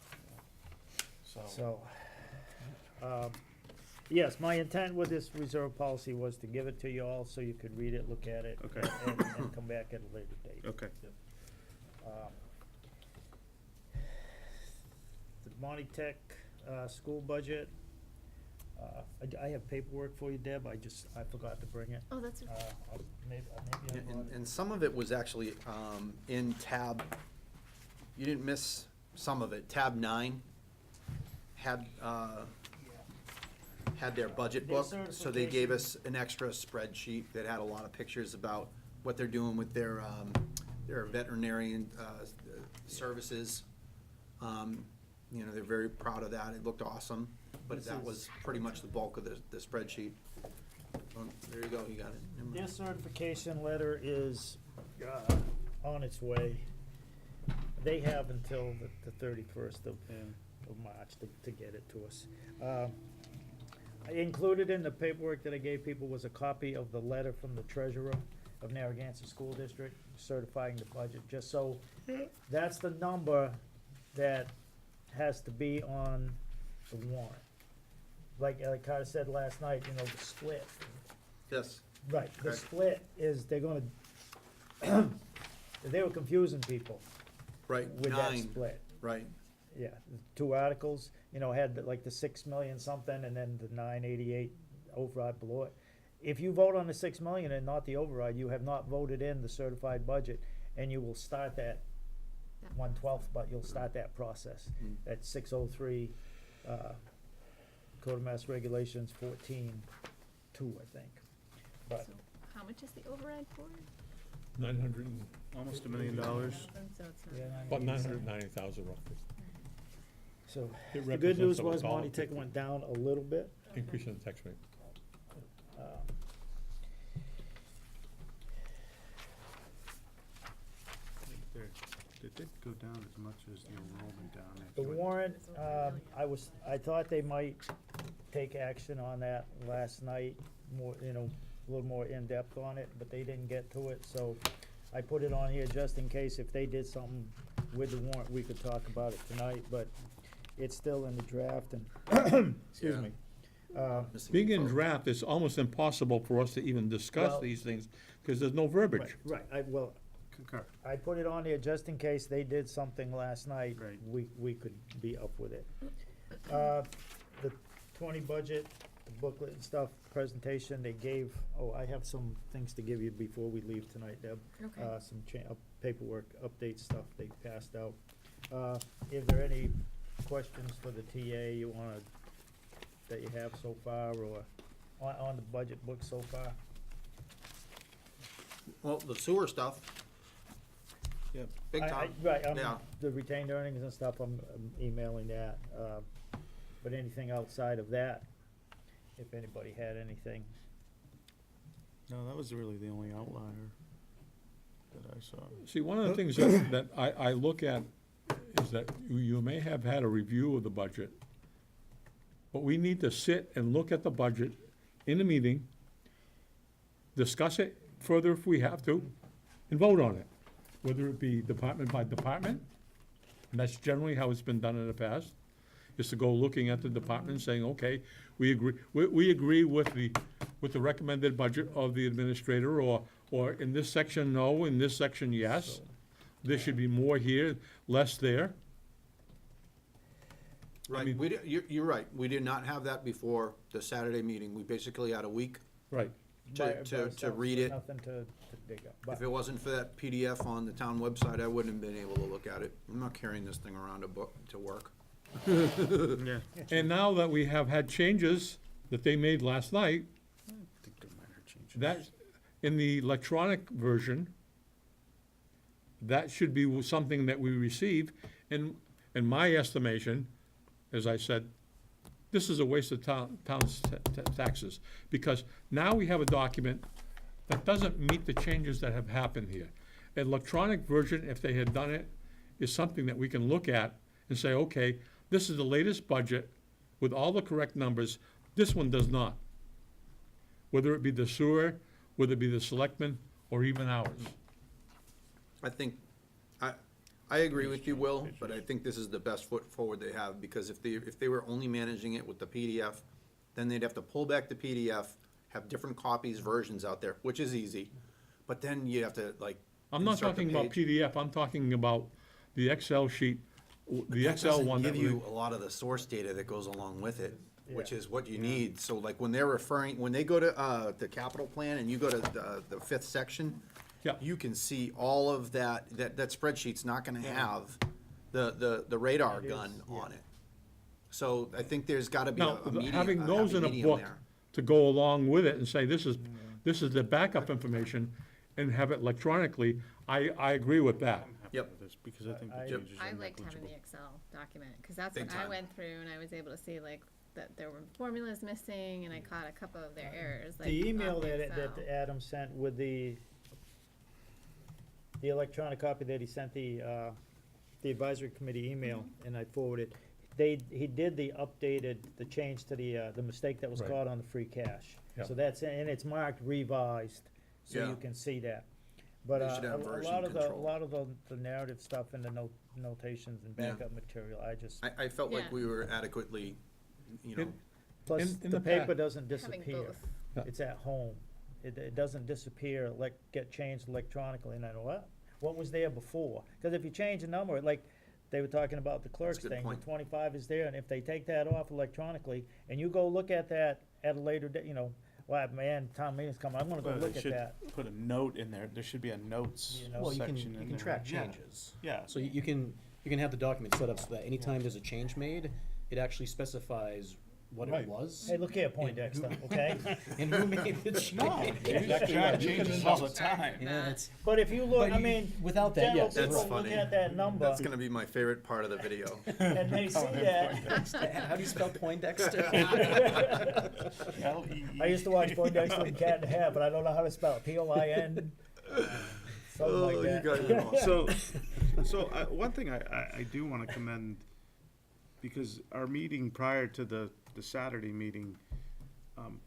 Speaker 3: So, yes, my intent with this reserve policy was to give it to you all so you could read it, look at it.
Speaker 1: Okay.
Speaker 3: And come back at a later date.
Speaker 1: Okay.
Speaker 3: The Monty Tech, school budget, I have paperwork for you, Deb, I forgot to bring it.
Speaker 9: Oh, that's,
Speaker 3: Maybe I
Speaker 2: And,
Speaker 3: brought it.
Speaker 2: and some of it was actually, in tab, you didn't miss some of it. Tab 9 had their budget
Speaker 3: Their
Speaker 2: book, so they gave us
Speaker 3: certification.
Speaker 2: an extra spreadsheet that had a lot of pictures about what they're doing with their veterinarian, services. You know, they're very proud of that. It looked awesome, but that was pretty much the bulk of the spreadsheet. There you go, you got it. Never mind.
Speaker 3: Their certification letter is, on its way. They have until the 31st of March to get it to us. I included in the paperwork that I gave people was a copy of the letter from the treasurer of Narragansett School District certifying the budget, just so, that's the number that has to be on the warrant. Like Carter said last night, you know, the split.
Speaker 2: Yes,
Speaker 3: Right, the
Speaker 2: Correct.
Speaker 3: split is, they were confusing people
Speaker 2: right,
Speaker 3: with that
Speaker 2: 9,
Speaker 3: split.
Speaker 2: right.
Speaker 3: Yeah, the two articles, you know, had like the 6 million something and then the 988 override below it. If you vote on the 6 million and not the override, you have not voted in the certified budget, and you will start that 1/12, but you'll start that process at 603, Code of Mass Regulations 14-2, I think. But
Speaker 9: so how much is the override for?
Speaker 4: 900,
Speaker 1: Almost $1 million.
Speaker 9: So it's not.
Speaker 3: yeah,
Speaker 4: about
Speaker 3: 987.
Speaker 4: 990,000 roughly.
Speaker 3: So
Speaker 4: It
Speaker 3: the good news
Speaker 4: represents
Speaker 3: was
Speaker 4: about
Speaker 3: Monty Tech went down a little bit.
Speaker 4: increase in the tax rate.
Speaker 3: Uh,
Speaker 7: Did they go down as much as the enrollment down there?
Speaker 3: The warrant, I thought they might take action on that last night, more, you know, a little more in-depth on it, but they didn't get to it, so I put it on here just in case if they did something with the warrant, we could talk about it tonight, but it's still in the draft and, excuse
Speaker 2: Yeah.
Speaker 3: me.
Speaker 2: Missing
Speaker 4: Being in
Speaker 2: info.
Speaker 4: draft, it's almost impossible for us to even discuss
Speaker 3: Well-
Speaker 4: these things, because there's no verbiage.
Speaker 3: Right, well,
Speaker 7: Concur.
Speaker 3: I put it on there just in case they did something last night,
Speaker 7: Right.
Speaker 3: we could be up with it. The 20 budget, the booklet and stuff, presentation, they gave, I have some things to give you before we leave tonight, Deb.
Speaker 9: Okay.
Speaker 3: Some paperwork, update stuff they passed out. Is there any questions for the TA you wanna, that you have so far, or on the budget book so far?
Speaker 2: Well, the sewer stuff.
Speaker 1: Yeah.
Speaker 2: Big time.
Speaker 3: Right,
Speaker 2: Yeah.
Speaker 3: the retained earnings and stuff, I'm emailing that, but anything outside of that, if anybody had anything.
Speaker 7: No, that was really the only outlier that I saw.
Speaker 4: See, one of the things that I look at is that you may have had a review of the budget, but we need to sit and look at the budget in a meeting, discuss it further if we have to, and vote on it, whether it be department by department, and that's generally how it's been done in the past, is to go looking at the department and saying, okay, we agree with the recommended budget of the administrator, or in this section, no, in this section, yes. There should be more here, less there.
Speaker 2: Right,
Speaker 4: mean-
Speaker 2: you're right, we did not have that before the Saturday meeting, we basically had a week.
Speaker 4: Right.
Speaker 3: by
Speaker 2: To
Speaker 3: ourselves,
Speaker 2: read it.
Speaker 3: Nothing to dig up,
Speaker 2: If
Speaker 3: but,
Speaker 2: it wasn't for that PDF on the town website, I wouldn't have been able to look at it. I'm not carrying this thing around to work.
Speaker 1: Yeah.
Speaker 4: And now that we have had changes that they made last night,
Speaker 7: I think they're minor changes.
Speaker 4: that, in the electronic version, that should be something that we receive, and in my estimation, as I said, this is a waste of town's taxes, because now we have a document that doesn't meet the changes that have happened here. An electronic version, if they had done it, is something that we can look at and say, okay, this is the latest budget with all the correct numbers, this one does not. Whether it be the sewer, whether it be the selectmen, or even ours.
Speaker 2: I think, I agree with you, Will, but I think this is the best foot forward they have, because if they were only managing it with the PDF, then they'd have to pull back the PDF, have different copies, versions out there, which is easy, but then you have to, like,
Speaker 4: I'm not
Speaker 2: insert the
Speaker 4: talking about
Speaker 2: page.
Speaker 4: PDF, I'm talking about the Excel sheet, the Excel one that
Speaker 2: Give
Speaker 4: we.
Speaker 2: you a lot of the source data that goes along with it, which is what you need. So like when they're referring, when they go to, the capital plan and you go to the fifth section,
Speaker 4: Yeah.
Speaker 2: you can see all of that spreadsheet's not gonna have the radar gun on it. So I think there's gotta be
Speaker 4: Now,
Speaker 2: a medium,
Speaker 4: having
Speaker 2: a
Speaker 4: those
Speaker 2: happy
Speaker 4: in a
Speaker 2: medium
Speaker 4: book
Speaker 2: there.
Speaker 4: to go along with it and say, this is the backup information, and have it electronically, I agree with that.
Speaker 1: I'm happy
Speaker 2: Yep.
Speaker 1: with this, because I think the
Speaker 3: I-
Speaker 1: changes
Speaker 9: I
Speaker 1: are
Speaker 9: liked having
Speaker 1: negligible.
Speaker 9: the Excel document, because that's
Speaker 2: Big
Speaker 9: what I
Speaker 2: time.
Speaker 9: went through, and I was able to see like that there were formulas missing, and I caught a couple of their errors, like.
Speaker 3: The email
Speaker 9: on the
Speaker 3: that
Speaker 9: Excel.
Speaker 3: Adam sent with the electronic copy that he sent the advisory committee email, and I forwarded, he did the change to the mistake that was
Speaker 4: Right.
Speaker 3: caught on the free cash.
Speaker 4: Yeah.
Speaker 3: So that's, and it's marked revised, so
Speaker 2: Yeah.
Speaker 3: you can see that. But,
Speaker 2: They should have
Speaker 3: a
Speaker 2: version
Speaker 3: lot of a
Speaker 2: control.
Speaker 3: lot of the narrative stuff and the notations and
Speaker 2: Yeah.
Speaker 3: backup material, I just,
Speaker 2: I felt like
Speaker 9: Yeah.
Speaker 2: we were adequately, you know,
Speaker 3: plus,
Speaker 4: in
Speaker 3: the
Speaker 4: the
Speaker 3: paper
Speaker 4: past-
Speaker 3: doesn't
Speaker 9: Having
Speaker 3: disappear.
Speaker 9: both.
Speaker 4: Yeah.
Speaker 3: It's at home. It doesn't disappear, get changed electronically, and I know, what was there before? Because if you change a number, like, they were talking about the clerk's
Speaker 2: a good
Speaker 3: thing, the
Speaker 2: point.
Speaker 3: 25 is there, and if they take that off electronically, and you go look at that at a later date, well, man, town meeting's coming, I'm gonna go
Speaker 7: But
Speaker 3: look
Speaker 7: it
Speaker 3: at
Speaker 7: should
Speaker 3: that.
Speaker 7: put a note in there, there should be a notes
Speaker 3: You know.
Speaker 8: Well,
Speaker 7: section
Speaker 8: you
Speaker 7: in there.
Speaker 8: can track
Speaker 7: Yeah.
Speaker 8: changes.
Speaker 7: Yeah,
Speaker 8: So you can have the document set up so that anytime there's a change made, it actually specifies what
Speaker 4: Right.
Speaker 8: it was.
Speaker 3: Hey, look here, Poindexter, okay?
Speaker 8: And who made the change.
Speaker 7: track changes all the time.
Speaker 8: Yeah, it's,
Speaker 3: But if you look,
Speaker 8: But
Speaker 3: I
Speaker 8: you-
Speaker 3: mean,
Speaker 8: without that,
Speaker 3: general
Speaker 8: yes.
Speaker 3: people
Speaker 2: That's
Speaker 3: look
Speaker 2: funny.
Speaker 3: at that number,
Speaker 2: that's gonna be my favorite part of the video.
Speaker 3: and they see that,
Speaker 8: How do you spell Poindexter?
Speaker 3: I used to watch Poindexter and Cat in the Hat, but I don't know how to spell it, P-O-I-N, something
Speaker 2: Oh,
Speaker 3: like
Speaker 2: you
Speaker 3: that.
Speaker 2: guys are awesome.
Speaker 1: So, one thing I do wanna commend, because our meeting prior to the Saturday meeting,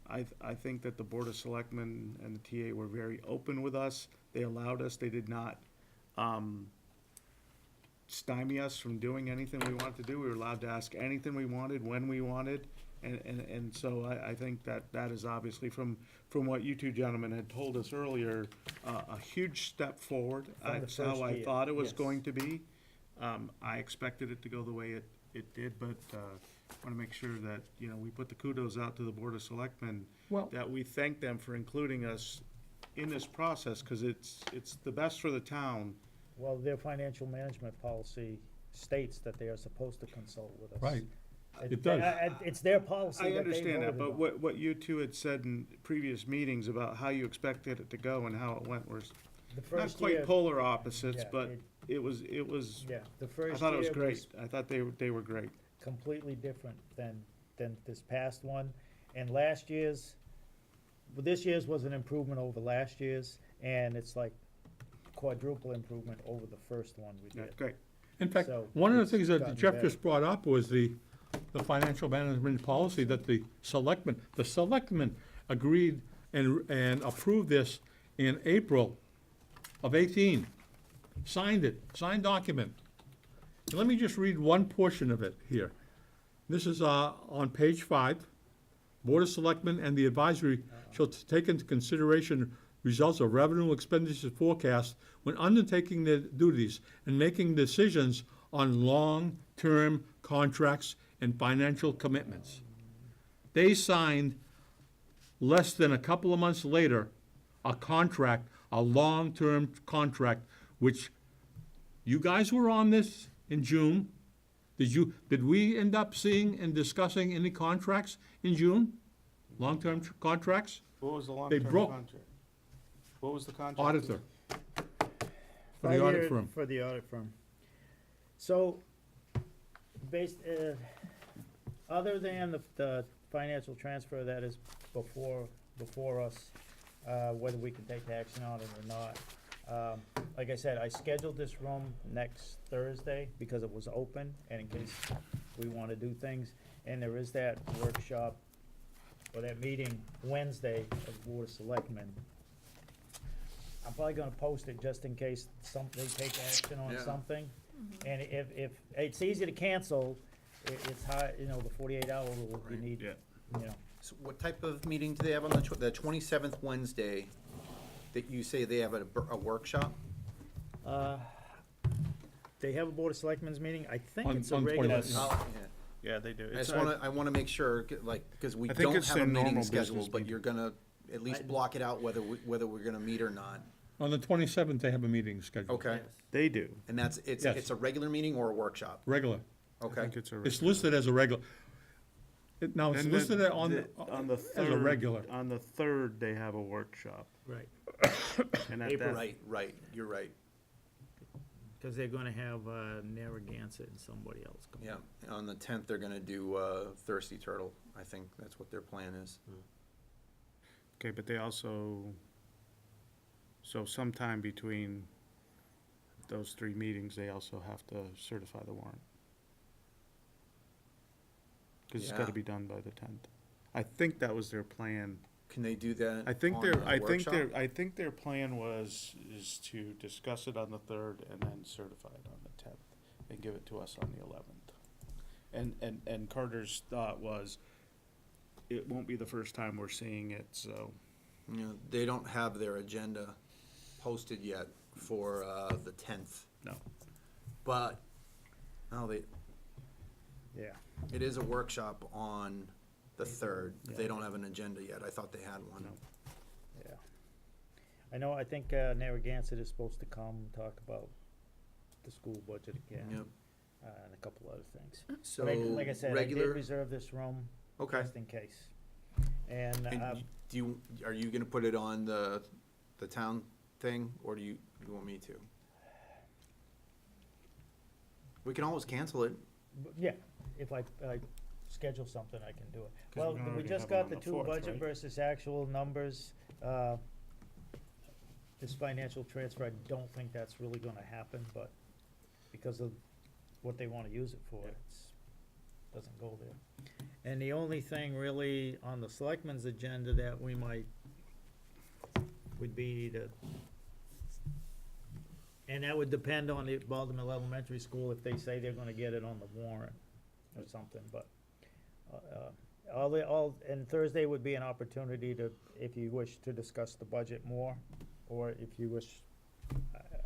Speaker 1: I think that the Board of Selectmen and the TA were very open with us. They allowed us, they did not, stymie us from doing anything we wanted to do. We were allowed to ask anything we wanted, when we wanted. And so I think that is obviously from what you two gentlemen had told us earlier, a huge step forward.
Speaker 3: From the
Speaker 1: That's how
Speaker 3: first
Speaker 1: I
Speaker 3: year,
Speaker 1: thought it was
Speaker 3: yes.
Speaker 1: going to be. I expected it to go the way it did, but, wanna make sure that, we put the kudos out to the Board of Selectmen,
Speaker 4: Well-
Speaker 1: that we thank them for including us in this process, cause it's the best for the town.
Speaker 3: Well, their financial management policy states that they are supposed to consult with us.
Speaker 4: Right. It does.
Speaker 3: It's their policy
Speaker 1: I
Speaker 3: that they
Speaker 1: understand that,
Speaker 3: voted
Speaker 1: but
Speaker 3: on.
Speaker 1: what you two had said in previous meetings about how you expected it to go and how it went were
Speaker 3: The
Speaker 1: not
Speaker 3: first
Speaker 1: quite
Speaker 3: year,
Speaker 1: polar opposites,
Speaker 3: yeah,
Speaker 1: but it was,
Speaker 3: yeah, the
Speaker 1: I
Speaker 3: first
Speaker 1: thought it was
Speaker 3: year
Speaker 1: great. I thought they were great.
Speaker 3: completely different than this past one. And last year's, well, this year's was an improvement over last year's, and it's like quadruple improvement over the first one we
Speaker 1: Yeah,
Speaker 3: did.
Speaker 1: great.
Speaker 4: In fact,
Speaker 3: So,
Speaker 4: one of the
Speaker 3: it's
Speaker 4: things that
Speaker 3: gotten
Speaker 4: Jeff
Speaker 3: better.
Speaker 4: just brought up was the financial management policy that the selectmen agreed and approved this in April of 18. Signed document. And let me just read one portion of it here. This is on page 5. Board of Selectmen and the advisory shall take into consideration results of revenue expenditure forecasts when undertaking their duties and making decisions on long-term contracts and financial commitments. They signed less than a couple of months later, a long-term contract, which you guys were on this in June. Did we end up seeing and discussing any contracts in June? Long-term contracts?
Speaker 7: What was the long-term
Speaker 4: broke-
Speaker 7: contract? What was the contract?
Speaker 4: Auditor. For the audit firm.
Speaker 3: For the audit firm. So, other than the financial transfer that is before us, whether we can take action on it or not, like I said, I scheduled this room next Thursday because it was open, and in case we want to do things, and there is that workshop, or that meeting Wednesday of Board of Selectmen. I'm probably gonna post it just in case they take action on
Speaker 2: Yeah.
Speaker 3: something. And if, it's easy to cancel, it's hard, you know, the 48-hour rule, you
Speaker 2: Right.
Speaker 3: need,
Speaker 1: Yeah.
Speaker 3: you know.
Speaker 2: So what type of meeting do they have on the 27th Wednesday that you say they have a workshop?
Speaker 3: They have a Board of Selectmen's meeting, I think
Speaker 4: On-
Speaker 3: it's a
Speaker 4: on
Speaker 3: regular.
Speaker 4: 20.
Speaker 2: Oh, yeah.
Speaker 1: Yeah, they do.
Speaker 2: I just wanna, I wanna make sure, like, because we
Speaker 1: I think
Speaker 2: don't
Speaker 1: it's
Speaker 2: have a
Speaker 1: their
Speaker 2: meeting
Speaker 1: normal
Speaker 2: scheduled,
Speaker 1: business
Speaker 2: but
Speaker 1: meeting.
Speaker 2: you're gonna at least block it out whether we're gonna meet or not.
Speaker 4: On the 27th, they have a meeting scheduled.
Speaker 2: Okay,
Speaker 1: They do.
Speaker 2: and it's
Speaker 4: Yes.
Speaker 2: a regular meeting or a workshop?
Speaker 4: Regular.
Speaker 1: I
Speaker 2: Okay,
Speaker 1: think it's a.
Speaker 4: It's listed as a regular. Now, it's
Speaker 1: And
Speaker 4: listed
Speaker 1: then
Speaker 4: on,
Speaker 1: on the
Speaker 4: as a
Speaker 1: third,
Speaker 4: regular.
Speaker 1: on the third, they have a workshop.
Speaker 3: Right,
Speaker 1: And at that,
Speaker 2: right, you're right,
Speaker 3: because they're gonna have Narragansett and somebody else come.
Speaker 2: yeah. On the 10th, they're gonna do Thirsty Turtle, I think that's what their plan is.
Speaker 1: okay, but they also, so sometime between those three meetings, they also have to certify the warrant. Cause it's
Speaker 2: Yeah.
Speaker 1: gotta be done by the 10th. I think that was their plan.
Speaker 2: Can they do that
Speaker 1: I think
Speaker 2: on
Speaker 1: their,
Speaker 2: the
Speaker 1: I think
Speaker 2: workshop?
Speaker 1: their, I think their plan is to discuss it on the 3rd and then certify it on the 10th and give it to us on the 11th. And Carter's thought was, it won't be the first time we're seeing it, so.
Speaker 2: You know, they don't have their agenda posted yet for the 10th,
Speaker 1: No.
Speaker 2: but, no,
Speaker 3: Yeah,
Speaker 2: it is a workshop on the 3rd.
Speaker 1: Yeah.
Speaker 2: They don't have an agenda yet. I thought they had one.
Speaker 1: No.
Speaker 3: yeah. I know, I think Narragansett is supposed to come talk about the school budget again.
Speaker 2: Yep.
Speaker 3: And a couple other things.
Speaker 2: So,
Speaker 3: Like I said, I did
Speaker 2: regular,
Speaker 3: reserve this room
Speaker 2: okay.
Speaker 3: just in case. And,
Speaker 2: And are you gonna put it on the town thing, or do you want me to? We can always cancel it.
Speaker 3: yeah, if I schedule something, I can do it.
Speaker 1: 'Cause
Speaker 3: Well,
Speaker 1: we
Speaker 3: we
Speaker 1: already
Speaker 3: just
Speaker 1: have it
Speaker 3: got
Speaker 1: on
Speaker 3: the
Speaker 1: the
Speaker 3: two
Speaker 1: 4th,
Speaker 3: budget
Speaker 1: right?
Speaker 3: versus actual numbers. This financial transfer, I don't think that's really gonna happen, but because of what they wanna use it for, it's, doesn't go there. And the only thing really on the selectmen's agenda that we might, would be the, and that would depend on the Baltimore Elementary School, if they say they're gonna get it on the warrant or something, but, and Thursday would be an opportunity to, if you wish to discuss the budget more, or if you wish,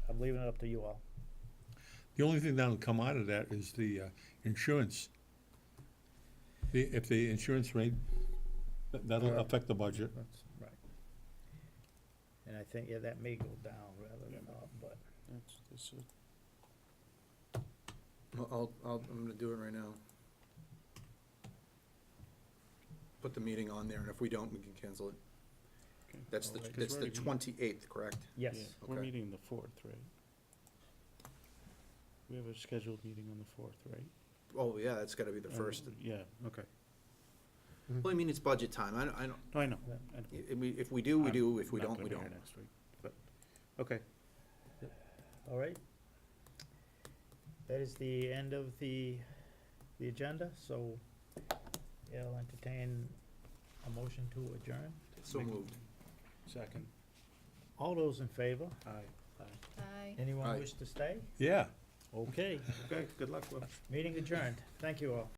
Speaker 3: I'm leaving it up to you all.
Speaker 4: The only thing that'll come out of that is the insurance. If the insurance rate, that'll affect the budget.
Speaker 3: That's right. And I think, yeah, that may go down rather than up, but,
Speaker 1: This is,
Speaker 2: I'm gonna do it right now. Put the meeting on there, and if we don't, we can cancel it.
Speaker 1: okay.
Speaker 2: That's
Speaker 3: Alright. 'Cause
Speaker 2: that's
Speaker 1: we're
Speaker 2: the
Speaker 1: already-
Speaker 2: 28th, correct?
Speaker 3: yes.
Speaker 1: Yeah, we're
Speaker 2: Okay.
Speaker 1: meeting the 4th, right? We have a scheduled meeting on the 4th, right?
Speaker 2: Oh, yeah, that's gotta be the first.
Speaker 1: Yeah, okay.
Speaker 2: Well, I mean, it's budget time. I don't,
Speaker 1: No, I know.
Speaker 3: Yeah.
Speaker 1: I know.
Speaker 2: if we do, we
Speaker 1: I'm
Speaker 2: do. If we
Speaker 1: not
Speaker 2: don't,
Speaker 1: gonna
Speaker 2: we
Speaker 1: be here
Speaker 2: don't.
Speaker 1: next week, but, okay.
Speaker 3: All right. That is the end of the agenda, so I'll entertain a motion to adjourn.
Speaker 2: So moved.
Speaker 1: Second.
Speaker 3: All those in favor?
Speaker 1: Aye.
Speaker 9: Bye.
Speaker 3: Anyone
Speaker 2: Aye.
Speaker 3: wish to stay?
Speaker 4: Yeah.
Speaker 3: Okay,
Speaker 1: Okay, good luck, Will.
Speaker 3: meeting adjourned. Thank you all.